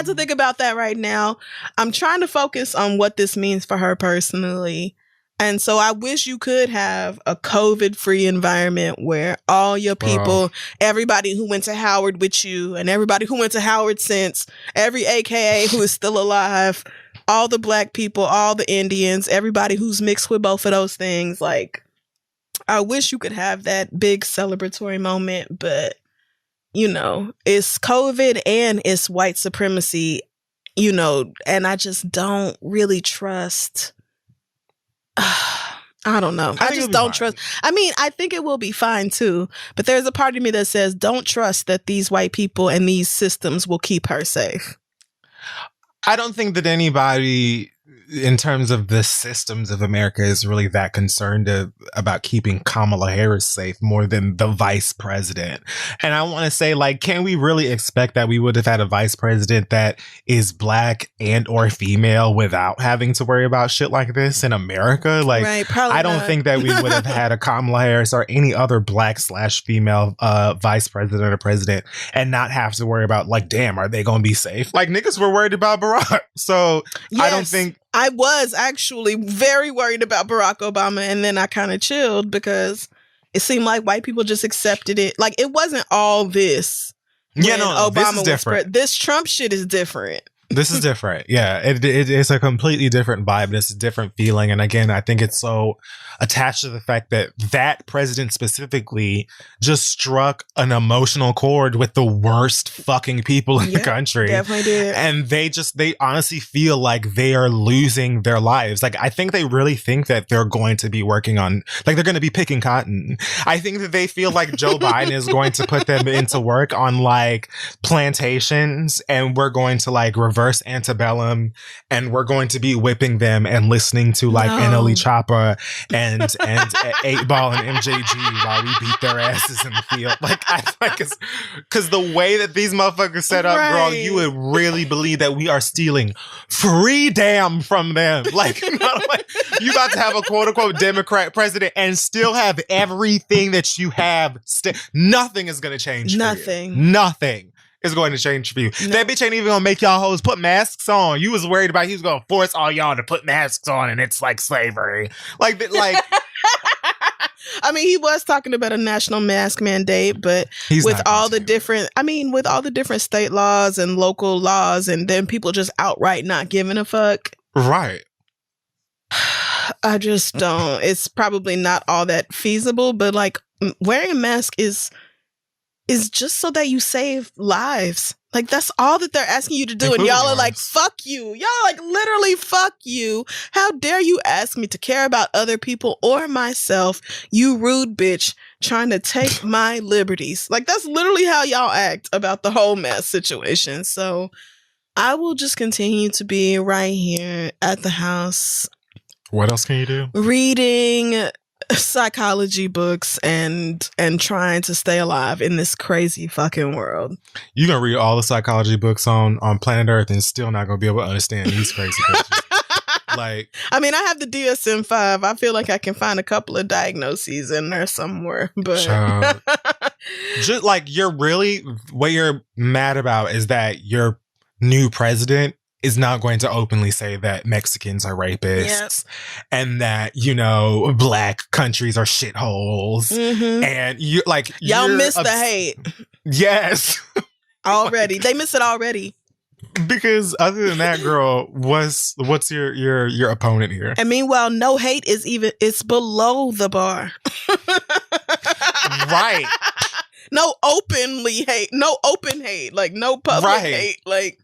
trying to focus on what this means for her personally. And so I wish you could have a COVID-free environment where all your people, everybody who went to Howard with you and everybody who went to Howard since, every AKA who is still alive, all the Black people, all the Indians, everybody who's mixed with both of those things. Like, I wish you could have that big celebratory moment, but, you know, it's COVID and it's white supremacy, you know, and I just don't really trust. I don't know. I just don't trust. I mean, I think it will be fine too, but there's a part of me that says, don't trust that these white people and these systems will keep her safe. I don't think that anybody, in terms of the systems of America, is really that concerned about keeping Kamala Harris safe more than the vice president. And I want to say, like, can we really expect that we would have had a vice president that is Black and or female without having to worry about shit like this in America? Like, I don't think that we would have had a Kamala Harris or any other Black/female vice president or president and not have to worry about, like, damn, are they going to be safe? Like, niggas were worried about Barack. So yes. I don't think. I was actually very worried about Barack Obama, and then I kind of chilled because it seemed like white people just accepted it. Like, it wasn't all this. Yeah, no, Obama this is different. This Trump shit is different. This is different. Yeah, it's a completely different vibe. It's a different feeling. And again, I think it's so attached to the fact that that president specifically just struck an emotional chord with the worst fucking people in the country. Definitely did. And they honestly feel like they are losing their lives. Like, I think they really think that they're going to be working on, like, they're going to be picking cotton. I think that they feel like Joe Biden is going to put them into work on, like, plantations, and we're going to, like, reverse antebellum, and we're going to be whipping them and listening to, like, NLE Choppa and 8Ball and MJG while we beat their asses in the field. Like, because the way that these motherfuckers set up, girl, you would really believe that we are stealing freedom from them. Like, you about to have a quote unquote Democrat president and still have everything that you have. Nothing is going to change. Nothing is going to change for you. No. That bitch ain't even gonna make y'all hoes put masks on. You was worried about he was gonna force all y'all to put masks on, and it's like slavery. Like. I mean, he was talking about a national mask mandate, but with all the different state laws and local laws, and then people just outright not giving a fuck. Right. I just don't. It's probably not all that feasible, but, like, wearing a mask is just so that you save lives. Like, that's all that they're asking you to do. And y'all are like, fuck you. Y'all are like, literally, fuck you. How dare you ask me to care about other people or myself, you rude bitch, trying to take my liberties. Like, that's literally how y'all act about the whole mask situation. So I will just continue to be right here at the house. What else can you do? Reading psychology books and trying to stay alive in this crazy fucking world. You're going to read all the psychology books on planet Earth and still not going to be able to understand these crazy bitches. Like, I mean, I have the DSM-5. I feel like I can find a couple of diagnoses in there somewhere, but just like what you're mad about is that your new president is not going to openly say that Mexicans are rapists and that, Black countries are shitholes. Mm-hmm. And y'all miss the hate. Yes. Already. They miss it already. Because other than that, girl, what's your opponent here? And meanwhile, no hate it's below the bar. Right. No openly hate, no open hate, like no public hate. Like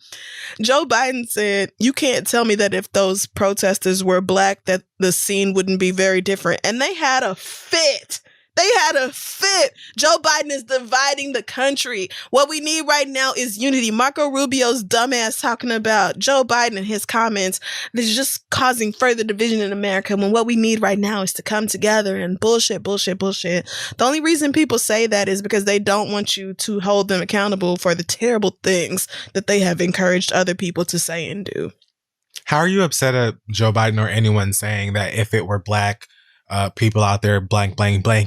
Joe Biden said, you can't tell me that if those protesters were Black, that the scene wouldn't be very different. And they had a fit. Joe Biden is dividing the country. What we need right now is unity. Marco Rubio's dumbass talking about Joe Biden and his comments. This is just causing further division in America when what we need right now is to come together and bullshit. The only reason people say that is because they don't want you to hold them accountable for the terrible things that they have encouraged other people to say and do. How are you upset at Joe Biden or anyone saying that if it were Black people out there blank,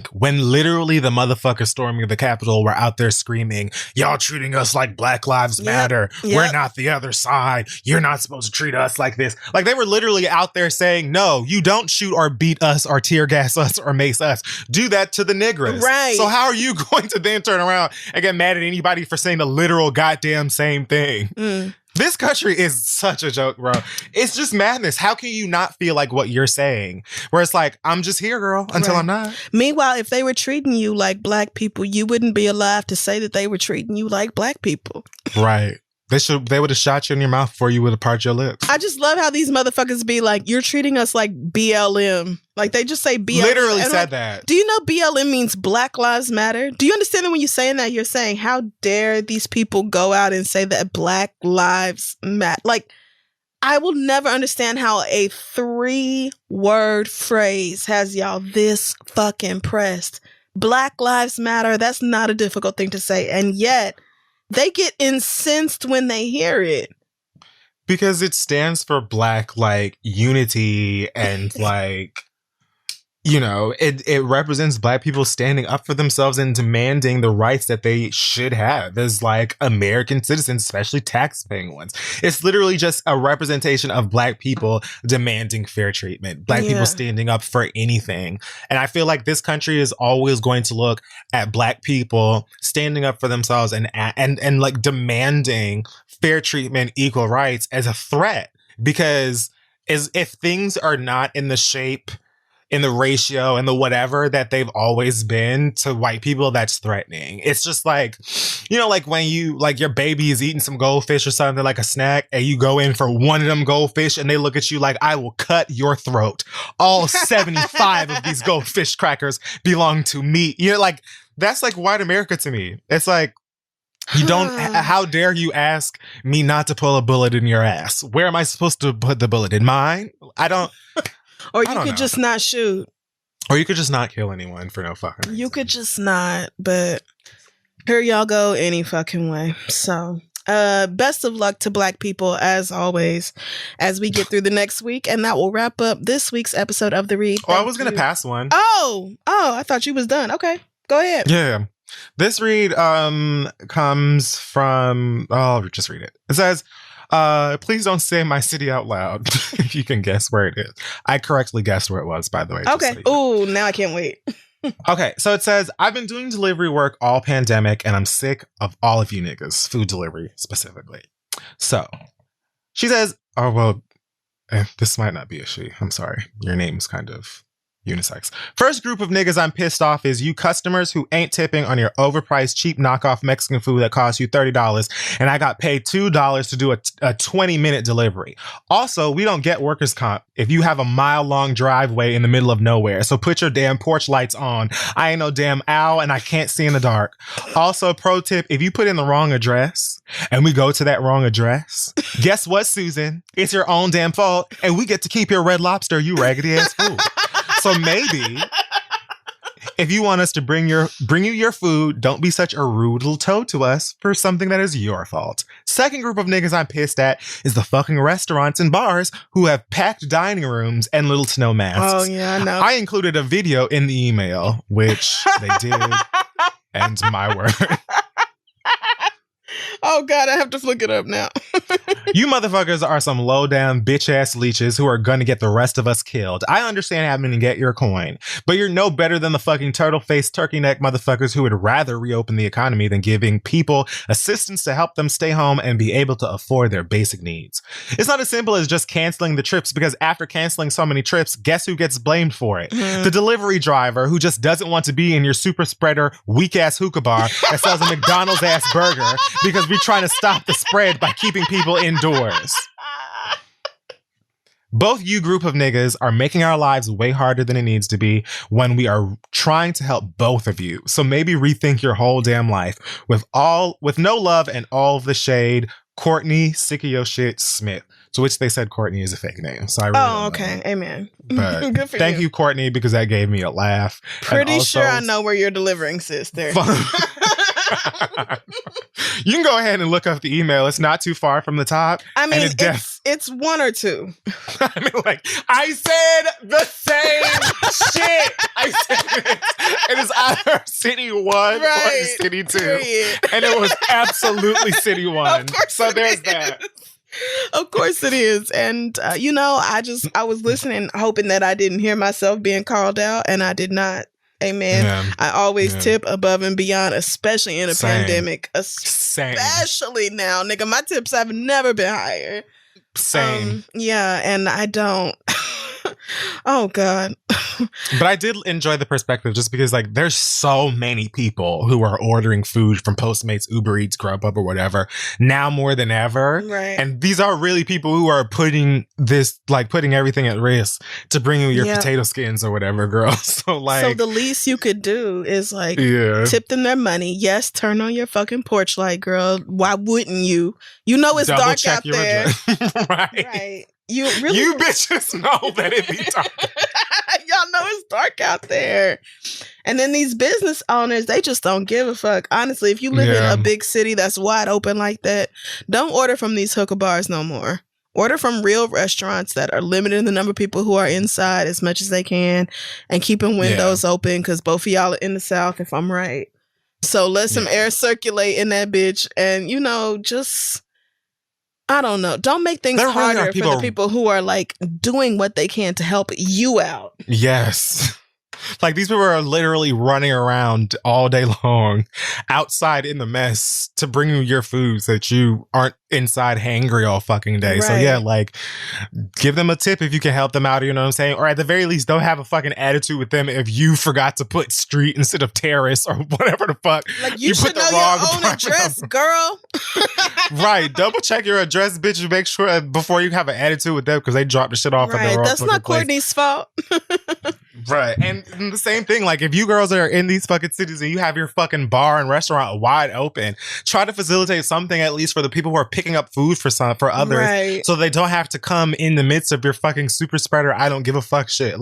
when literally the motherfuckers storming the Capitol were out there screaming, y'all treating us like Black Lives Matter. We're not the other side. You're not supposed to treat us like this. Like they were literally out there saying, no, you don't shoot or beat us or tear gas us or mace us. Do that to the niggers. Right. So how are you going to then turn around and get mad at anybody for saying the literal goddamn same thing? This country is such a joke, bro. It's just madness. How can you not feel like what you're saying? Where it's like, I'm just here, girl, until I'm not. Meanwhile, if they were treating you like Black people, you wouldn't be alive to say that they were treating you like Black people. Right. They would have shot you in your mouth before you would have parted your lips. I just love how these motherfuckers be like, you're treating us like BLM. Like they just say BLM. Literally said that. Do you know BLM means Black Lives Matter? Do you understand that when you're saying that, you're saying, how dare these people go out and say that Black Lives Matter? Like, I will never understand how a 3-word phrase has y'all this fucking pressed. Black Lives Matter, that's not a difficult thing to say. And yet, they get incensed when they hear it. Because it stands for Black, like, unity and, like, it represents Black people standing up for themselves and demanding the rights that they should have as, like, American citizens, especially tax-paying ones. It's literally just a representation of Black people demanding fair treatment, Black people standing up for anything. And I feel like this country is always going to look at Black people standing up for themselves and like demanding fair treatment, equal rights as a threat. Because if things are not in the shape, in the ratio and the whatever that they've always been to white people, that's threatening. It's just like, like when your baby is eating some goldfish or something, like a snack, and you go in for one of them goldfish and they look at you like, I will cut your throat. All 75 of these goldfish crackers belong to me. Like, that's like white America to me. It's like, you don't, how dare you ask me not to pull a bullet in your ass? Where am I supposed to put the bullet? In mine? Or you could just not shoot. Or you could just not kill anyone for no fucking reason. You could just not, but here y'all go any fucking way. So, best of luck to Black people as always as we get through the next week. And that will wrap up this week's episode of The Read. I was going to pass one. Oh, I thought you was done. Okay, go ahead. Yeah. This read comes from, I'll just read it. It says, please don't say my city out loud if you can guess where it is. I correctly guessed where it was, by the way. Okay. Ooh, now I can't wait. Okay, so it says, I've been doing delivery work all pandemic and I'm sick of all of you niggas. Food delivery specifically. So she says, this might not be a she. I'm sorry. Your name's kind of Unisex. First group of niggas I'm pissed off is you customers who ain't tipping on your overpriced, cheap knockoff Mexican food that costs you $30, and I got paid $2 to do a 20-minute delivery. Also, we don't get workers' comp if you have a mile-long driveway in the middle of nowhere, so put your damn porch lights on. I ain't no damn owl, and I can't see in the dark. Also, pro tip, if you put in the wrong address, and we go to that wrong address, guess what, Susan? It's your own damn fault, and we get to keep your Red Lobster, you raggedy-ass fool. So maybe if you want us to bring you your food, don't be such a rude little toad to us for something that is your fault. Second group of niggas I'm pissed at is the fucking restaurants and bars who have packed dining rooms and little to no masks. Oh, yeah, I know. I included a video in the email, which they did, and my word. Oh, God, I have to look it up now. You motherfuckers are some low-down bitch-ass leeches who are gonna get the rest of us killed. I understand having to get your coin, but you're no better than the fucking turtle-faced turkey neck motherfuckers who would rather reopen the economy than giving people assistance to help them stay home and be able to afford their basic needs. It's not as simple as just canceling the trips, because after canceling so many trips, guess who gets blamed for it? The delivery driver who just doesn't want to be in your super spreader, weak-ass hookah bar that sells a McDonald's-ass burger because we're trying to stop the spread by keeping people indoors. Both you group of niggas are making our lives way harder than it needs to be when we are trying to help both of you. So maybe rethink your whole damn life. With no love and all of the shade, Courtney, sick of your shit, Smith. To which they said Courtney is a fake name. So I really don't okay. know. Amen. But Good for thank you, Courtney, because that gave me a laugh. Pretty also, sure I know where you're delivering, sister. You can go ahead and look up the email. It's not too far from the top. I mean, it's one or two. I mean, like, I said the same shit. I said it is either City 1 or City 2. Period. And it was absolutely City 1. Of course so it there's is. that. Of course it is. And, I was listening, hoping that I didn't hear myself being called out, and I did not. Amen. Yeah. I always tip above and beyond, especially in a Same. pandemic. Same. Especially now, nigga. My tips have never been higher. Same. Yeah, and I don't. Oh, God. But I did enjoy the perspective just because, like, there's so many people who are ordering food from Postmates, Uber Eats, Grubhub, or whatever now more than ever. Right. And these are really people who are putting everything at risk to bring you your potato skins or whatever, girl. So the least you could do is tip them their money. Yes, turn on your fucking porch light, girl. Why wouldn't you? You know it's double dark check out your there. address. Right. You really You bitches know that it be dark. Y'all know it's dark out there. And then these business owners, they just don't give a fuck. Honestly, if you live in a big city that's wide open like that, don't order from these hookah bars no more. Order from real restaurants that are limiting the number of people who are inside as much as they can and keeping windows open, because both of y'all are in the South, if I'm right. So let some air circulate in that bitch, and, just... I don't know. Don't make things harder for the people who are doing what they can to help you out. Yes. Like, these people are literally running around all day long outside in the mess to bring you your food so that you aren't inside hangry all fucking day. Right. So give them a tip if you can help them out, you know what I'm saying? Or at the very least, don't have a fucking attitude with them if you forgot to put street instead of terrace or whatever the fuck. You should put the know wrong your own address, girl. Right. Double check your address, bitch, and make sure before you have an attitude with them, because they dropped the shit off at the wrong That's not Courtney's fault. Right. And the same thing, if you girls are in these fucking cities and you have your fucking bar and restaurant wide open, try to facilitate something at least for the people who are picking up food for others, right, so they don't have to come in the midst of your fucking super spreader I don't give a fuck shit.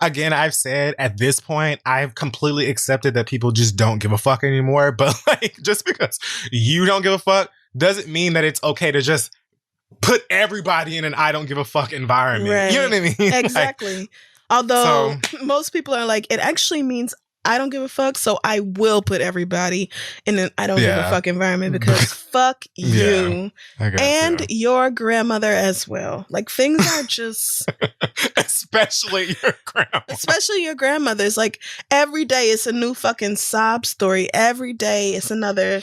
Again, I've said at this point, I've completely accepted that people just don't give a fuck anymore. But just because you don't give a fuck doesn't mean that it's okay to just put everybody in an I don't give a fuck environment. Right. You know what I mean? Exactly. Although most people are it actually means I don't give a fuck, so I will put everybody in an I don't give a fuck environment, because fuck you and your grandmother as well. Things are just... Especially your grandma. Especially your grandmother's. Every day it's a new fucking sob story. Every day it's another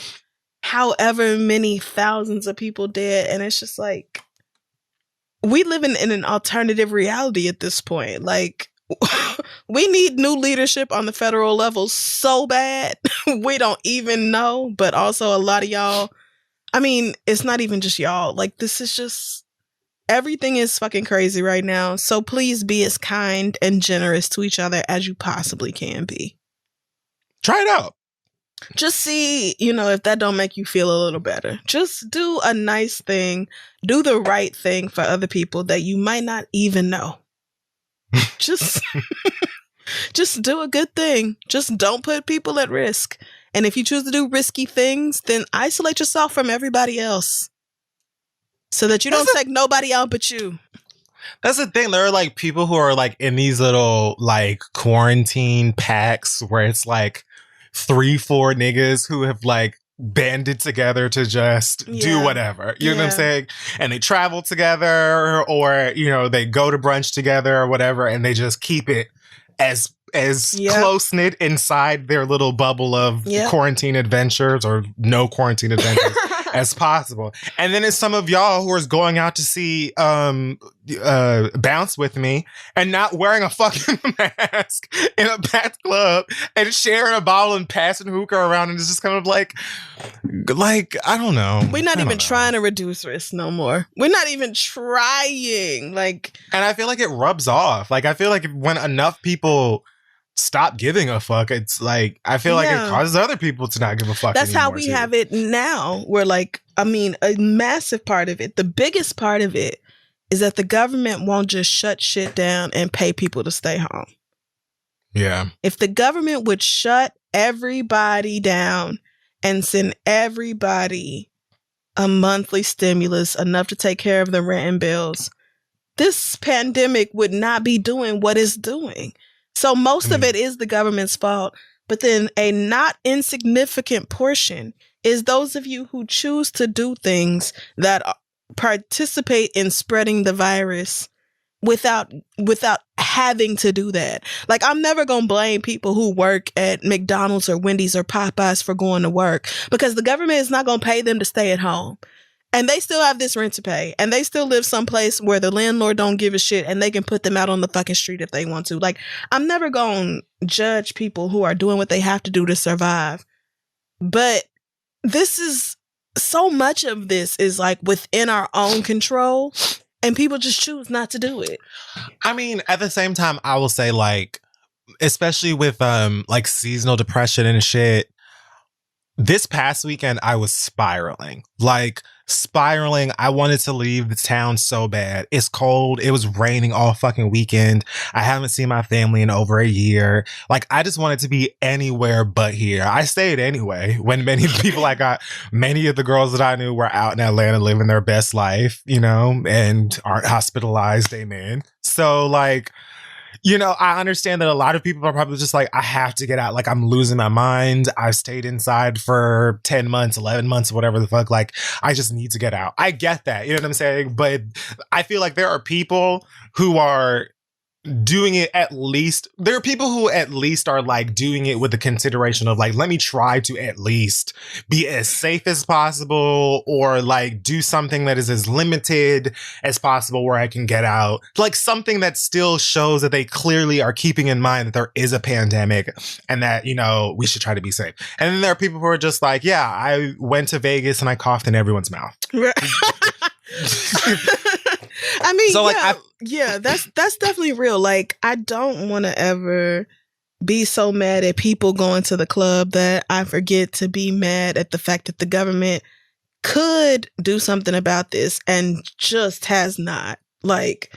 however many thousands of people dead. And it's just we live in an alternative reality at this point. we need new leadership on the federal level so bad. We don't even know. But also a lot of y'all, I mean, it's not even just y'all. Like, this is just, everything is fucking crazy right now. So please be as kind and generous to each other as you possibly can be. Try it out. Just see, you know, if that don't make you feel a little better. Just do a nice thing. Do the right thing for other people that you might not even know. Just do a good thing. Just don't put people at risk. And if you choose to do risky things, then isolate yourself from everybody else so that you don't take nobody out but you. That's the thing. There are like people who are like in these little like quarantine packs where it's like 3-4 niggas who have like banded together to just do whatever. You know what I'm saying? And they travel together, or, you know, they go to brunch together or whatever, and they just keep it as close-knit inside their little bubble of quarantine adventures or no quarantine adventures as possible. And then it's some of y'all who is going out to see Bounce with me and not wearing a fucking mask in a packed club and sharing a bottle and passing hookah around, and it's just kind of like I don't know. We're not even trying to reduce risk no more. We're not even trying. Like, and I feel like it rubs off. Like, I feel like when enough people stop giving a fuck, it's like, I feel like it causes other people to not give a fuck. That's how we have it now. We're like, I mean, a massive part of it, the biggest part of it, is that the government won't just shut shit down and pay people to stay home. Yeah. If the government would shut everybody down and send everybody a monthly stimulus enough to take care of the rent and bills, this pandemic would not be doing what it's doing. So most of it is the government's fault. But then a not insignificant portion is those of you who choose to do things that participate in spreading the virus without having to do that. Like, I'm never going to blame people who work at McDonald's or Wendy's or Popeyes for going to work, because the government is not going to pay them to stay at home. And they still have this rent to pay. And they still live someplace where the landlord don't give a shit and they can put them out on the fucking street if they want to. Like, I'm never going to judge people who are doing what they have to do to survive. But this is, so much of this is like within our own control, and people just choose not to do it. I mean, at the same time, I will say, like, especially with like seasonal depression and shit, this past weekend I was spiraling. I wanted to leave the town so bad. It's cold. It was raining all fucking weekend. I haven't seen my family in over a year. Like, I just wanted to be anywhere but here. I stayed anyway when many people many of the girls that I knew were out in Atlanta living their best life, you know, and aren't hospitalized. Amen. So, like, you know, I understand that a lot of people are probably just like, I have to get out. Like, I'm losing my mind. I've stayed inside for 10 months, 11 months, whatever the fuck. Like, I just need to get out. I get that. You know what I'm saying? But I feel like there are people who are doing it there are people who at least are like doing it with the consideration of like, let me try to at least be as safe as possible, or like do something that is as limited as possible where I can get out. Like, something that still shows that they clearly are keeping in mind that there is a pandemic and that, you know, we should try to be safe. And then there are people who are just like, yeah, I went to Vegas and I coughed in everyone's mouth. I mean, so, like, that's definitely real. Like, I don't want to ever be so mad at people going to the club that I forget to be mad at the fact that the government could do something about this and just has not. Like,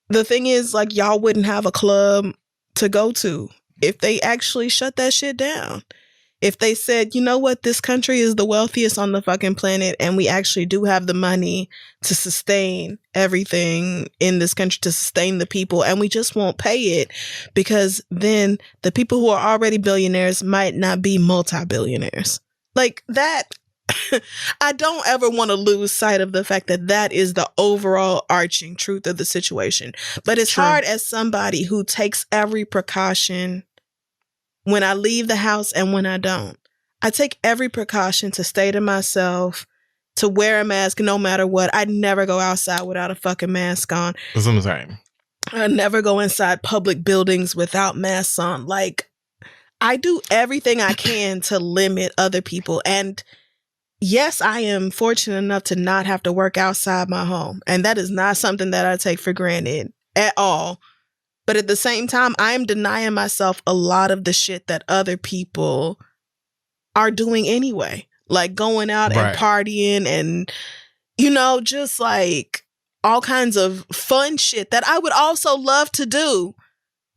the thing is, like, y'all wouldn't have a club to go to if they actually shut that shit down. If they said, you know what, this country is the wealthiest on the fucking planet, and we actually do have the money to sustain everything in this country, to sustain the people, and we just won't pay it, because then the people who are already billionaires might not be multi-billionaires. Like that, I don't ever want to lose sight of the fact that that is the overall arching truth of the situation. But it's hard as somebody who takes every precaution when I leave the house and when I don't. I take every precaution to stay to myself, to wear a mask no matter what. I'd never go outside without a fucking mask on. That's what I'm saying. I never go inside public buildings without masks on. Like, I do everything I can to limit other people. And yes, I am fortunate enough to not have to work outside my home. And that is not something that I take for granted at all. But at the same time, I am denying myself a lot of the shit that other people are doing anyway. Like going out and partying and, you know, just like all kinds of fun shit that I would also love to do.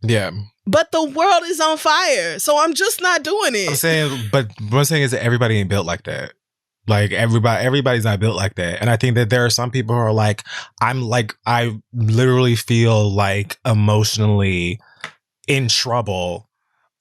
Yeah. But the world is on fire. So I'm just not doing it. But what I'm saying is that everybody ain't built like that. Like everybody's not built like that. And I think that there are some people who are like, I literally feel like emotionally in trouble.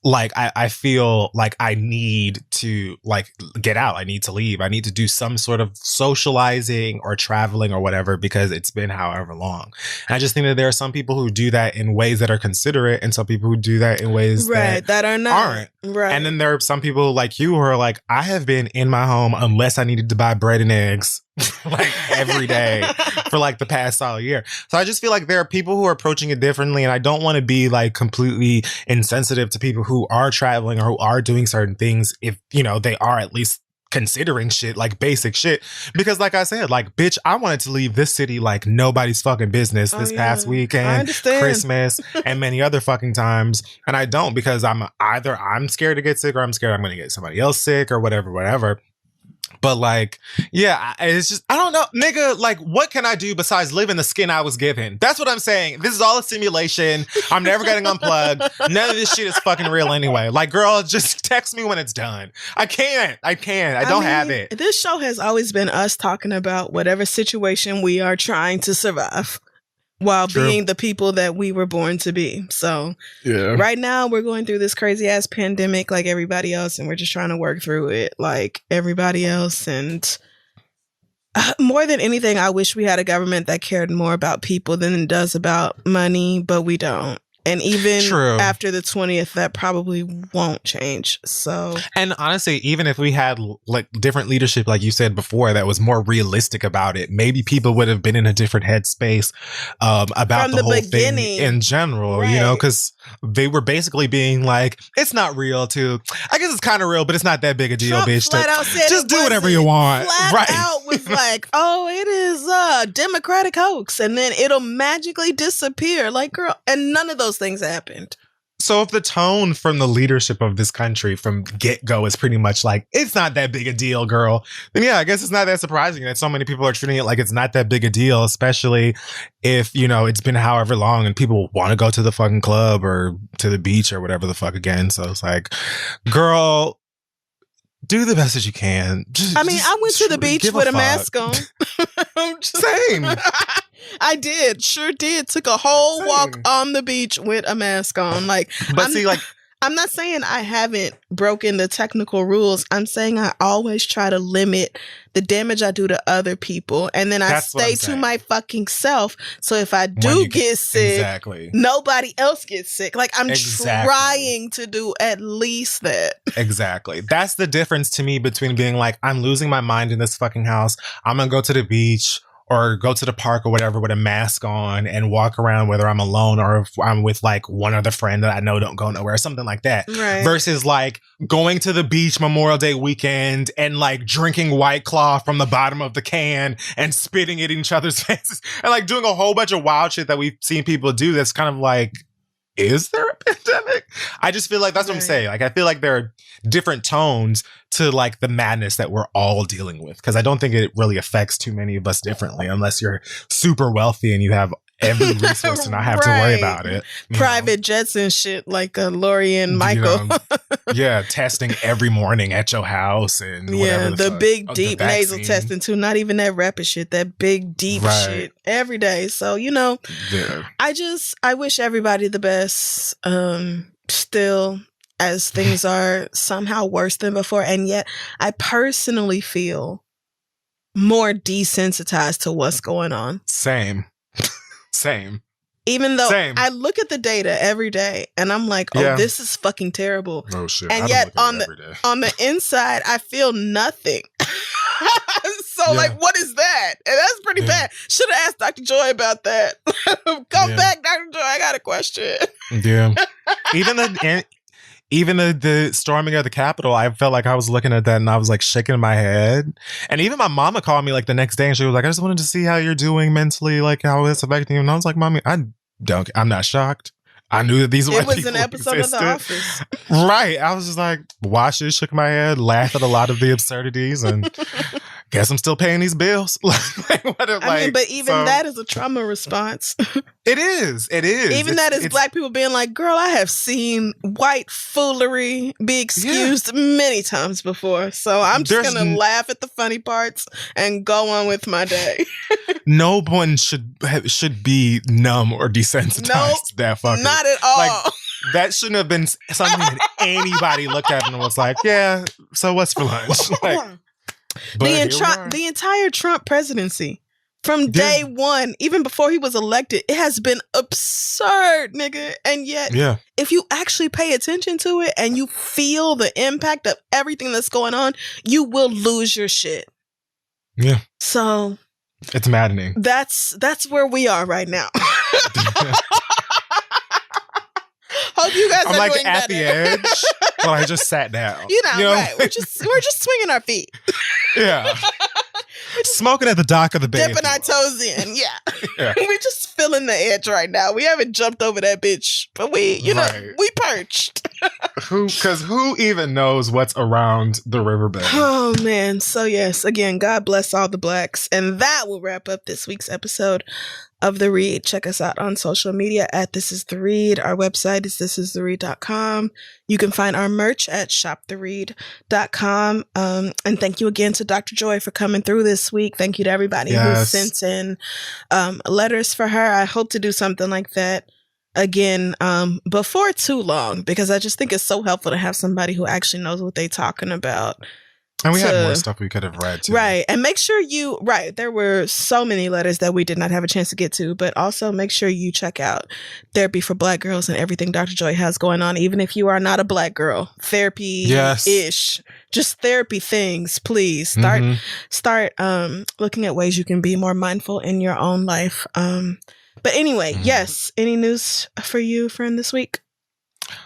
Like I feel like I need to like get out. I need to leave. I need to do some sort of socializing or traveling or whatever because it's been however long. And I just think that there are some people who do that in ways that are considerate and some people who do that in ways that are not. Aren't. Right. And then there are some people like you who are like, I have been in my home unless I needed to buy bread and eggs like every day for like the past solid year. So I just feel like there are people who are approaching it differently, and I don't want to be like completely insensitive to people who are traveling or who are doing certain things if, you know, they are at least considering shit, like basic shit. Because like I said, like, bitch, I wanted to leave this city like nobody's fucking business this past weekend, Christmas, and many other fucking times. And I don't, because I'm scared to get sick or I'm scared I'm going to get somebody else sick or whatever. But like, yeah, it's just, I don't know, nigga, like, what can I do besides live in the skin I was given? That's what I'm saying. This is all a simulation. I'm never getting unplugged. None of this shit is fucking real anyway. Like, girl, just text me when it's done. I can't. I don't have it. This show has always been us talking about whatever situation we are trying to survive while being the people that we were born to be. So right now we're going through this crazy ass pandemic like everybody else, and we're just trying to work through it like everybody else. And more than anything, I wish we had a government that cared more about people than it does about money, but we don't. And even after the 20th, that probably won't change. So, and honestly, even if we had like different leadership, like you said before, that was more realistic about it, maybe people would have been in a different headspace about the whole thing in general, you know, because they were basically being like, it's not real too. I guess it's kind of real, but it's not that big a deal, Trump bitch. Flat out said just do whatever you want. Flat out was like, oh, it is a Democratic hoax. And then it'll magically disappear. Like, girl, and none of those things happened. So if the tone from the leadership of this country from get-go is pretty much like, it's not that big a deal, girl, then yeah, I guess it's not that surprising that so many people are treating it like it's not that big a deal, especially if, you know, it's been however long and people want to go to the fucking club or to the beach or whatever the fuck again. So it's like, girl, do the best that you can. I went to the beach with a mask on. Same. I did. Sure did. Took a whole walk on the beach with a mask on. Like, I'm not saying I haven't broken the technical rules. I'm saying I always try to limit the damage I do to other people. And then I stay to my fucking self. So if I do get sick, nobody else gets sick. Like, I'm trying to do at least that. Exactly. That's the difference to me between being like, I'm losing my mind in this fucking house. I'm going to go to the beach or go to the park or whatever with a mask on and walk around, whether I'm alone or if I'm with like one other friend that I know don't go nowhere, something like that. Right. Versus like going to the beach Memorial Day weekend and like drinking White Claw from the bottom of the can and spitting it in each other's faces and like doing a whole bunch of wild shit that we've seen people do. That's kind of like, is there a pandemic? I just feel like that's what I'm saying. Like, I feel like there are different tones to like the madness that we're all dealing with. Cause I don't think it really affects too many of us differently unless you're super wealthy and you have every resource to not have to worry about it. Private jets and shit like Lori and Michael. Testing every morning at your house and whatever the big deep nasal testing too. Not even that rapid shit, that big deep shit every day. So, you know, I wish everybody the best. Still, as things are somehow worse than before. And yet I personally feel more desensitized to what's going on. Same. Even though I look at the data every day and I'm like, this is fucking terrible. Oh shit. And yet on the inside, I feel nothing. So, like, what is that? And that's pretty bad. Should have asked Dr. Joy about that. Come back, Dr. Joy. I got a question. Yeah. Even the storming of the Capitol, I felt like I was looking at that and I was like shaking my head. And even my mama called me like the next day and she was like, I just wanted to see how you're doing mentally, like how it's affecting you. And I was like, Mommy, I'm not shocked. I knew that these white people an episode existed. of The Office. Right. I was just like, watched it, shook my head, laughed at a lot of the absurdities, and guess I'm still paying these bills. I mean, but even that is a trauma response. It is. Even that is black people being like, girl, I have seen white foolery be excused many times before. So I'm just going to laugh at the funny parts and go on with my day. No one should be numb or desensitized to that fucker. Not at all. Like, that shouldn't have been something that anybody looked at and was like, yeah, so what's for lunch? Like, the entire Trump presidency, from day one, even before he was elected, it has been absurd, nigga. And yet, if you actually pay attention to it and you feel the impact of everything that's going on, you will lose your shit. Yeah. So it's maddening. That's where we are right now. Hope you guys I'm are like doing at better. the edge. Well, I just sat down. You know? Right. We're just swinging our feet. Yeah. Smoking at the dock of the bay. Dipping our toes in. Yeah. We're just feeling the edge right now. We haven't jumped over that bitch, but we perched. Because who even knows what's around the riverbed? Oh, man. So, yes, again, God bless all the blacks. And that will wrap up this week's episode of The Read. Check us out on social media at This Is The Read. Our website is thisistheread.com. You can find our merch at shoptheread.com. And thank you again to Dr. Joy for coming through this week. Thank you to everybody who sent in letters for her. I hope to do something like that again before too long, because I just think it's so helpful to have somebody who actually knows what they're talking about. And we had more stuff we could have read too. Right. And make sure there were so many letters that we did not have a chance to get to, but also make sure you check out Therapy for Black Girls and everything Dr. Joy has going on, even if you are not a Black girl. Therapy-ish. Just therapy things, please. Start looking at ways you can be more mindful in your own life. But anyway, yes. Any news for you, friend, this week?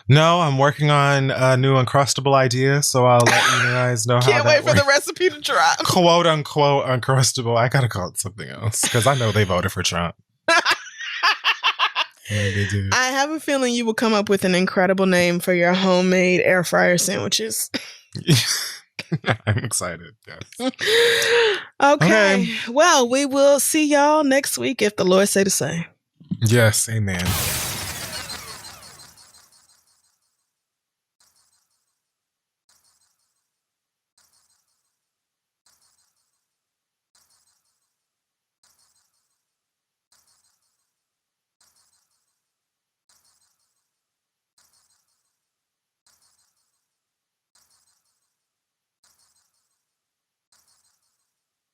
No, I'm working on a new Uncrustable idea, so I'll let you guys know how Can't wait for the recipe to drop. Quote unquote Uncrustable. I gotta call it something else because I know they voted for Trump. They do. I have a feeling you will come up with an incredible name for your homemade air fryer sandwiches. I'm excited. Yes. Okay. Well, we will see y'all next week if the Lord say the same. Yes. Amen.